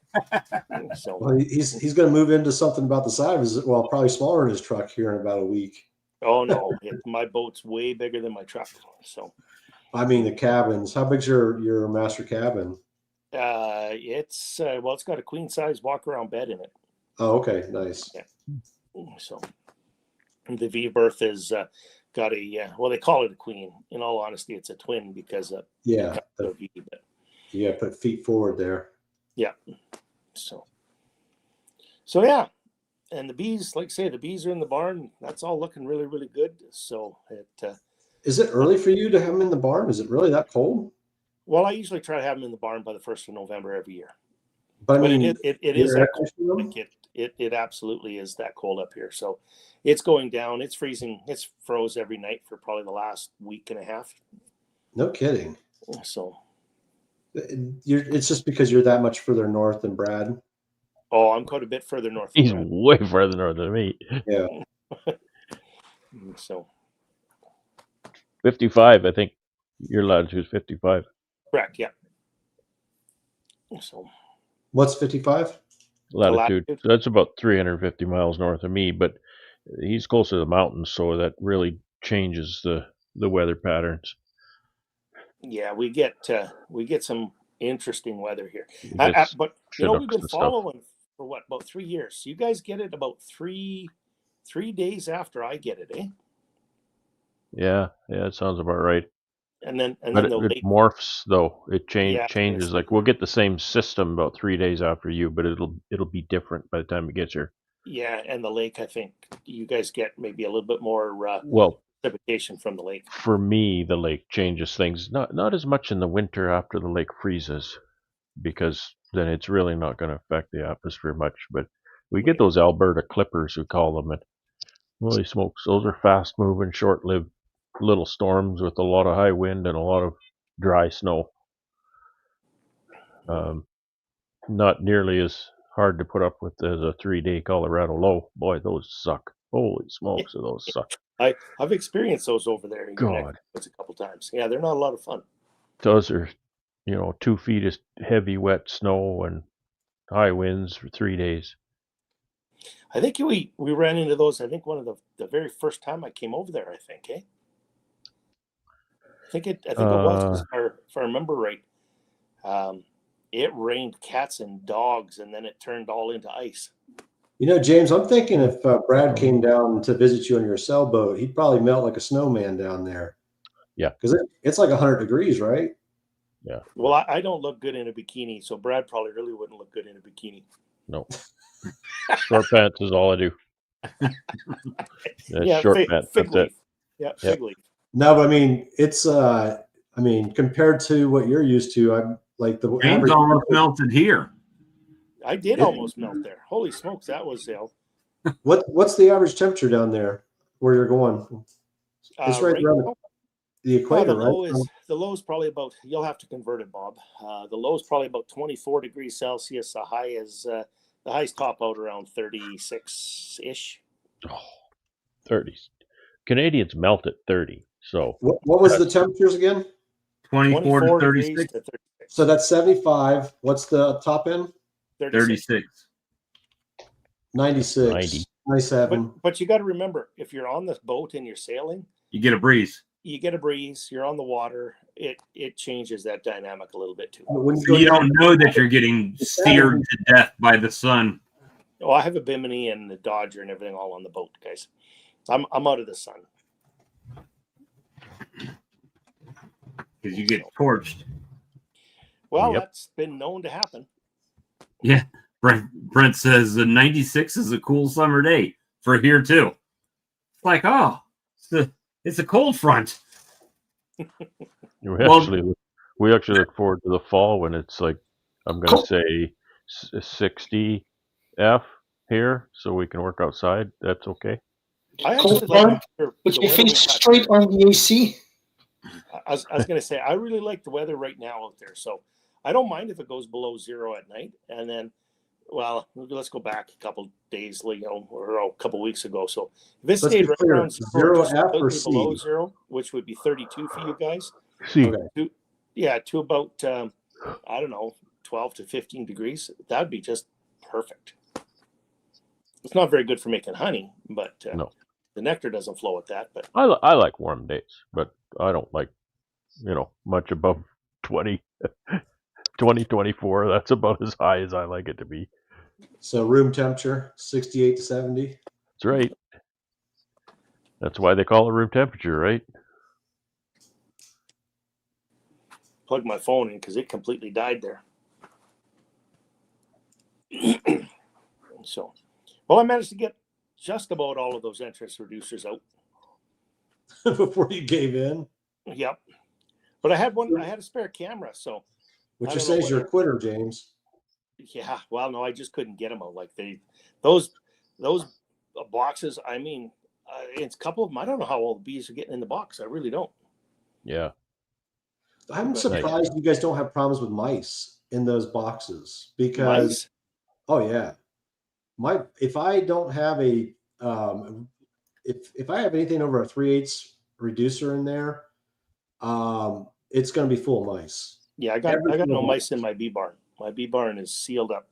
So well, he's going to move into something about the size of probably smaller in his truck here in about a week. Oh no, my boat's way bigger than my truck. So I mean the cabins. How big's your master cabin? It's got a queen size walk around bed in it. Oh, okay, nice. Yeah. So the V berth is got a they call it a queen. In all honesty, it's a twin because you put feet forward there. Yeah. So yeah, and the bees, like I say, the bees are in the barn. That's all looking really, really good. So is it early for you to have them in the barn? Is it really that cold? Well, I usually try to have them in the barn by the 1st of November every year. But I mean, it is that cold. Like it absolutely is that cold up here. So it's going down. It's freezing. It's froze every night for probably the last week and a half. No kidding. So it's just because you're that much further north than Brad. Oh, I'm quite a bit further north. He's way further north than me. Yeah. So 55, I think your latitude is 55. Correct, yeah. So what's 55? Latitude. So that's about 350 miles north of me, but he's close to the mountains, so that really changes the weather patterns. Yeah, we get some interesting weather here. But we've been following for about 3 years. You guys get it about three days after I get it, eh? Yeah, it sounds about right. And then it morphs though. It changes. Like we'll get the same system about 3 days after you, but it'll be different by the time it gets here. Yeah, and the lake, I think you guys get maybe a little bit more precipitation from the lake. For me, the lake changes things. Not as much in the winter after the lake freezes, because then it's really not going to affect the atmosphere much. But we get those Alberta clippers, we call them, and holy smokes, those are fast moving, short lived little storms with a lot of high wind and a lot of dry snow. Not nearly as hard to put up with as a 3-day Colorado low. Boy, those suck. Holy smokes, those suck. I've experienced those over there. God, a couple times. Yeah, they're not a lot of fun. Those are, 2 feet of heavy, wet snow and high winds for 3 days. I think we ran into those. I think one of the very first time I came over there. I think, eh? I think it was, if I remember right. It rained cats and dogs, and then it turned all into ice. James, I'm thinking if Brad came down to visit you on your sailboat, he'd probably melt like a snowman down there. Yeah, because it's like 100 degrees, right? Yeah. Well, I don't look good in a bikini, so Brad probably really wouldn't look good in a bikini. No. Short pants is all I do. Short pants. That's it. Yeah, fig leaf. No, but I mean, it's compared to what you're used to, I'm like the average almost melted here. I did almost melt there. Holy smokes, that was ill. What's the average temperature down there where you're going? It's right around the equator, right? The low is probably about, you'll have to convert it, Bob. The low is probably about 24 degrees Celsius. The highs top out around 36-ish. Oh, 30. Canadians melt at 30. So what was the temperatures again? 24 to 36. So that's 75. What's the top end? 36. 96. 90. 97. But you got to remember, if you're on this boat and you're sailing, you get a breeze. You're on the water. It changes that dynamic a little bit too. You don't know that you're getting seared to death by the sun. Oh, I have a Bimini and the Dodger and everything all on the boat, guys. I'm out of the sun. Because you get torched. Well, That's been known to happen. Yeah. Brent says 96 is a cool summer day for here too. It's like, it's a cold front. We actually look forward to the fall when it's like, I'm going to say 60 F here, so we can work outside. That's okay. Cold front, with your face straight on the AC. I was going to say, I really like the weather right now out there. So I don't mind if it goes below 0 at night. And then, well, let's go back a couple days, or a couple weeks ago. So if it stayed right around 0, just F or below C? 0, which would be 32 for you guys. See, Okay. To about, I don't know, 12 to 15 degrees. That would be just perfect. It's not very good for making honey, but no. the nectar doesn't flow at that. But I like warm days, but I don't like, much above 20, 24. That's about as high as I like it to be. So room temperature, 68 to 70. That's right. That's why they call it room temperature, right? plug my phone in because it completely died there. So, well, I managed to get just about all of those entrance reducers out Before you gave in. Yep. But I had a spare camera, so. Which just says you're a quitter, James. Yeah, well, no, I just couldn't get them out. Like those boxes. I mean, it's a couple of them. I don't know how all the bees are getting in the box. I really don't. Yeah. I'm surprised you guys don't have problems with mice in those boxes because. Mice? Oh yeah, if I don't have a if I have anything over a 3/8 reducer in there, it's going to be full of mice. Yeah, I got no mice in my bee barn. My bee barn is sealed up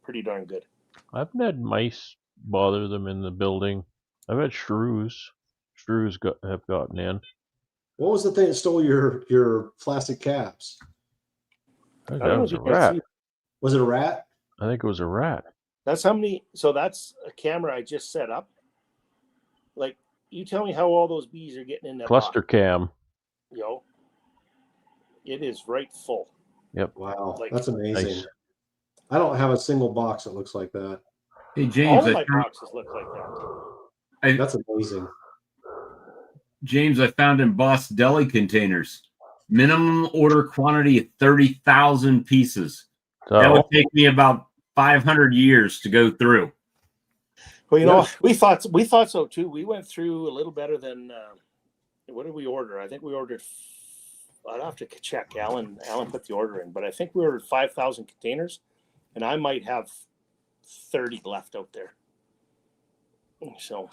pretty darn good. I haven't had mice bother them in the building. I've had shrews. Shrews have gotten in. What was the thing that stole your plastic caps? I think that was a rat. Was it a rat? I think it was a rat. That's how many. So that's a camera I just set up. Like, you tell me how all those bees are getting in that cluster box. cam. It is right full. Yep. Wow, that's amazing. Nice. I don't have a single box that looks like that. Hey James, all my boxes look like that. That's amazing. James, I found embossed deli containers. Minimum order quantity of 30,000 pieces. So, that would take me about 500 years to go through. Well, we thought so too. We went through a little better than. What did we order? I think we ordered. I'd have to check. Alan put the order in, but I think we ordered 5,000 containers, and I might have 30 left out there. So,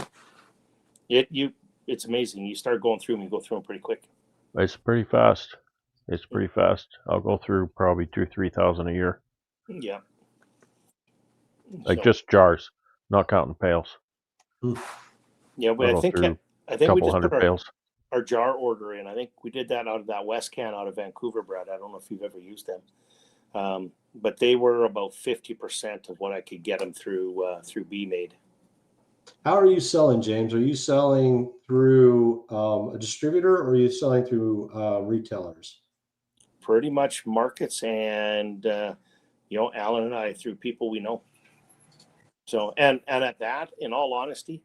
it's amazing. You start going through them, you go through them pretty quick. It's pretty fast. I'll go through probably 2,000-3,000 a year. Yeah. Like just jars, not counting pails. Yeah, but I think we just put our jar order in. I think we did that out of that West Can out of Vancouver, Brad. I don't know if you've ever used them, but they were about 50% of what I could get them through Bee Made. How are you selling, James? Are you selling through a distributor or are you selling through retailers? Pretty much markets and, Alan and I through people we know. So, and at that, in all honesty,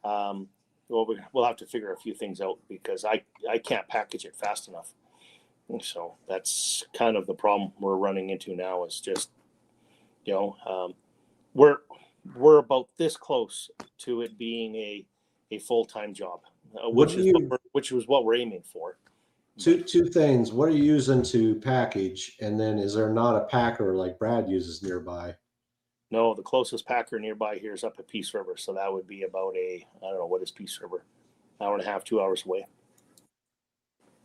we'll have to figure a few things out because I can't package it fast enough. So that's kind of the problem we're running into now is just, we're about this close to it being a full-time job, which was what we're aiming for. Two things. What are you using to package? And then is there not a packer like Brad uses nearby? No, the closest packer nearby here is up at Peace River. So that would be about I don't know, what is Peace River? Hour and a half, 2 hours away.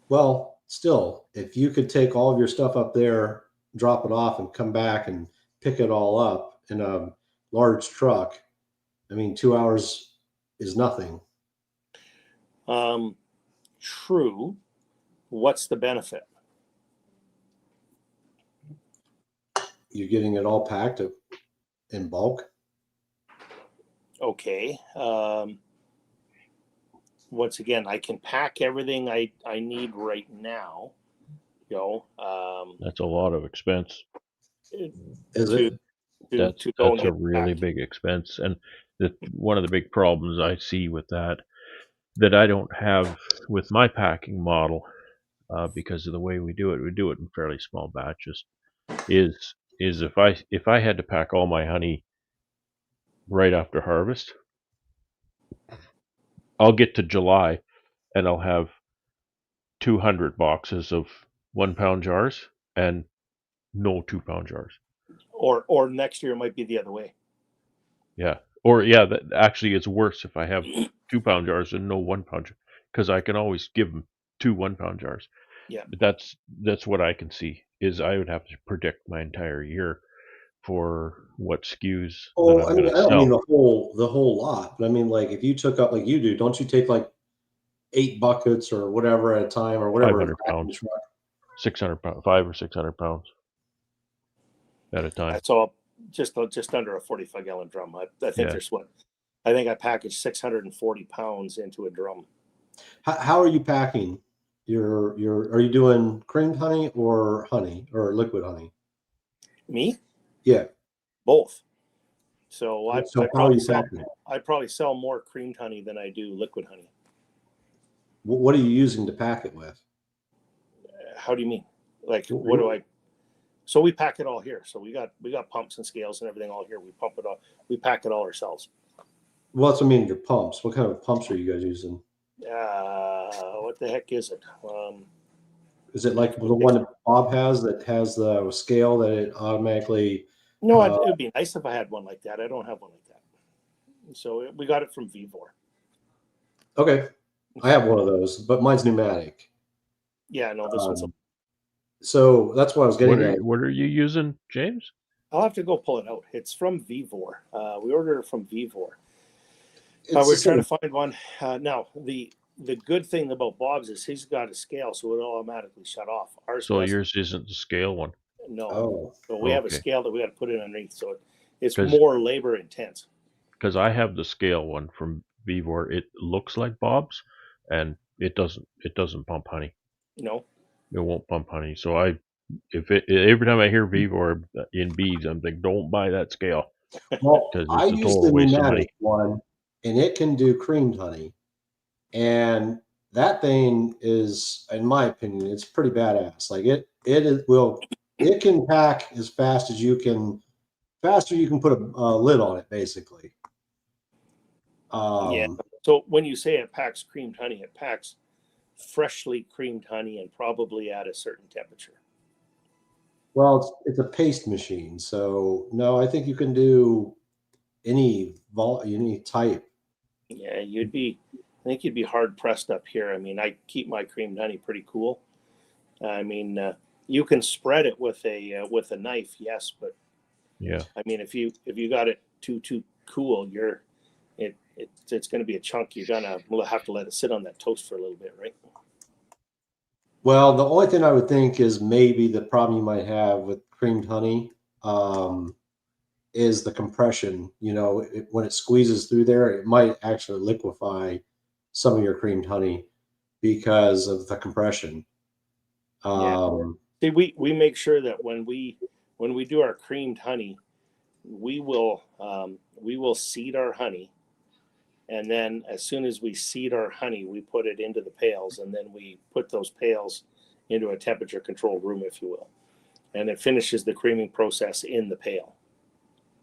Well, still, if you could take all of your stuff up there, drop it off and come back and pick it all up in a large truck, 2 hours is nothing. True. What's the benefit? You're getting it all packed in bulk. Okay. Once again, I can pack everything I need right now. That's a lot of expense. Is it? That's a really big expense. And one of the big problems I see with that I don't have with my packing model, because of the way we do it in fairly small batches, is if I had to pack all my honey right after harvest, I'll get to July and I'll have 200 boxes of 1 pound jars and no 2 pound jars. Or next year it might be the other way. Yeah. Or yeah, that actually it's worse if I have 2 pound jars and no 1 pound jar, because I can always give them 2 1 pound jars. Yeah. But that's what I can see is I would have to predict my entire year for what SKUs that Oh, I'm I going mean, to I don't mean sell. the whole lot, but I mean, like if you took up like you do, don't you take like 8 buckets or whatever at a time or whatever? 500 pounds, 600 pounds, 500 or 600 pounds at a time. That's all just under a 45-gallon drum. I think Yeah. there's what I think I packaged 640 pounds into a drum. How are you packing your? Are you doing creamed honey or liquid honey? Me? Yeah. Both. So I how are you packing? I probably sell more creamed honey than I do liquid honey. What are you using to pack it with? How do you mean? Like what do I? So we pack it all here. So we got pumps and scales and everything all here. We pump it all. We pack it all ourselves. Well, that's what I mean. Your pumps. What kind of pumps are you guys using? What the heck is it? Is it like the one that Bob has that has the scale that it automatically? No, it would be nice if I had one like that. I don't have one like that. So we got it from Vivor. Okay, I have one of those, but mine's pneumatic. Yeah, no, this one's. So that's what I was getting at. What are you using, James? I'll have to go pull it out. It's from Vivor. We ordered it from Vivor. We're trying to find one. Now, the good thing about Bob's is he's got a scale, so it'll automatically shut off. Ours So yours isn't the scale one? No. Oh. So we have a scale that we got to put in underneath, so it's more labor intense. Because I have the scale one from Vivor. It looks like Bob's, and it doesn't pump honey. No. It won't pump honey. So every time I hear Vivor in beads, I'm like, don't buy that scale. Well, because I it's a use total the waste of money. pneumatic one, and it can do creamed honey, and that thing is, in my opinion, it's pretty badass. Like it can pack as fast as you can, faster you can put a lid on it, basically. Yeah. So when you say it packs creamed honey, it packs freshly creamed honey and probably at a certain temperature. Well, it's a paste machine, so no, I think you can do any type. Yeah, I think you'd be hard pressed up here. I mean, I keep my creamed honey pretty cool. I mean, you can spread it with a knife, yes, but yeah, I mean, if you got it too cool, it's going to be a chunk. You're gonna have to let it sit on that toast for a little bit, right? Well, the only thing I would think is maybe the problem you might have with creamed honey is the compression. When it squeezes through there, it might actually liquefy some of your creamed honey because of the compression. See, we make sure that when we do our creamed honey, we will seed our honey, and then as soon as we seed our honey, we put it into the pails, and then we put those pails into a temperature controlled room, if you will, and it finishes the creaming process in the pail.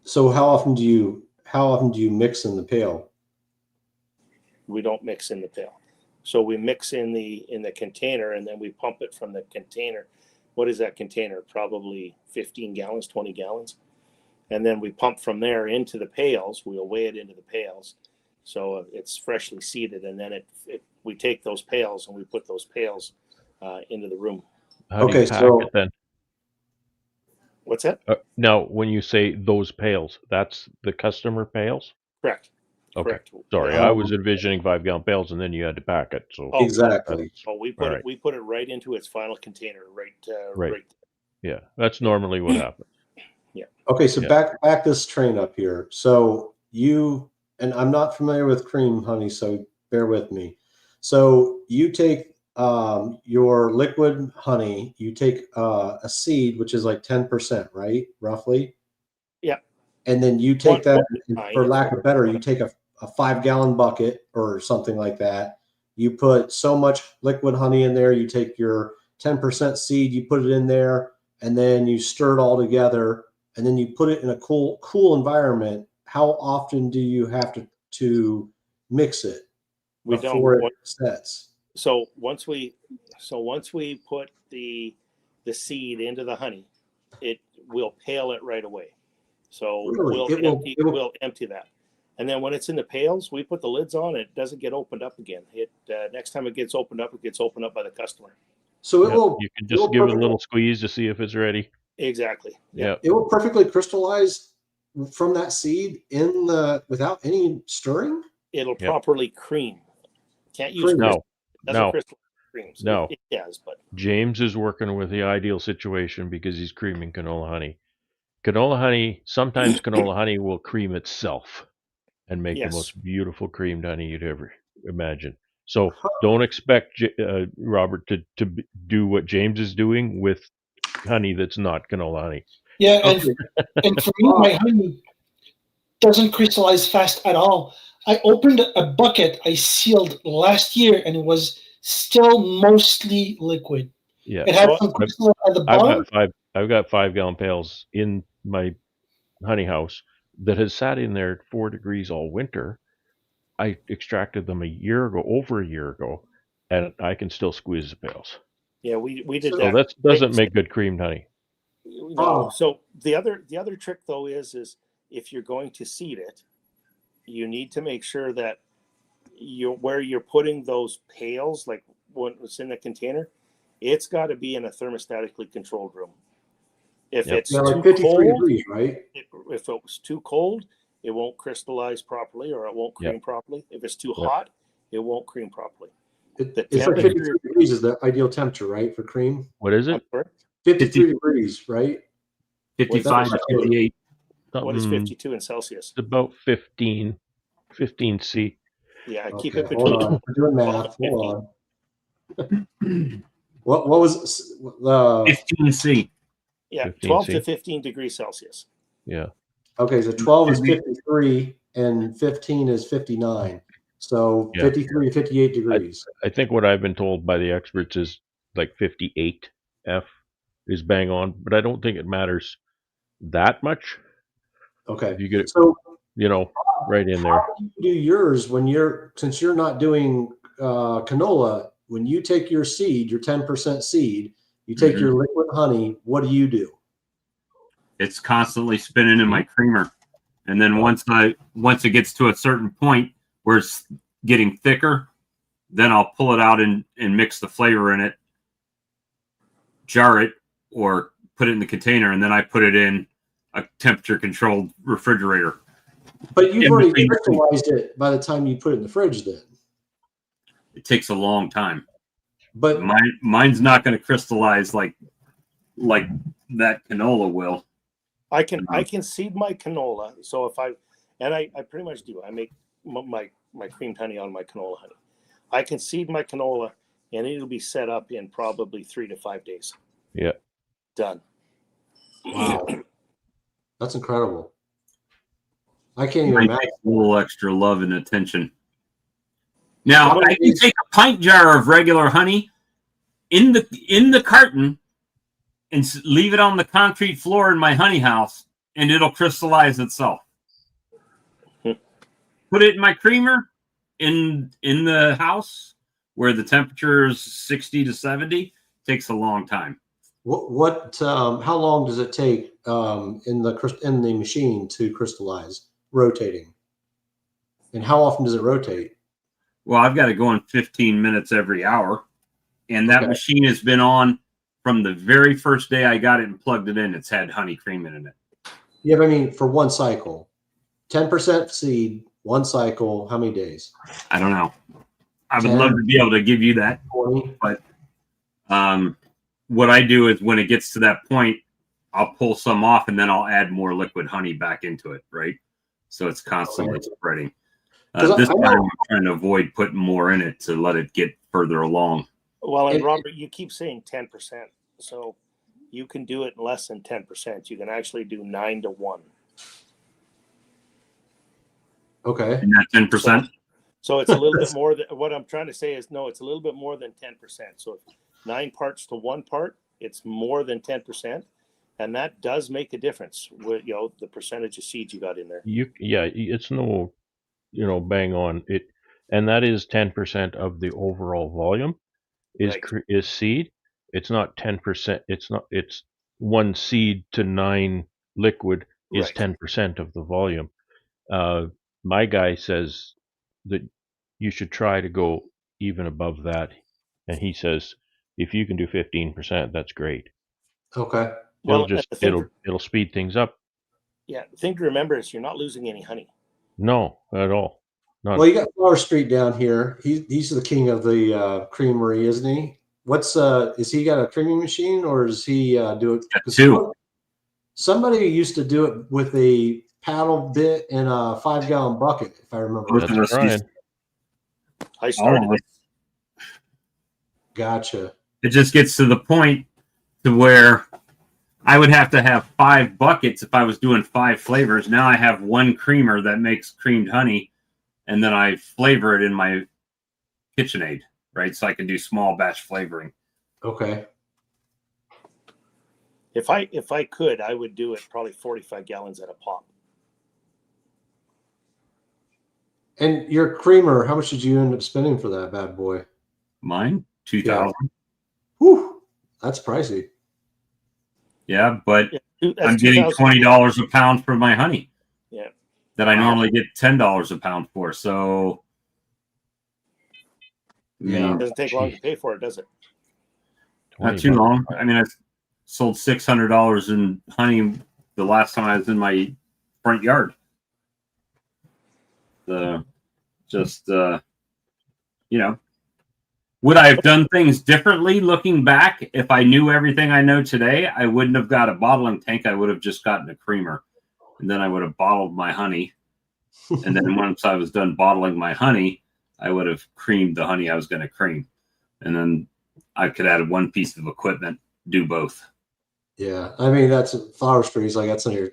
So how often do you mix in the pail? We don't mix in the pail. So we mix in the container, and then we pump it from the container. What is that container? Probably 15 gallons, 20 gallons. And then we pump from there into the pails. We'll weigh it into the pails. So it's freshly seeded. And then we take those pails and we put those pails into the room. How do you pack it then? What's that? Now, when you say those pails, that's the customer pails? Correct. Okay. Correct. Sorry, I was envisioning 5-gallon pails, and then you had to pack it. So exactly. We put it right into its final container, right. Yeah, that's normally what happens. Yeah. Okay, so back this train up here. So and I'm not familiar with cream honey, so bear with me. So you take your liquid honey, you take a seed, which is like 10%, right? Roughly. Yeah. And then you take that, for lack of better, you take a 5-gallon bucket or something like that. You put so much liquid honey in there, you take your 10% seed, you put it in there, and then you stir it all together, and then you put it in a cool environment. How often do you have to mix it before it sets? So once we put the seed into the honey, it will pale it right away. So Really? we'll empty that. And then when it's in the pails, we put the lids on. It doesn't get opened up again. Next time it gets opened up by the customer. So it will. You can just give it a little squeeze to see if it's ready. Exactly. Yeah. It will perfectly crystallize from that seed without any stirring. It'll properly cream. Can't use Cream. crystal. No. Crystal creams. No. It does, but James is working with the ideal situation because he's creaming canola honey. Sometimes canola honey will cream itself and make the most beautiful creamed honey you'd ever imagine. So don't expect Robert to do what James is doing with honey that's not canola honey. Yeah, and for me, my honey doesn't crystallize fast at all. I opened a bucket I sealed last year, and it was still mostly liquid. Yeah, it had some crystal at the bottom. I've got 5-gallon pails in my honey house that has sat in there at 4 degrees all winter. I extracted them over a year ago, and I can still squeeze the pails. Yeah, we did So that. that doesn't make good creamed honey. No. So the other trick though is if you're going to seed it, you need to make sure that where you're putting those pails, like when it's in the container, it's got to be in a thermostatically controlled room. If it's too 53 cold, degrees, right? If it was too cold, it won't crystallize properly or it won't cream properly. If it's too hot, it won't cream properly. It's like 53 degrees is the ideal temperature, right, for cream? What is it? 53 degrees, right? 55 to 58. What is 52 in Celsius? It's about 15 C. Yeah, keep Okay, it between. hold on. We're doing math. Hold on. What was 15 C? Yeah, 15 12 C. to 15 degrees Celsius. Yeah. Okay, so 12 is 53 and 15 is 59. So 53 to 58 degrees. I think what I've been told by the experts is like 58 F is bang on, but I don't think it matters that much. Okay. If you get it, so right in there. How do you do yours since you're not doing canola? When you take your seed, your 10% seed, you take your liquid honey. What do? It's constantly spinning in my creamer, and then once it gets to a certain point where it's getting thicker, then I'll pull it out and mix the flavor in it, jar it, or put it in the container, and then I put it in a temperature-controlled refrigerator. But you've already crystallized it by the time you put it in the fridge. Then it takes a long time. But mine's not going to crystallize like that canola will. I can seed my canola. So I pretty much do. I make my creamed honey on my canola honey. I can seed my canola, and it'll be set up in probably 3 to 5 days. Yeah. Done. Wow. That's incredible. I can't even imagine. A little extra love and attention. Now I can take a pint jar of regular honey in the carton and leave it on the concrete floor in my honey house, and it'll crystallize itself. Put it in my creamer in the house where the temperature is 60 to 70. Takes a long time. How long does it take in the machine to crystallize, rotating? And how often does it rotate? Well, I've got it going 15 minutes every hour, and that machine has been on from the very first day I got it and plugged it in. It's had honey creaming in it. Yeah, but I mean, for one cycle, 10% seed, one cycle, how many days? I don't know. I would love to be able to give you that, 20. But what I do is when it gets to that point, I'll pull some off and then I'll add more liquid honey back into it, right? So it's constantly spreading. This time I'm trying to avoid putting more in it to let it get further along. Well, and Robert, you keep saying 10%. So you can do it in less than 10%. You can actually do 9 to 1. Okay. And that 10%? So it's a little bit more than what I'm trying to say is no, it's a little bit more than 10%. So 9 parts to 1 part, it's more than 10%. And that does make a difference with the percentage of seeds you got in there. It's no, bang on it. and that is 10% of the overall volume is Right. is seed. It's not 10%. It's 1 seed to 9 liquid is Right. 10% of the volume. My guy says that you should try to go even above that, and he says if you can do 15%, that's great. Okay. Well, and the thing, It'll speed things up. yeah, the thing to remember is you're not losing any honey. No, at all. None. Well, you got Flower Street down here. He's the king of the creamery, isn't he? What's is he got a creaming machine or does he do it? Got two. Somebody used to do it with a paddle bit and a 5-gallon bucket, if I remember. Both of That's us used Brian. I started. all of us. Gotcha. It just gets to the point to where I would have to have 5 buckets if I was doing 5 flavors. Now I have 1 creamer that makes creamed honey, and then I flavor it in my KitchenAid, right? So I can do small batch flavoring. Okay. If I could, I would do it probably 45 gallons at a pop. And your creamer, how much did you end up spending for that bad boy? Mine, 2,000. Whew, that's pricey. Yeah, but Yeah, I'm that's getting $2,000. $20 a pound for my honey. Yeah. That I normally get $10 a pound for. So, I mean, It doesn't take long to pay for it, does it? not too long. I mean, I sold $600 in honey the last time I was in my front yard. You know, would I have done things differently looking back? If I knew everything I know today, I wouldn't have got a bottling tank. I would have just gotten a creamer, and then I would have bottled my honey. And then once I was done bottling my honey, I would have creamed the honey I was going to cream. And then I could add 1 piece of equipment, do both. Yeah. I mean, that's Flower Street's like that's your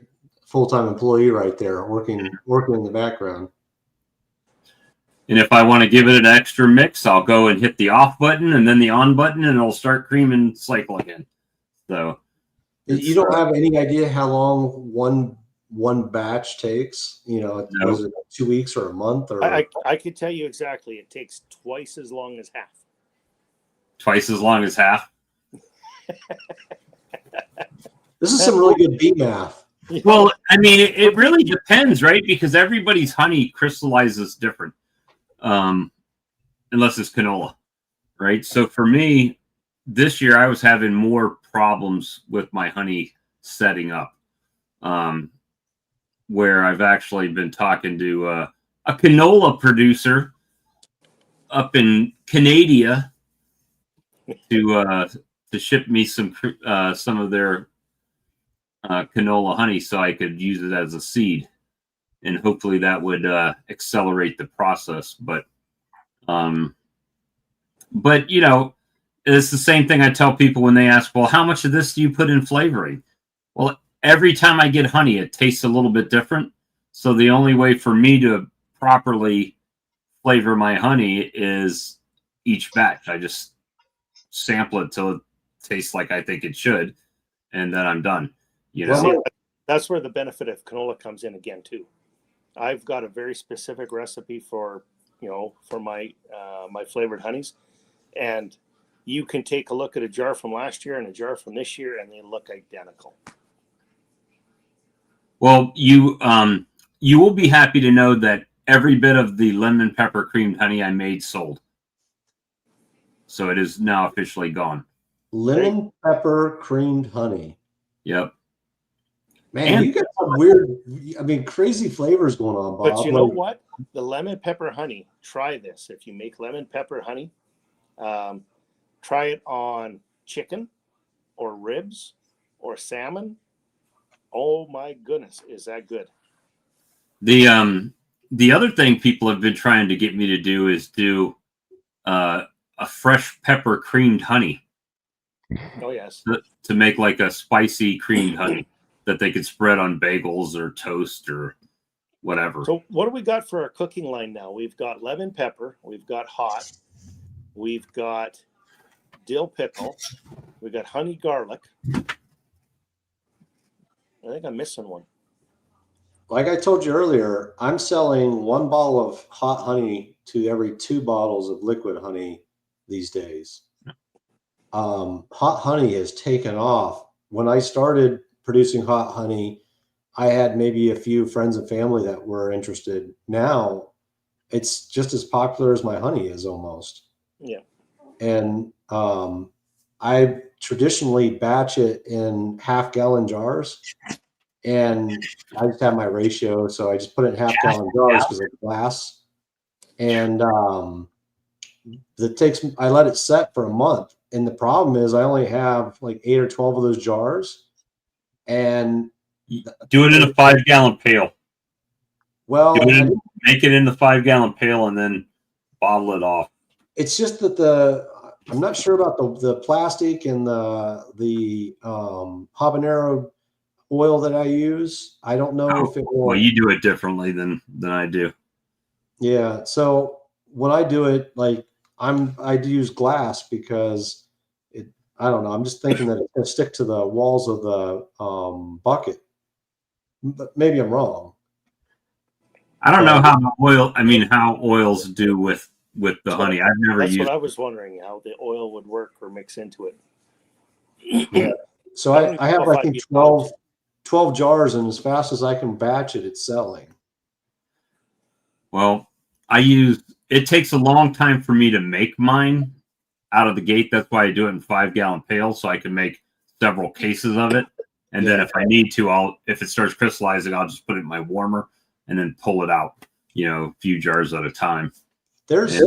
full-time employee right there working in the background. And if I want to give it an extra mix, I'll go and hit the off button and then the on button, and it'll start creaming cycle again. So you don't have any idea how long one batch takes? You know, No. Was it 2 weeks or a month? Or I could tell you exactly. It takes twice as long as half. twice as long as half. this is some really good bee math. Well, I mean, it really depends, right? Because everybody's honey crystallizes different, unless it's canola, right? So for me, this year I was having more problems with my honey setting up, where I've actually been talking to a canola producer up in Canada to ship me some of their canola honey so I could use it as a seed, and hopefully that would accelerate the process. But you know, it's the same thing I tell people when they ask, well, how much of this do you put in flavoring? Well, every time I get honey, it tastes a little bit different. So the only way for me to properly flavor my honey is each batch. I just sample it till it tastes like I think it should, and then I'm done. You know, See, that's where the benefit of canola comes in again too. I've got a very specific recipe for my my flavored honeys, and you can take a look at a jar from last year and a jar from this year, and they look identical. Well, you will be happy to know that every bit of the lemon pepper creamed honey I made sold. So it is now officially gone. Lemon pepper creamed honey. Yep. Man, and you got some weird, crazy flavors going on, Bob. But you know what? The lemon pepper honey, try this. If you make lemon pepper honey, try it on chicken or ribs or salmon. Oh my goodness, is that good? The other thing people have been trying to get me to do is do a fresh pepper creamed honey. Oh yes. To make like a spicy creamed honey that they could spread on bagels or toast or whatever. So what do we got for our cooking line now? We've got lemon pepper, we've got hot, we've got dill pickle, we've got honey garlic. I think I'm missing one. like I told you earlier, I'm selling 1 bottle of hot honey to every 2 bottles of liquid honey these days. Hot honey has taken off. When I started producing hot honey, I had maybe a few friends and family that were interested. Now it's just as popular as my honey is almost. Yeah. And I traditionally batch it in half-gallon jars, and I just have my ratio, so I just put it in half-gallon jars because it's glass. And I let it set for a month. And the problem is I only have like 8 or 12 of those jars. And do it in a 5-gallon pail. Well, make it in the 5-gallon pail and then bottle it off. It's just that I'm not sure about the plastic and the habanero oil that I use. I don't know if it will. Well, you do it differently than I do. Yeah. So when I do it, like I do use glass because I don't know. I'm just thinking that it's going to stick to the walls of the bucket, but maybe I'm wrong. I don't know how oils do with the honey. I've never used. That's what I was wondering, how the oil would work or mix into it. Yeah. So I have like 12 jars, and as fast as I can batch it, it's selling. Well, it takes a long time for me to make mine out of the gate. That's why I do it in 5-gallon pails, so I can make several cases of it. And then if I need to, if it starts crystallizing, I'll just put it in my warmer and then pull it out, a few jars at a time. There's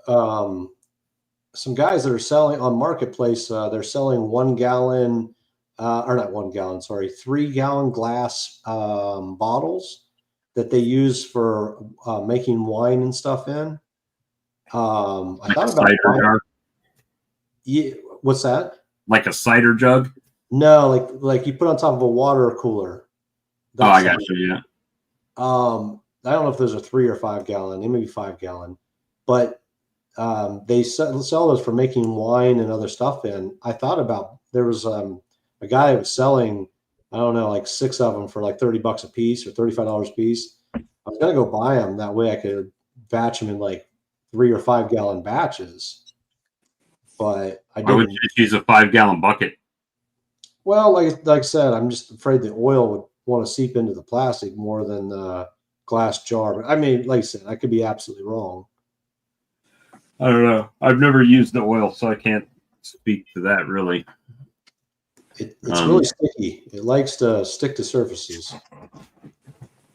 some guys that are selling on Marketplace. They're selling 1 gallon, or not 1 gallon, sorry, 3-gallon glass bottles that they use for making wine and stuff in. I thought about cider jar. Yeah, what's that? Like a cider jug? No, like you put on top of a water cooler. I got you. Yeah. I don't know if those are 3 or 5 gallon. They may be 5 gallon, but they sell those for making wine and other stuff in. I thought about there was a guy that was selling, I don't know, like 6 of them for like $30 a piece or $35 a piece. I was gonna go buy them, that way I could batch them in like 3 or 5 gallon batches. But I didn't. Why would you just use a 5-gallon bucket? Well, like I said, I'm just afraid the oil would want to seep into the plastic more than the glass jar. But I mean, like I said, I could be absolutely wrong. I don't know. I've never used the oil, so I can't speak to that really. It's really sticky. It likes to stick to surfaces.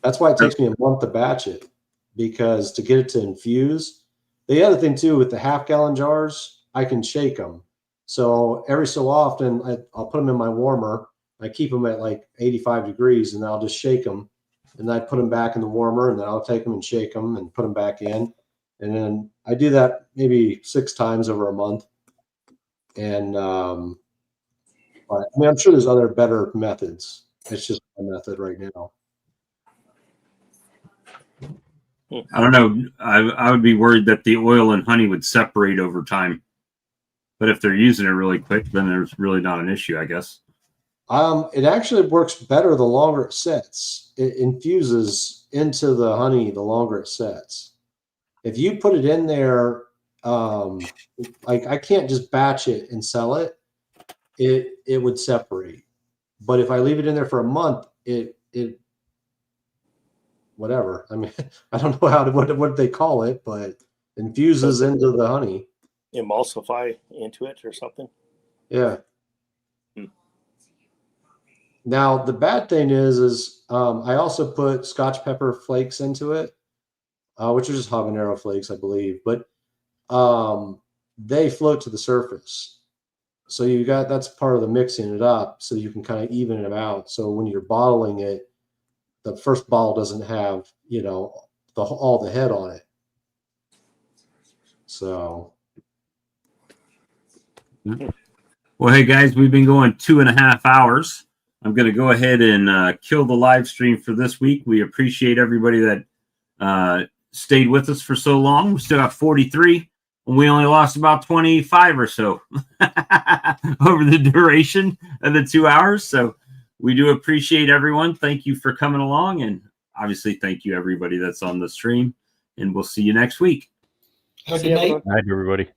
That's why it takes me a month to batch it, because to get it to infuse. The other thing too, with the half-gallon jars, I can shake them. So every so often, I'll put them in my warmer. I keep them at like 85 degrees, and I'll just shake them. And I put them back in the warmer, and then I'll take them and shake them and put them back in. And then I do that maybe 6 times over a month. And but, I mean, I'm sure there's other better methods. It's just my method right now. I don't know. I would be worried that the oil and honey would separate over time. But if they're using it really quick, then there's really not an issue, I guess. It actually works better the longer it sets. It infuses into the honey the longer it sets. If you put it in there, like I can't just batch it and sell it. It would separate. But if I leave it in there for a month, it whatever. I mean, I don't know what they call it, but infuses into the honey. Emulsify into it or something. Yeah. Now the bad thing is I also put Scotch pepper flakes into it, which are just habanero flakes, I believe, but they float to the surface. So that's part of the mixing it up, so you can kind of even it out. So when you're bottling it, the first bottle doesn't have, all the head on it. So. Well, hey guys, we've been going 2.5 hours. I'm going to go ahead and kill the live stream for this week. We appreciate everybody that stayed with us for so long. We still got 43, and we only lost about 25 or so over the duration of the 2 hours. So we do appreciate everyone. Thank you for coming along, and obviously thank you everybody that's on the stream, and we'll see you next week. Have a See good you, night. everyone. Night, everybody.